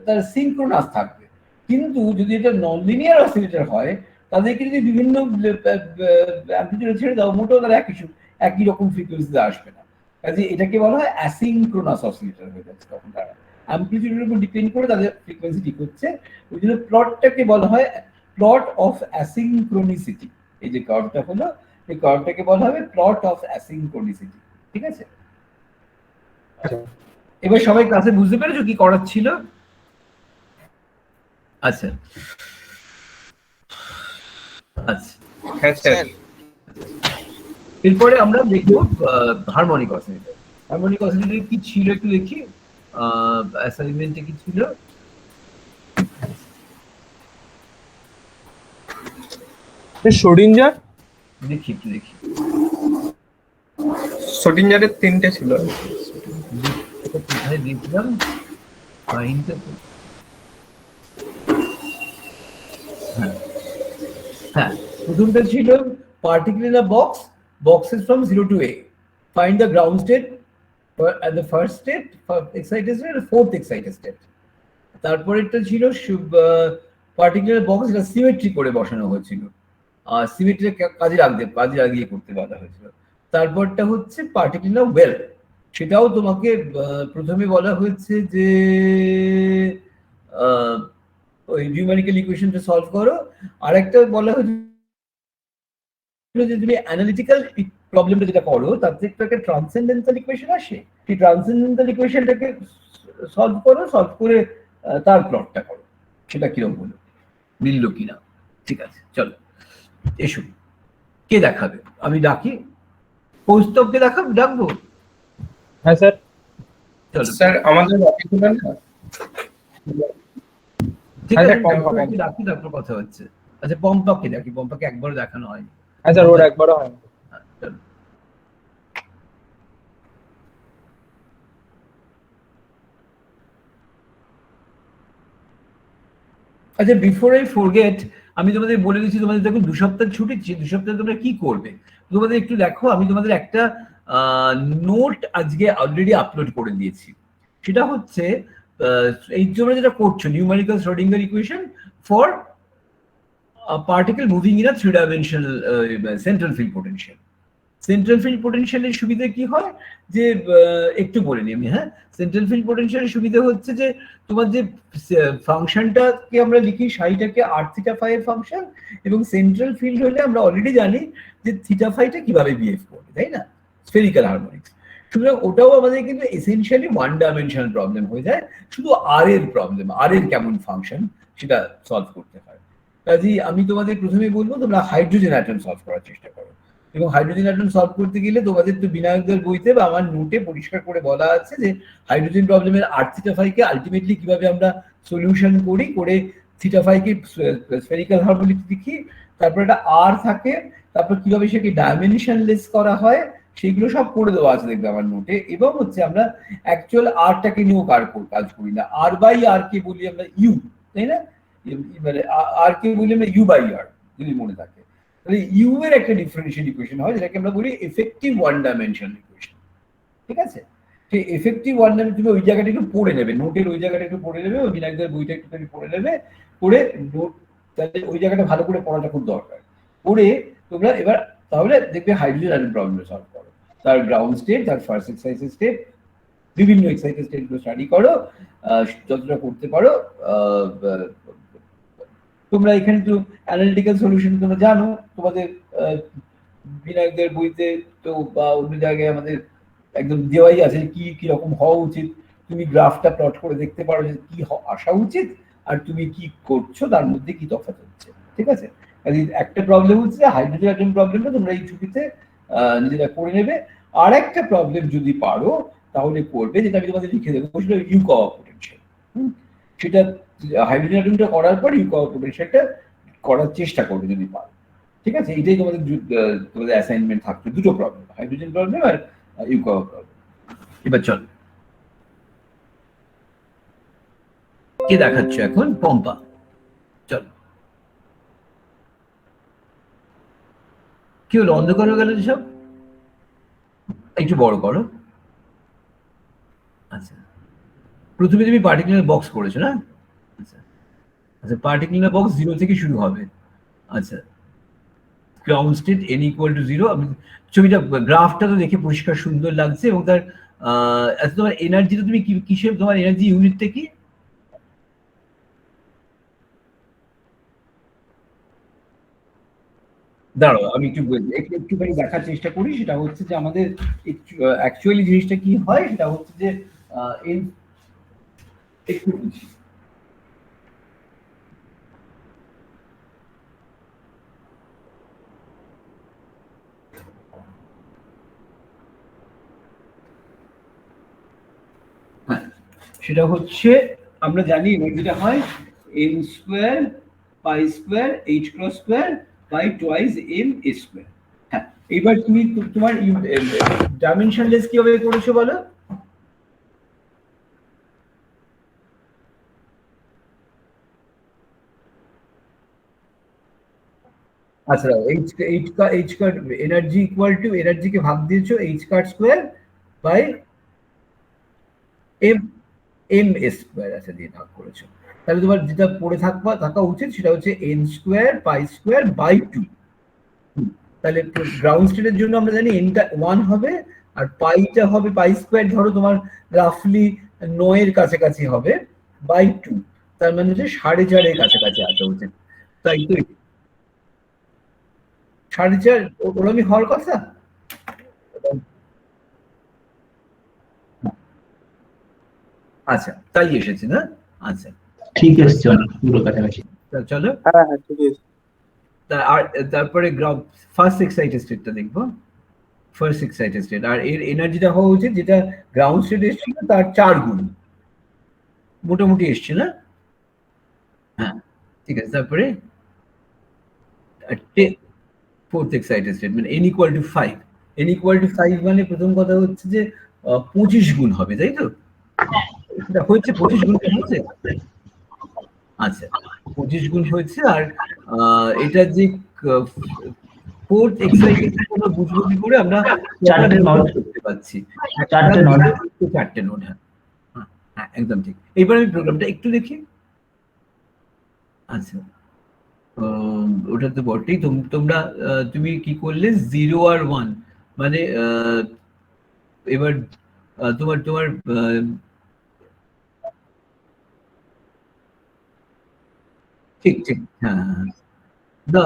তার সিনক্রোনাস থাকবে। কিন্তু যদি এটা নন লিনিয়ার অসিলেটর হয় তাদেরকে যদি বিভিন্ন অ্যাম্পলিটিউডে ছেড়ে দাও মোটেও তারা একই রকম ফ্রিকোয়েন্সিতে আসবে না, কাজে এটাকে বলা হয় অ্যাসিনক্রোনাস অসিলেটর হয়ে যাচ্ছে। তখন তারা অ্যাম্পলিটিউডের উপর ডিপেন্ড করে তাদের ফ্রিকোয়েন্সি ঠিক হচ্ছে। ওই জন্য প্লটটাকে বলা হয় প্লট অফ অ্যাসিনক্রোনিসিটি। এই যে কার্ভটা হলো এই কার্ভটাকে বলা হবে প্লট অফ অ্যাসিনক্রোনিসিটি, ঠিক আছে? এবার সবাই ক্লাসে বুঝতে পেরেছো কি করার ছিল? আচ্ছা আচ্ছা, হ্যাঁ স্যার। এরপরে আমরা দেখবো হারমোনিক অসিলেটর। হারমোনিক অসিলেটর কি ছিল একটু দেখি, অ্যাসাইনমেন্টে কি ছিল। শোডিঞ্জার দেখি একটু দেখি। শোডিঞ্জারের 3টে ছিল। কোথায় দিয়েছিলাম? হ্যাঁ, প্রথমটা ছিল particle in a box, boxes from 0 to A. Find the ground state at the first state, excited state, and fourth excited state. তারপরেরটা ছিল পার্টিকুলার বক্স, এটা সিমেট্রি করে বসানো হয়েছিল, আর সিমেট্রি কাজে লাগিয়ে করতে বলা হয়েছিল। তারপরটা হচ্ছে পার্টিকুলার ওয়েল, সেটাও তোমাকে প্রথমে বলা হয়েছে যে ওই নিউমেরিক্যাল ইকুয়েশনটা সলভ করো, আর একটা বলা হয়েছে যে তুমি অ্যানালিটিক্যাল প্রবলেমটা যেটা করো তার থেকে একটা ট্রান্সেন্ডেন্টাল ইকুয়েশন আসে, সেই ট্রান্সেন্ডেন্টাল ইকুয়েশনটাকে সলভ করো, সলভ করে তার প্লটটা করো, সেটা কিরকম হলো, মিললো কিনা। ঠিক আছে, চলো এসো। কে দেখাবে? আমি ডাকি, কৌস্তবকে ডাকবো। হ্যাঁ স্যার। চলো স্যার আমাদের বাকিগুলো না ঠিক হ্যাঁ আছে, স্যার, পম্পা একটু রাখি, তারপর কথা হচ্ছে। আচ্ছা পম্পাকে দেখি, পম্পাকে একবার দেখানো হয়। হ্যাঁ স্যার, ওর একবারও হয় না। চলো। আচ্ছা বিফোর আই ফরগেট, আমি তোমাদের বলে দিচ্ছি, তোমাদের দেখুন 2 সপ্তাহ ছুটি, 2 সপ্তাহে তোমরা কি করবে তোমাদের একটু দেখো। আমি তোমাদের একটা নোট আজকে অলরেডি আপলোড করে দিয়েছি। সেটা হচ্ছে এই তোমরা যেটা করছো, numerical Schrodinger equation for particle moving in a 3-dimensional central field potential. Central field পোটেনশিয়ালের সুবিধা কি হয় যে একটু বলে নিই আমি। হ্যাঁ, সেন্ট্রাল ফিল্ড পোটেনশিয়ালের সুবিধা হচ্ছে যে তোমার যে ফাংশনটাকে আমরা লিখি সাইটাকে আর থিটা ফাই এর ফাংশন, এবং সেন্ট্রাল ফিল্ড হলে আমরা অলরেডি জানি যে থিটা ফাইটা কিভাবে বিহেভ করবে, তাই না, স্ফেরিক্যাল হারমোনিক্স। সুতরাং ওটাও আমাদের কিন্তু এসেনশিয়ালি 1-dimensional প্রবলেম হয়ে যায়, শুধু আর এর প্রবলেম, আর এর কেমন ফাংশন সেটা সলভ করতে হয়। কাজেই আমি তোমাদের প্রথমে বলবো তোমরা হাইড্রোজেন অ্যাটম সলভ করার চেষ্টা করো, এবং হাইড্রোজেন অ্যাটম সলভ করতে গেলে তোমাদের তো বিনায়কদের বইতে বা আমার নোটে পরিষ্কার করে বলা আছে যে হাইড্রোজেন প্রবলেমের আর থিটা ফাইকে আলটিমেটলি কিভাবে আমরা সলিউশন করি, করে থিটা ফাইকে স্ফেরিক্যাল হারমোনিক্স লিখি, তারপর একটা আর থাকে, তারপর কিভাবে সেকে ডাইমেনশনলেস করা হয় সেগুলো সব করে দেওয়া আছে দেখবে আমার নোটে। এবং হচ্ছে আমরা অ্যাকচুয়াল আরটাকে নিয়েও কাজ করি না, আর বাই আর কে বলি আমরা ইউ, তাই না, মানে আর কে বলি আমরা ইউ বাই আর, যদি মনে থাকে। তাহলে ইউ এর একটা ডিফারেনশিয়াল ইকুয়েশন হয় যেটাকে আমরা বলি এফেক্টিভ 1-dimensional ইকুয়েশন। ঠিক আছে, সেই এফেক্টিভ 1-dimensional তুমি ওই জায়গাটা একটু পড়ে নেবে, নোটের ওই জায়গাটা একটু পড়ে নেবে, ওই বিনায়কদের বইটা একটুখানি পড়ে নেবে, পড়ে নোট, তাহলে ওই জায়গাটা ভালো করে পড়াটা খুব দরকার। পড়ে তোমরা এবার তাহলে দেখবে হাইড্রোজেন অ্যাটম প্রবলেম সলভ করো, তার গ্রাউন্ড স্টেট, তার ফার্স্ট এক্সারসাইজ স্টেপ, বিভিন্ন এক্সারসাইজ স্টেটগুলো স্টাডি করো, যতটা করতে পারো। তোমরা এখানে তো অ্যানালিটিক্যাল সলিউশন তোমরা জানো, তোমাদের বিনায়কদের বইতে তো বা অন্য জায়গায় আমাদের একদম দেওয়াই আছে কি কি রকম হওয়া উচিত। তুমি গ্রাফটা প্লট করে দেখতে পারো যে কি আসা উচিত আর তুমি কি করছো তার মধ্যে কি তফাৎ হচ্ছে। ঠিক আছে, একটা প্রবলেম হচ্ছে হাইড্রোজেন অ্যাটম প্রবলেমটা তোমরা এই ছুটিতে নিজেরা করে নেবে। আর একটা প্রবলেম যদি পারো তাহলে করবে, যেটা আমি তোমাদের লিখে দেবো, সেটা ইউকাওয়া পোটেনশিয়াল। সেটা হাইড্রোজেন অ্যাটমটা করার পর ইউকাওয়া পোটেনশিয়ালটা করার চেষ্টা করবে যদি পারো। ঠিক আছে, এটাই তোমাদের অ্যাসাইনমেন্ট থাকবে, দুটো প্রবলেম, হাইড্রোজেন প্রবলেম আর ইউকাওয়া প্রবলেম। এবার চল, কে দেখাচ্ছ এখন? পম্পা, চল। কি হলো, অন্ধকার হয়ে গেল সব? একটু বড় করো। আচ্ছা, প্রথমে তুমি পার্টিকুলার বক্স করেছো না? আচ্ছা আচ্ছা, পার্টিকুলার বক্স 0 থেকে শুরু হবে। আচ্ছা, গ্রাউন্ড স্টেট n = 0। আমি ছবিটা, গ্রাফটা তো দেখে পরিষ্কার সুন্দর লাগছে, এবং তার আচ্ছা তোমার এনার্জিটা তুমি কিসে, তোমার এনার্জি ইউনিটটা কি? দাঁড়াও আমি একটুখানি দেখার চেষ্টা করি। সেটা হচ্ছে যে আমাদের অ্যাকচুয়ালি জিনিসটা কি হয়, সেটা হচ্ছে যে একটু বুঝি। হ্যাঁ, সেটা হচ্ছে আমরা জানি এনার্জিটা হয় n² π² h² by twice m² হ্যাঁ, এবার তুমি তোমার ডাইমেনশনলেস কিভাবে করেছো বলো? আচ্ছা, এনার্জি ইকুয়াল টু, এনার্জিকে ভাগ দিয়েছো h² বাই m² আচ্ছা দিয়ে ভাগ করেছো। তাহলে তোমার যেটা পড়ে থাকা উচিত সেটা হচ্ছে n² π² by 2। তাহলে গ্রাউন্ড স্টেটের জন্য আমরা জানি nটা 1 হবে, আর পাইটা হবে π², ধরো তোমার রাফলি 9 এর কাছাকাছি হবে, বাই 2। তার মানে হচ্ছে 4.5 এর কাছাকাছি আসা উচিত, তাই তো? 4.5 ওরমই হওয়ার কথা। আচ্ছা, তাই এসেছে না? আচ্ছা ঠিক আছে, পুরো কাছাকাছি। চলো, হ্যাঁ হ্যাঁ ঠিক আছে। তারপরে ফার্স্ট এক্সাইটেড স্টেটটা দেখবো। ফার্স্ট এক্সাইটেড স্টেট, আর এর এনার্জিটা হওয়া উচিত যেটা গ্রাউন্ড স্টেট এসেছিল তার 4 গুণ মোটামুটি এসছে না? হ্যাঁ ঠিক আছে। তারপরে ফোর্থ এক্সাইটেড স্টেট মানে n equal to 5, n equal to 5 মানে প্রথম কথা হচ্ছে যে 25 গুণ হবে, তাই তো? এটা হচ্ছে 25 গুণ হচ্ছে, আচ্ছা 25 গুণ হয়েছে। আর এটা যে ফোর্থ এক্সাইটেড আমরা বুঝবো কি করে? আমরা 4টে নোড করতে পাচ্ছি, 4টে নোড 4টে নোড। হ্যাঁ হ্যাঁ একদম ঠিক। এইবার আমি প্রোগ্রামটা একটু দেখি। আচ্ছা ওটা তো বটেই। তোমরা তুমি কি করলে 0 আর 1 মানে এবার তোমার ঠিক ঠিক হ্যাঁ না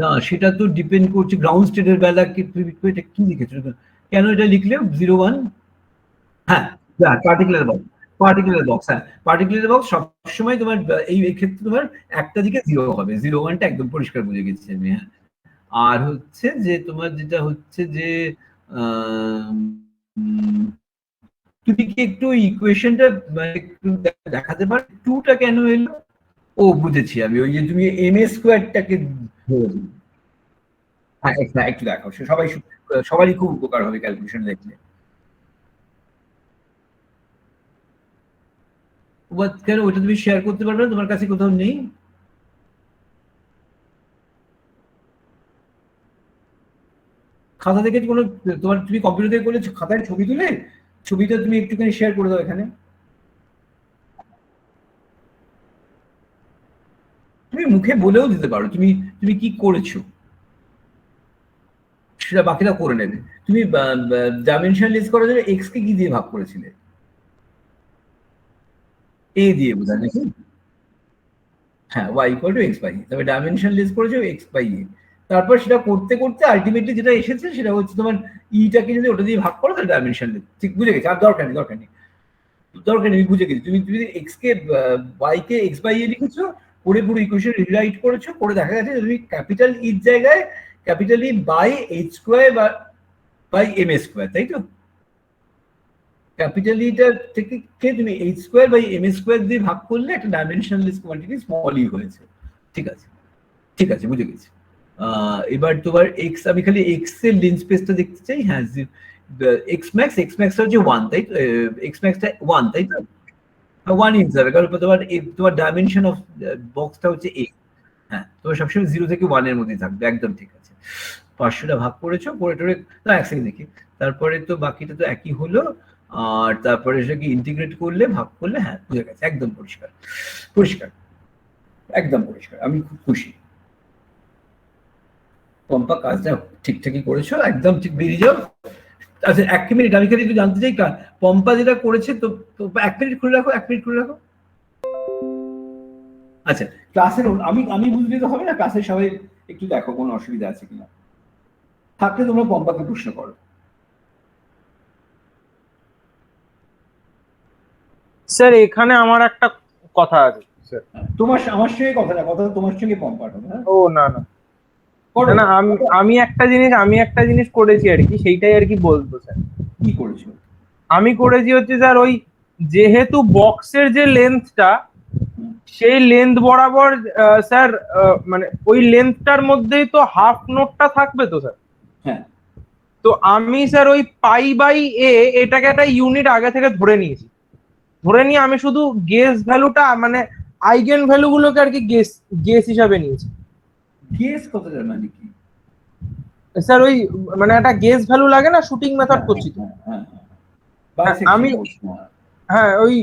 না সেটা তো ডিপেন্ড করছে গ্রাউন্ড স্টেটের বেলা এটা কি লিখেছো, কেন এটা লিখলে 0 1? হ্যাঁ পার্টিকুলার বক্স, পার্টিকুলার বক্স, হ্যাঁ পার্টিকুলার বক্স সবসময় তোমার এই ক্ষেত্রে তোমার একটা দিকে 0 হবে, 0 1টা একদম পরিষ্কার বুঝে গেছি আমি। হ্যাঁ আর হচ্ছে যে তোমার যেটা হচ্ছে যে তুমি কি একটু ইকুয়েশনটা একটু দেখাতে পারো 2টা কেন এলো? ও বুঝেছি আমি, ওই যে তুমি ma স্কোয়ারটাকে ধরে দিলে। হ্যাঁ একটু দেখাও, সবারই খুব উপকার হবে ক্যালকুলেশন দেখলে। কেন ওটা তুমি শেয়ার করতে পারবে না? তোমার কাছে কোথাও নেই? খাতা থেকে কোনো তোমার তুমি কম্পিউটার থেকে করলে খাতায় ছবি তুলে ছবিটা তুমি একটুখানি শেয়ার করে দাও এখানে। তুমি মুখে বলেও দিতে পারো তুমি কি করেছো, সেটা বাকিরা করে নেবে। তুমি ডাইমেনশনালাইজ করার জন্য এক্স কে কি দিয়ে ভাগ করেছিলে? এ দিয়ে বোঝা নাকি? হ্যাঁ y equal to X by, তবে ডাইমেনশনালাইজ করেছো এক্স বাই এ। তারপর সেটা করতে করতে আলটিমেটলি যেটা এসেছে সেটা হচ্ছে তোমার ইটাকে যদি ওটা দিয়ে ভাগ করো তাহলে ডাইমেনশনালাইজ। ঠিক বুঝে গেছি, আর দরকার নেই বুঝে গেছি। তুমি এক্স কে y কে এক্স বাই এ লিখেছো, করে পুরো ইকুয়েশন রিরাইট করেছো, করে দেখা গেছে তুমি ক্যাপিটাল ইর জায়গায় capital E by H square বা বাই এম এ স্কোয়ার, তাই তো? ক্যাপিটাল ইটা থেকে তুমি H square by M A square দিয়ে ভাগ করলে একটা ডাইমেনশনালেস কোয়ান্টিটি স্মল ই হয়েছে। ঠিক আছে ঠিক আছে বুঝে গেছি। এবার তোমার এক্স, আমি খালি এক্স এর লিন স্পেসটা দেখতে চাই। হ্যাঁ এক্স ম্যাক্সটা হচ্ছে 1, তাই তো? এক্স ম্যাক্সটা 1, তাই তো? 1 ইঞ্চ যাবে কারণ তোমার ডাইমেনশন অফ বক্সটা হচ্ছে 8। হ্যাঁ তোমার সবসময় 0 থেকে 1 এর মধ্যে থাকবে, একদম ঠিক আছে। 500টা ভাগ করেছো, করে টোরে না এক সেকেন্ড দেখি, তারপরে তো বাকিটা তো একই হলো। আর তারপরে সেটাকে ইন্টিগ্রেট করলে ভাগ করলে, হ্যাঁ বুঝে গেছে, একদম পরিষ্কার একদম পরিষ্কার। আমি খুব খুশি, পম্পা কাজটা ঠিকঠাকই করেছো, একদম ঠিক। বেরিয়ে যাও। আচ্ছা 1 মিনিট, আমি খালি একটু জানতে চাই পম্পা যেটা করেছে তো 1 মিনিট খুলে রাখো, 1 মিনিট খুলে রাখো। আচ্ছা ক্লাসের আমি বুঝলে তো হবে না, ক্লাসের সবাই একটু দেখো কোনো অসুবিধা আছে কিনা, থাকলে তোমরা পম্পাকে প্রশ্ন করো। স্যার এখানে আমার একটা কথা আছে স্যার। আমার সঙ্গে কথা না, কথা তোমার সঙ্গে পম্পার হবে। ও না না না, আমি একটা জিনিস করেছি আর কি, সেইটাই আর কি বলবো স্যার। কি করেছো? আমি করেছি হচ্ছে স্যার ওই যেহেতু বক্সের যে লেন্থটা সেই লেন্থ বরাবর স্যার মানে ওই লেন্থটার মধ্যেই তো হাফ নোটটা থাকবে তো স্যার। হ্যাঁ তো আমি স্যার ওই পাই বাই এ এটাকে একটা ইউনিট আগে থেকে ধরে নিয়েছি, ধরে নিয়ে আমি শুধু গেস ভ্যালুটা মানে আইগেন ভ্যালু গুলোকে আর কি গেস হিসাবে নিয়েছি। গেস কথাটা মানে কি স্যার? ওই মানে একটা গেস ভ্যালু লাগে না, শুটিং মেথড করছি তো আমি। হ্যাঁ ওই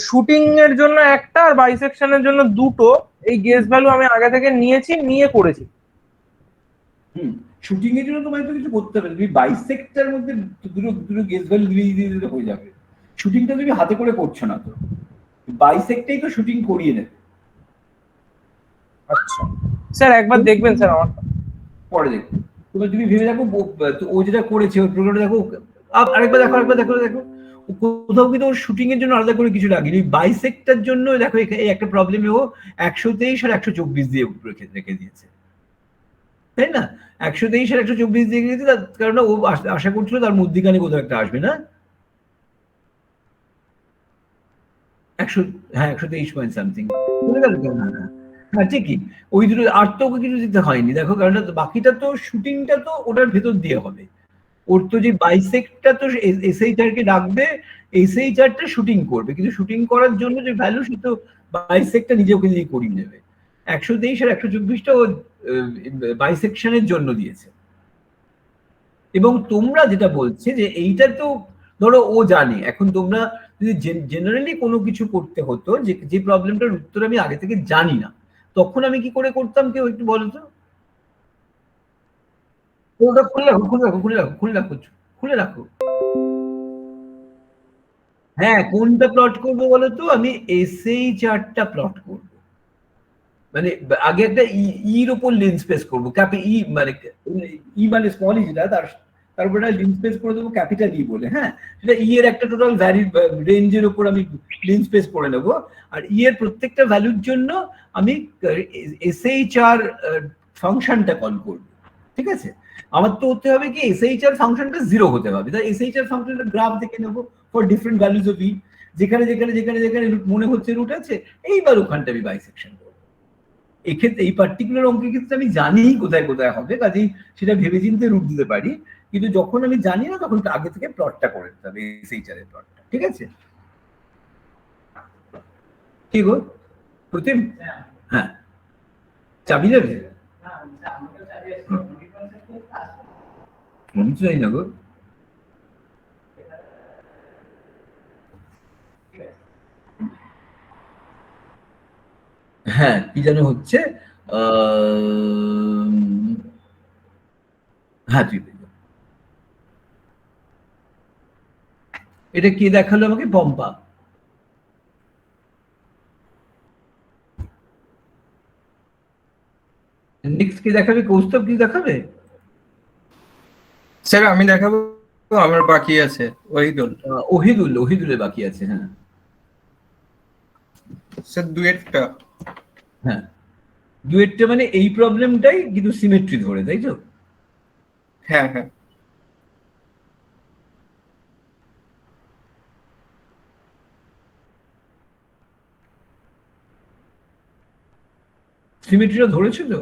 শুটিং এর জন্য একটা আর বাইসেকশনের জন্য দুটো এই গেস ভ্যালু আমি আগে থেকে নিয়েছি, নিয়ে করেছি। শুটিং এর জন্য তোমায় তো কিছু করতে হবে, তুমি বাইসেক্টর মধ্যে দুটো গেস ভ্যালু দিয়ে দিলে হয়ে যাবে। শুটিংটা তুমি হাতে করে করছো না তো, বাইসেক্টটাই তো শুটিং করিয়ে নেবে। আচ্ছা স্যার একবার দেখবেন স্যার আমার পরে দেখো। তুমি ভেবে দেখো ও যেটা করেছে ওই প্রোগ্রামটা দেখো, আরেকবার দেখো কোথাও কিন্তু ওর শুটিং এর জন্য আলাদা করে কিছু লাগেনি। বাইসেক্টর জন্য দেখো এই একটা প্রবলেমে ও 123 আর 124 দিয়ে রেখে দিয়েছে। তাই না? 123 আর 124 দিয়ে গেছে, তার কারণ ও আশা করছিল তার মধ্যিখানে কোথাও একটা আসবে না। 123 পয়েন্ট সামথিং বলে গেল কেন? হ্যাঁ ঠিকই, ওই দুটো আর তো ওকে কিছু দিতে হয়নি। দেখো কারণ বাকিটা তো শুটিংটা তো ওটার ভেতর দিয়ে হবে। ওর তো যে বাইসেক্টটা তো এসএইচআর কে ডাকবে, এসএইচআরটা শুটিং করবে, কিন্তু শুটিং করার জন্য যে ভ্যালু সে তো বাইসেক্টটা নিজে ওকে নিজেই করিয়ে নেবে। 123 আর 124টা ও বাইসেকশনের জন্য দিয়েছে। এবং তোমরা যেটা বলছে যে এইটা তো ধরো ও জানে, এখন তোমরা যদি জেনারেলি কোনো কিছু করতে হতো, যে প্রবলেমটার উত্তর আমি আগে থেকে জানি না, তখন আমি কি করে করতাম, কেউ একটু বলো তো? ওটা খুলে রাখো, খুলে রাখো, খুলে রাখো, খুলে রাখো, খুলে রাখো। হ্যাঁ, কোনটা প্লট করবো বলো তো? আমি এসএইচআরটা প্লট করবো, মানে আগে একটা ইর উপর লিন স্পেস করবো, ই মানে স্মল ই যেটা, তার উপর একটা লিন স্পেস করে দেবো ক্যাপিটাল ই বলে। হ্যাঁ, সেটা ই এর একটা টোটাল ভ্যালু রেঞ্জের উপর আমি লিন স্পেস করে নেবো, আর ই এর প্রত্যেকটা ভ্যালুর জন্য আমি এসএইচআর ফাংশনটা কল করবো। ঠিক আছে, আমার তো হতে হবে কি এসএইচআর ফাংশনটা 0 হতে হবে, তাই এসএইচআর ফাংশনটা গ্রাফ দেখে নেবো ফর ডিফারেন্ট ভ্যালুজ অফ ই, যেখানে যেখানে যেখানে যেখানে মনে হচ্ছে রুট আছে, এইবার ওখানটা আমি বাইসেকশন করবো। এক্ষেত্রে এই পার্টিকুলার অঙ্কের ক্ষেত্রে আমি জানি কোথায় কোথায় হবে, কাজেই সেটা ভেবে চিন্তে রুট দিতে পারি, কিন্তু যখন আমি জানি না তখন আগে থেকে প্লটটা করে দিতে হবে, এসএইচআর এর প্লটটা। ঠিক আছে, কি গো প্রতিম? হ্যাঁ, চাবি যাবে? মনে চাই না গো। হ্যাঁ, কি যেন হচ্ছে, হ্যাঁ তুই এটা কি দেখালো আমাকে? পম্পা। নেক্সট কি দেখাবে? কৌস্তব কি দেখাবে? স্যার আমি দেখাবো, আমার বাকি আছে ওহিদুলের বাকি আছে। হ্যাঁ স্যার ডুয়েটটা। হ্যাঁ, ডুয়েটটা মানে এই প্রবলেমটাই কিন্তু সিমেট্রি ধরে, তাই তো? হ্যাঁ হ্যাঁ, সিমেট্রিটা ধরেছে তো?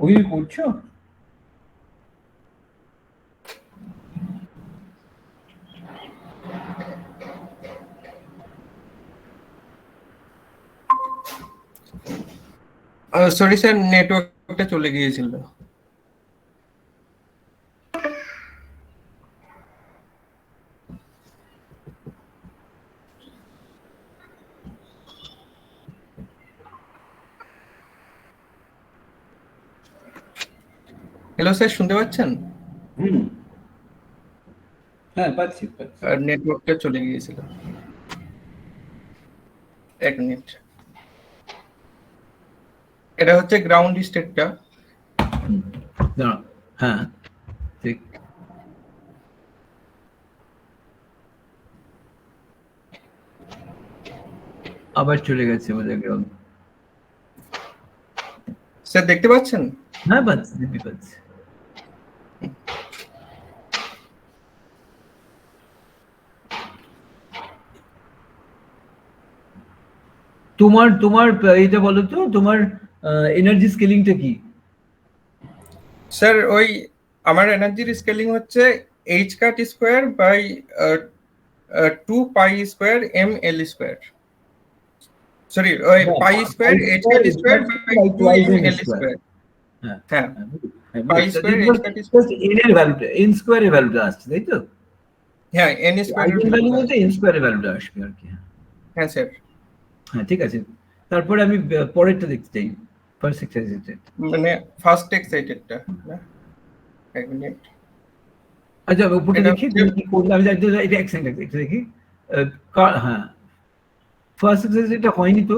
ওই করছো? সরি স্যার, নেটওয়ার্কটা চলে গিয়েছিল। হ্যালো স্যার, শুনতে পাচ্ছেন? হ্যাঁ পাচ্ছি। আর নেটওয়ার্কটা চলে গিয়েছিল, এক মিনিট। এটা হচ্ছে গ্রাউন্ড স্টেটটা। হ্যাঁ ঠিক, আবার চলে গেছে বোধহয় গ্রাউন্ড। স্যার দেখতে পাচ্ছেন? হ্যাঁ পাচ্ছি। তোমার এটা বলো তো, তোমার এনার্জি স্কেলিংটা কি? স্যার ওই আমার এনার্জির স্কেলিং হচ্ছে h cut square by 2 pi square m l square. Sorry, ওই pi square h cut square by 2 m l square. হ্যাঁ, pi square h cut square n এর ভ্যালুটা, n স্কয়ার এর ভ্যালুটা আসছে, তাই তো? হ্যাঁ, n স্কয়ার এর ভ্যালু বলতে n স্কয়ার এর ভ্যালুটা আসবে আর কি। হ্যাঁ স্যার। হ্যাঁ ঠিক আছে, তারপরে আমি পরেরটা দেখতে চাই, ফার্স্ট এক্সারসাইজটা, মানে ফার্স্ট এক্সাইটেডটা না? এক মিনিট। আচ্ছা উপরে দেখি কি করলাম, এটা এক্সারসাইজ দেখি। হ্যাঁ, ফার্স্ট এক্সারসাইজটা হয়নি তো,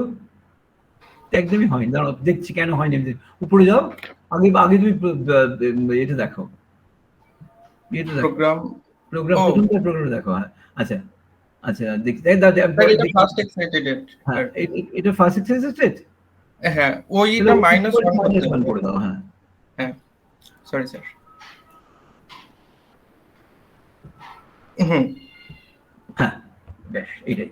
একদমই হয়নি। দাঁড়াও দেখছি কেন হয়নি। উপরে যাও, আগে তুমি এটা দেখো, এটা প্রোগ্রাম প্রোগ্রাম ও। প্রোগ্রাম দেখো। হ্যাঁ আচ্ছা আচ্ছা দেখি স্যার এটা ফার্স্ট এক্সাইটেড হ্যাঁ এটা ফার্স্ট এক্সারসাইজ। হ্যাঁ ওইটা -1 করতে হবে। করে দাও। হ্যাঁ হ্যাঁ সরি স্যার। হ্যাঁ বেশ এইটাই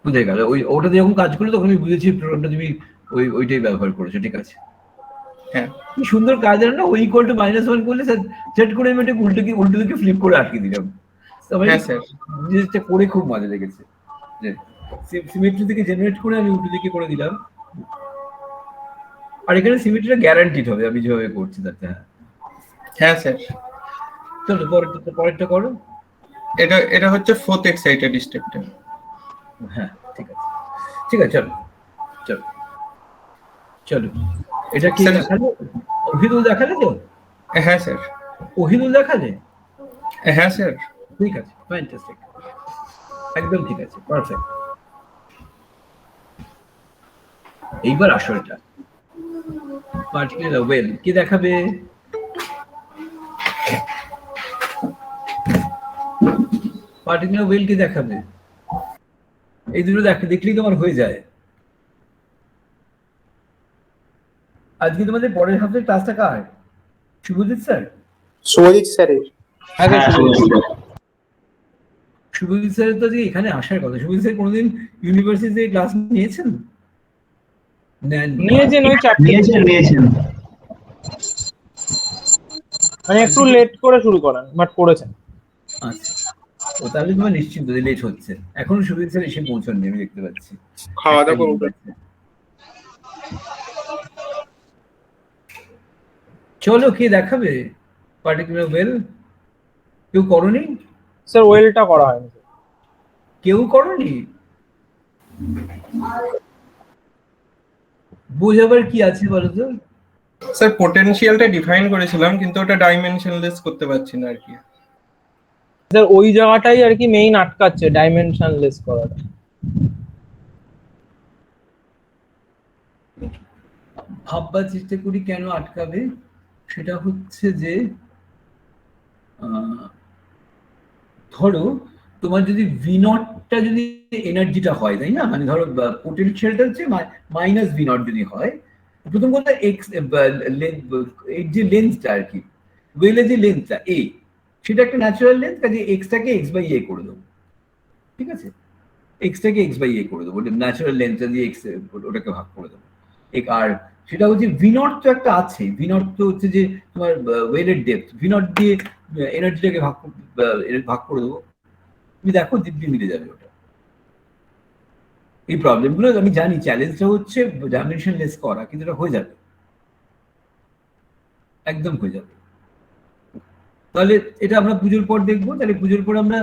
বুঝে গেল। ওটা দিয়ে যখন কাজ করলো তখন আমি বুঝেছি প্রোগ্রামটা তুমি ওইটাই ব্যবহার করেছো। ঠিক আছে হ্যাঁ কি সুন্দর কাজ জানো না, ওই ইকুয়াল টু -1 করলে সেট করে আমি এটা উল্টো দিকে ফ্লিপ করে আটকে দিলাম। হ্যাঁ স্যার জিনিসটা করে খুব মজা লেগেছে যে সিমেট্রি থেকে জেনারেট করে আমি উল্টো দিকে করে দিলাম। আর এখানে সিমেট্রিটা গ্যারান্টিড হবে আমি যেভাবে করছি তাতে। হ্যাঁ হ্যাঁ স্যার। চলো পরেরটা করো। এটা হচ্ছে 4th এক্সাইটেড স্টেপটা। হ্যাঁ ঠিক আছে চলো চলো চলো। এটা কি দেখালে? ওহিদুল দেখালে তো? হ্যাঁ স্যার। ওহিদুল দেখালে? হ্যাঁ স্যার। ঠিক আছে ফ্যান্টাস্টিক একদম ঠিক আছে পারফেক্ট। এইবার আসলটা পার্টিকুলার ওয়েল কি দেখাবে? পার্টিকুলার ওয়েল কি দেখাবে? এই দুটো দেখলেই তোমার হয়ে যায়। আজকে তোমাদের পরের হাফের ক্লাসটা কার? শুভজিৎ স্যার? শুভজিৎ স্যারের। শুভজিৎ স্যারের তো আজকে এখানে আসার কথা। শুভজিৎ স্যার কোনোদিন ইউনিভার্সিটিতে ক্লাস নিয়েছেন? নিয়েছেন ওই নিয়েছেন মানে একটু লেট করে শুরু করেন বাট করেছেন। আচ্ছা ও তাহলে তোমার নিশ্চিন্ত যে লেট হচ্ছে। এখন শুভজিৎ স্যার এসে পৌঁছাননি আমি দেখতে পাচ্ছি। খাওয়া দাওয়া করবো। চলো কে দেখাবে পার্টিকুলার ওয়েল? কেউ করনি? স্যার ওয়েলটা করা হয়নি। কেউ করনি? বোঝাবার কি আছে বলো তো? স্যার পোটেনশিয়ালটা ডিফাইন করেছিলাম কিন্তু ওটা ডাইমেনশনলেস করতে পারছি না আর কি। স্যার ওই জায়গাটাই আর কি মেইন আটকাচ্ছে, ডাইমেনশনলেস করাটা। ভাববার চেষ্টা করি কেন আটকাবে। সেটা হচ্ছে যে ধরো তোমার যদি ভি0টা যদি এনার্জিটা হয় তাই না, মানে ধরো পোটেনশিয়ালটা হচ্ছে -v0 যদি হয়, প্রথম কথা এক্স যে লেন্সটা আর কি ওয়েলের যে লেন্সটা এ সেটা একটা ন্যাচারাল লেন্স, কাজে এক্সটাকে x/a করে দেবো। ঠিক আছে এক্সটাকে x/a করে দেবো, ন্যাচারাল লেন্সটা দিয়ে এক্স ওটাকে ভাগ করে দেবো। আর সেটা হচ্ছে v0 তো একটা আছে, v0 তো হচ্ছে যে তোমার ওয়েলের ডেপথ, v0 দিয়ে এনার্জিটাকে ভাগ করে দেবো। তুমি দেখো দিব্যি মিলে যাবে ওটা। এই প্রবলেমগুলো আমি জানি, চ্যালেঞ্জটা হচ্ছে ডাইমেনশনলেস করা, কিন্তু এটা হয়ে যাবে, একদম হয়ে যাবে। তাহলে এটা আমরা পুজোর পর দেখবো। তাহলে পুজোর পর আমরা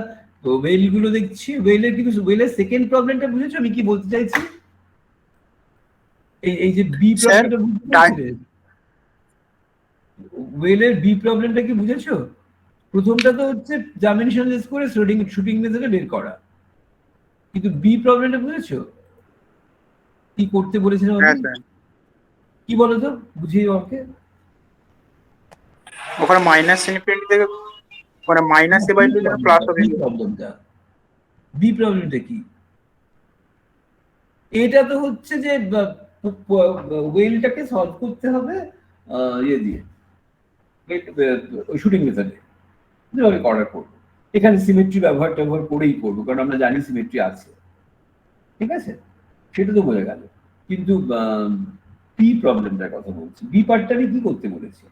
ওয়েল গুলো দেখছি। ওয়েলের কিন্তু ওয়েলের সেকেন্ড প্রবলেমটা বুঝেছো আমি কি বলতে চাইছি? এই যে বি প্রবলেমটা বুঝতে, ওয়েলের বি প্রবলেমটা কি বুঝেছো? প্রথমটা তো হচ্ছে ডাইমেনশনলেস করে শুটিং মেথডে বের করা, কিন্তু বি প্রবলেমটা বুঝেছো কি করতে বলেছিলাম আমি? কি বলো তো বুঝিয়ে আমাকে। ওখানে মাইনাস ইনফিনিটি থেকে মানে মাইনাস এ বাই টু থেকে প্লাস হবে। বি প্রবলেমটা কি? এটা তো হচ্ছে যে ওয়েলটাকে সলভ করতে হবে ইয়ে দিয়ে শুটিং মেথডে যেভাবে করার করবো। এখানে সিমেট্রি ব্যবহার করেই করবো, কারণ আমরা জানি সিমেট্রি আছে। ঠিক আছে সেটা তো বোঝা গেল, কিন্তু বি প্রবলেমটার কথা বলছি। বি পার্টটা আমি কি করতে বলেছি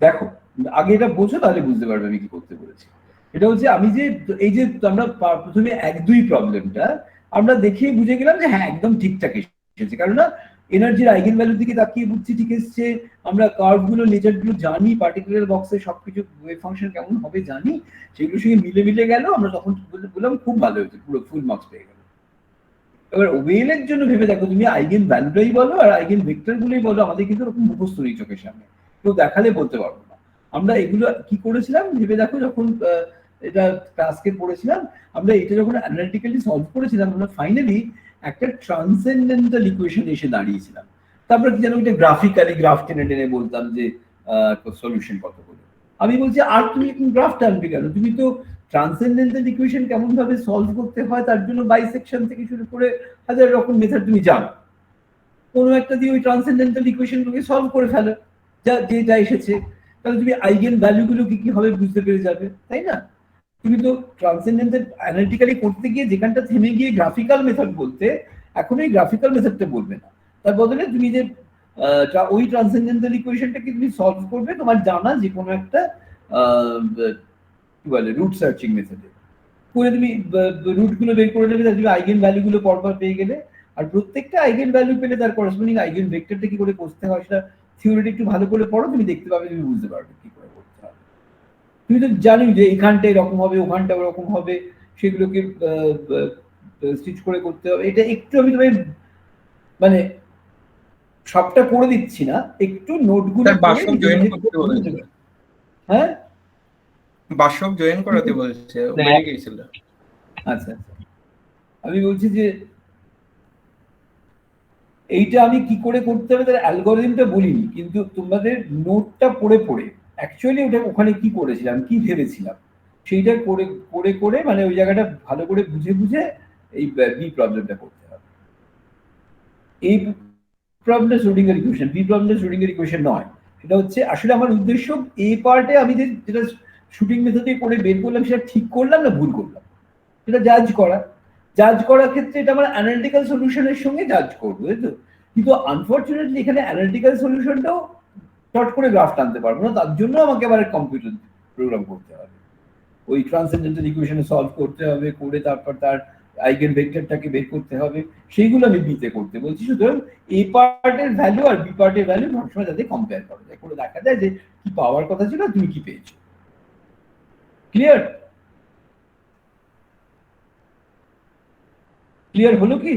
দেখো, আগে এটা বোঝো তাহলে বুঝতে পারবে আমি কি করতে বলেছি। এটা হচ্ছে আমি যে এই যে আমরা প্রথমে 1-2 প্রবলেমটা আমরা দেখেই বুঝে গেলাম যে হ্যাঁ একদম ঠিকঠাক এসেছে, কারণ না এনার্জির আইগেন ভ্যালুর দিকে তাকিয়ে বুঝছি ঠিক এসছে। আমরা কার্ভগুলো নেচারগুলো জানি, পার্টিকুলার বক্সে সবকিছু ওয়েভ ফাংশন কেমন হবে জানি, সেগুলোর সঙ্গে মিলে গেল। আমরা তখন বললাম খুব ভালো হয়েছে, পুরো ফুল মার্কস পেয়ে গেল। এবার ওয়েলের জন্য ভেবে দেখো, তুমি আইগেন ভ্যালুটাই বলো আর আইগেন ভেক্টর গুলোই বলো, আমাদের কিন্তু ওরকম মুখস্থ নেই চোখের সামনে, কেউ দেখালে বলতে পারবো না। আমরা এগুলো কি করেছিলাম ভেবে দেখো, যখন এটা ক্লাসকে পড়েছিলাম আমরা, এটা যখন অ্যানালিটিক্যালি সলভ করেছিলাম আমরা ফাইনালি একটা ট্রান্সেন্ডেন্টাল ইকুয়েশন এসে দাঁড়িয়েছিলাম। তারপর কি যেন এটা গ্রাফিক্যালি গ্রাফ টেনে বলতাম যে সলিউশন কতগুলো। আমি বলছি আর তুমি গ্রাফ টানবে কেন? তুমি তো ট্রান্সেন্ডেন্টাল ইকুয়েশন কেমন ভাবে সলভ করতে হয় তার জন্য বাইসেকশন থেকে শুরু করে হাজার রকম মেথড তুমি জানো। কোনো একটা দিয়ে ওই ট্রান্সেন্ডেন্টাল ইকুয়েশনগুলোকে সলভ করে ফেলো, যেটা এসেছে, তাহলে তুমি আইগেন ভ্যালুগুলো কি কি হবে বুঝতে পেরে যাবে, তাই না? তুমি তো ট্রান্সেন্ডেন্টাল অ্যানালিটিক্যালি করতে গিয়ে যেখানটা থেমে গিয়ে গ্রাফিক্যাল মেথড বলতে, এখন এই গ্রাফিক্যাল মেথডটা বলবে না, তার বদলে তুমি যে ওই ট্রান্সেন্ডেন্টাল ইকুয়েশনটাকে তুমি সলভ করবে তোমার জানা যে কোনো একটা কি বলে রুট সার্চিং মেথডে করে তুমি রুটগুলো বের করে নেবে, তার তুমি আইগেন ভ্যালুগুলো পরপর পেয়ে গেলে। আর প্রত্যেকটা আইগেন ভ্যালু পেলে তার করসপন্ডিং আইগেন ভেক্টরটা কি করে করতে হয় সেটা থিওরিটি একটু ভালো করে পড়ো, তুমি দেখতে পাবে, তুমি বুঝতে পারবে কি করে করতে হবে। তুমি তো জানি যে এখানটা এরকম হবে, ওখানটা ওরকম হবে, সেগুলোকে স্টিচ করে করতে হবে। এটা একটু আমি তোমায় মানে সবটা করে দিচ্ছি না, একটু নোটগুলো বাসব জয়েন করতে বলেছে। হ্যাঁ, বাসব জয়েন করাতে বলেছে, বেরিয়ে গিয়েছিল। আচ্ছা আচ্ছা, আমি বলছি যে এইটা আমি কি করে করতে হবে তার অ্যালগরিদমটা বলিনি, কিন্তু তোমাদের নোটটা পড়ে পড়ে অ্যাকচুয়ালি ওটা ওখানে কি করেছিলাম, কি ভেবেছিলাম, সেইটা করে করে করে মানে ওই জায়গাটা ভালো করে বুঝে বুঝে এই বি প্রবলেমটা করতে হবে। এই প্রবলেমটা শ্রোডিঙ্গার ইকুয়েশন, বি প্রবলেমটা শ্রোডিঙ্গার ইকুয়েশন নয়। সেটা হচ্ছে আসলে আমার উদ্দেশ্য এই পার্টে আমি যেটা শুটিং মেথডে করে বের করলাম সেটা ঠিক করলাম না ভুল করলাম সেটা জাজ করা। জাজ করার ক্ষেত্রে এটা আমার অ্যানালিটিক্যাল সলিউশনের সঙ্গে জাজ করবো, তাই তো? কিন্তু আনফর্চুনেটলি এখানে অ্যানালিটিক্যাল সলিউশনটাও চট করে গ্রাফ টানতে পারবো না, তার জন্য আমাকে আবার কম্পিউটার প্রোগ্রাম করতে হবে, ওই ট্রান্সেন্ডেন্টাল ইকুয়েশনে সলভ করতে হবে, করে তারপর তার আইগেন ভেক্টরটাকে বের করতে হবে, সেইগুলো আমি বিতে করতে বলছি। সুতরাং এ পার্টের ভ্যালু আর বি পার্টের ভ্যালু সবসময় যাতে কম্পেয়ার করা যায়, করে দেখা যায় যে কি পাওয়ার কথা ছিল তুমি কি পেয়েছো। ক্লিয়ার? ক্লিয়ার হলো কি?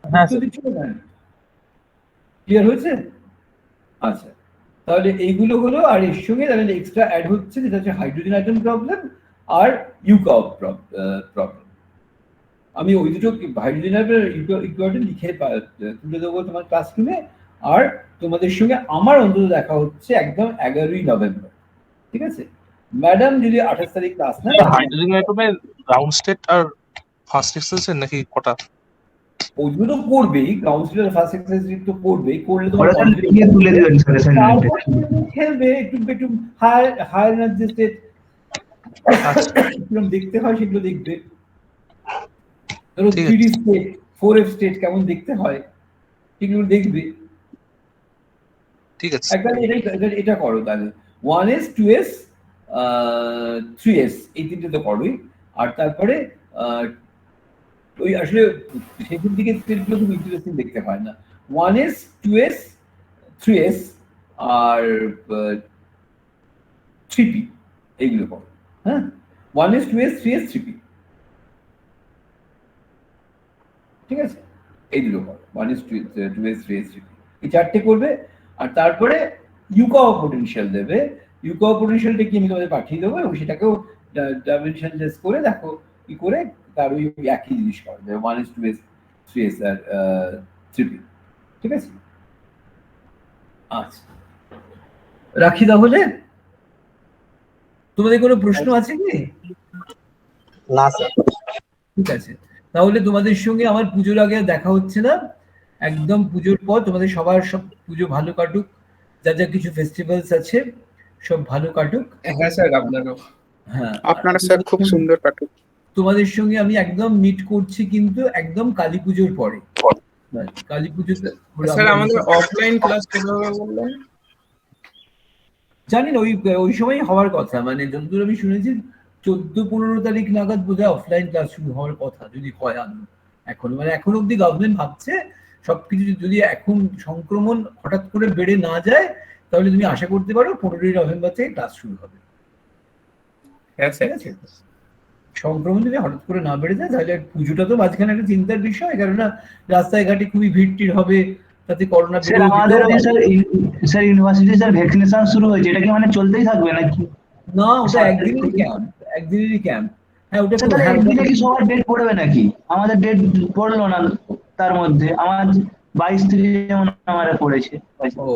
হ্যাঁ, ক্লিয়ার হয়েছে? আচ্ছা, তাহলে এইগুলো হলো। আর এর সঙ্গে তাহলে এক্সট্রা অ্যাড হচ্ছে যেটা হচ্ছে হাইড্রোজেন অ্যাটম প্রবলেম আর ইউকাও প্রবলেম। আমি ওই দুটো হাইড্রোজেন ইকুয়েশন লিখে তুলে দেবো তোমার ক্লাসরুমে। আর তোমাদের সঙ্গে আমার অন্তত দেখা হচ্ছে একদম 11ই নভেম্বর, ঠিক আছে? ম্যাডাম যদি 28 তারিখ ক্লাস না, হাইড্রোজেন অ্যাটমের গ্রাউন্ড স্টেট আর ফার্স্ট এক্সেসের নাকি কটা ওইগুলো তো করবেই, গ্রাউন্ড স্টেট আর ফার্স্ট এক্সেসরিজ তো করবেই, করলে তোমার তুলে দিবেন খেলবে একটু একটু হায়ার এনার্জি স্টেট দেখতে হয়, সেগুলো দেখবে। ধরো 3D স্টেট, 4F স্টেট কেমন দেখতে হয় সেগুলো দেখবে। ঠিক আছে, একবার এটা করো তাহলে 1s 2s 3s এই তিনটে তো করোই। আর তারপরে ওই আসলে শেষের দিকে স্টেটগুলো খুব ইন্টারেস্টিং দেখতে হয় না। 1s 2s 3s আর 3p এইগুলো করো। হ্যাঁ, 1s 2s 3s 3p, ঠিক আছে? এইগুলো করো 1s 2s 3s 3p, এই চারটে করবে। আর তারপরে ইউকাও পোটেনশিয়াল দেবে। ইউকাও পোটেনশিয়ালটা কি আমি তোমাদের পাঠিয়ে দেবো, এবং সেটাকেও ডাইমেনশনালাইজ করে দেখো কি করে তার ওই একই জিনিস করা যায় 1s 2s 3s আর 3p, ঠিক আছে? আচ্ছা, রাখি তাহলে। তোমাদের কোনো প্রশ্ন আছে কি? না স্যার। ঠিক আছে, তাহলে তোমাদের সঙ্গে আমার পুজোর আগে দেখা হচ্ছে না, একদম পুজোর পর। তোমাদের সবার সব পুজো ভালো কাটুক, যা যা কিছু ফেস্টিভ্যালস আছে সব ভালো কাটুক। হ্যাঁ স্যার, আপনারও। হ্যাঁ, আপনারা স্যার খুব সুন্দর কাটুক। তোমাদের সঙ্গে আমি একদম মিট করছি কিন্তু একদম কালী পুজোর পরে। কালী পুজোতে স্যার আমাদের অফলাইন ক্লাস কিভাবে বললেন? জানি না, ওই সময় হওয়ার কথা, মানে যতদূর আমি শুনেছি 14-15 তারিখ নাগাদ বোধহয় অফলাইন ক্লাস শুরু হওয়ার কথা, যদি হয়। এখন মানে এখন অব্দি গভর্নমেন্ট ভাবছে সবকিছু যদি এখন সংক্রমণ হঠাৎ করে বেড়ে না যায় তাহলে তুমি আশা করতে পারো 15ই নভেম্বর থেকে ক্লাস শুরু হবে। সংক্রমণ যদি হঠাৎ করে না বেড়ে যায় তাহলে পুজোটা তো মাঝখানে একটা চিন্তার বিষয়, কেননা রাস্তায় ঘাটে খুবই ভিড় টিড় হবে, তাতে corona. Sir university sir vaccination শুরু হয়েছে, এটা কি মানে চলতেই থাকবে নাকি? না, ওটা একদিনেরই ক্যাম্প। হ্যাঁ, ওটা একদিনে কি সবার ডেট পড়বে নাকি? আমাদের ডেট পড়লো না, তার মধ্যে আমার 22 থেকে যেমন আমার পড়েছে। ও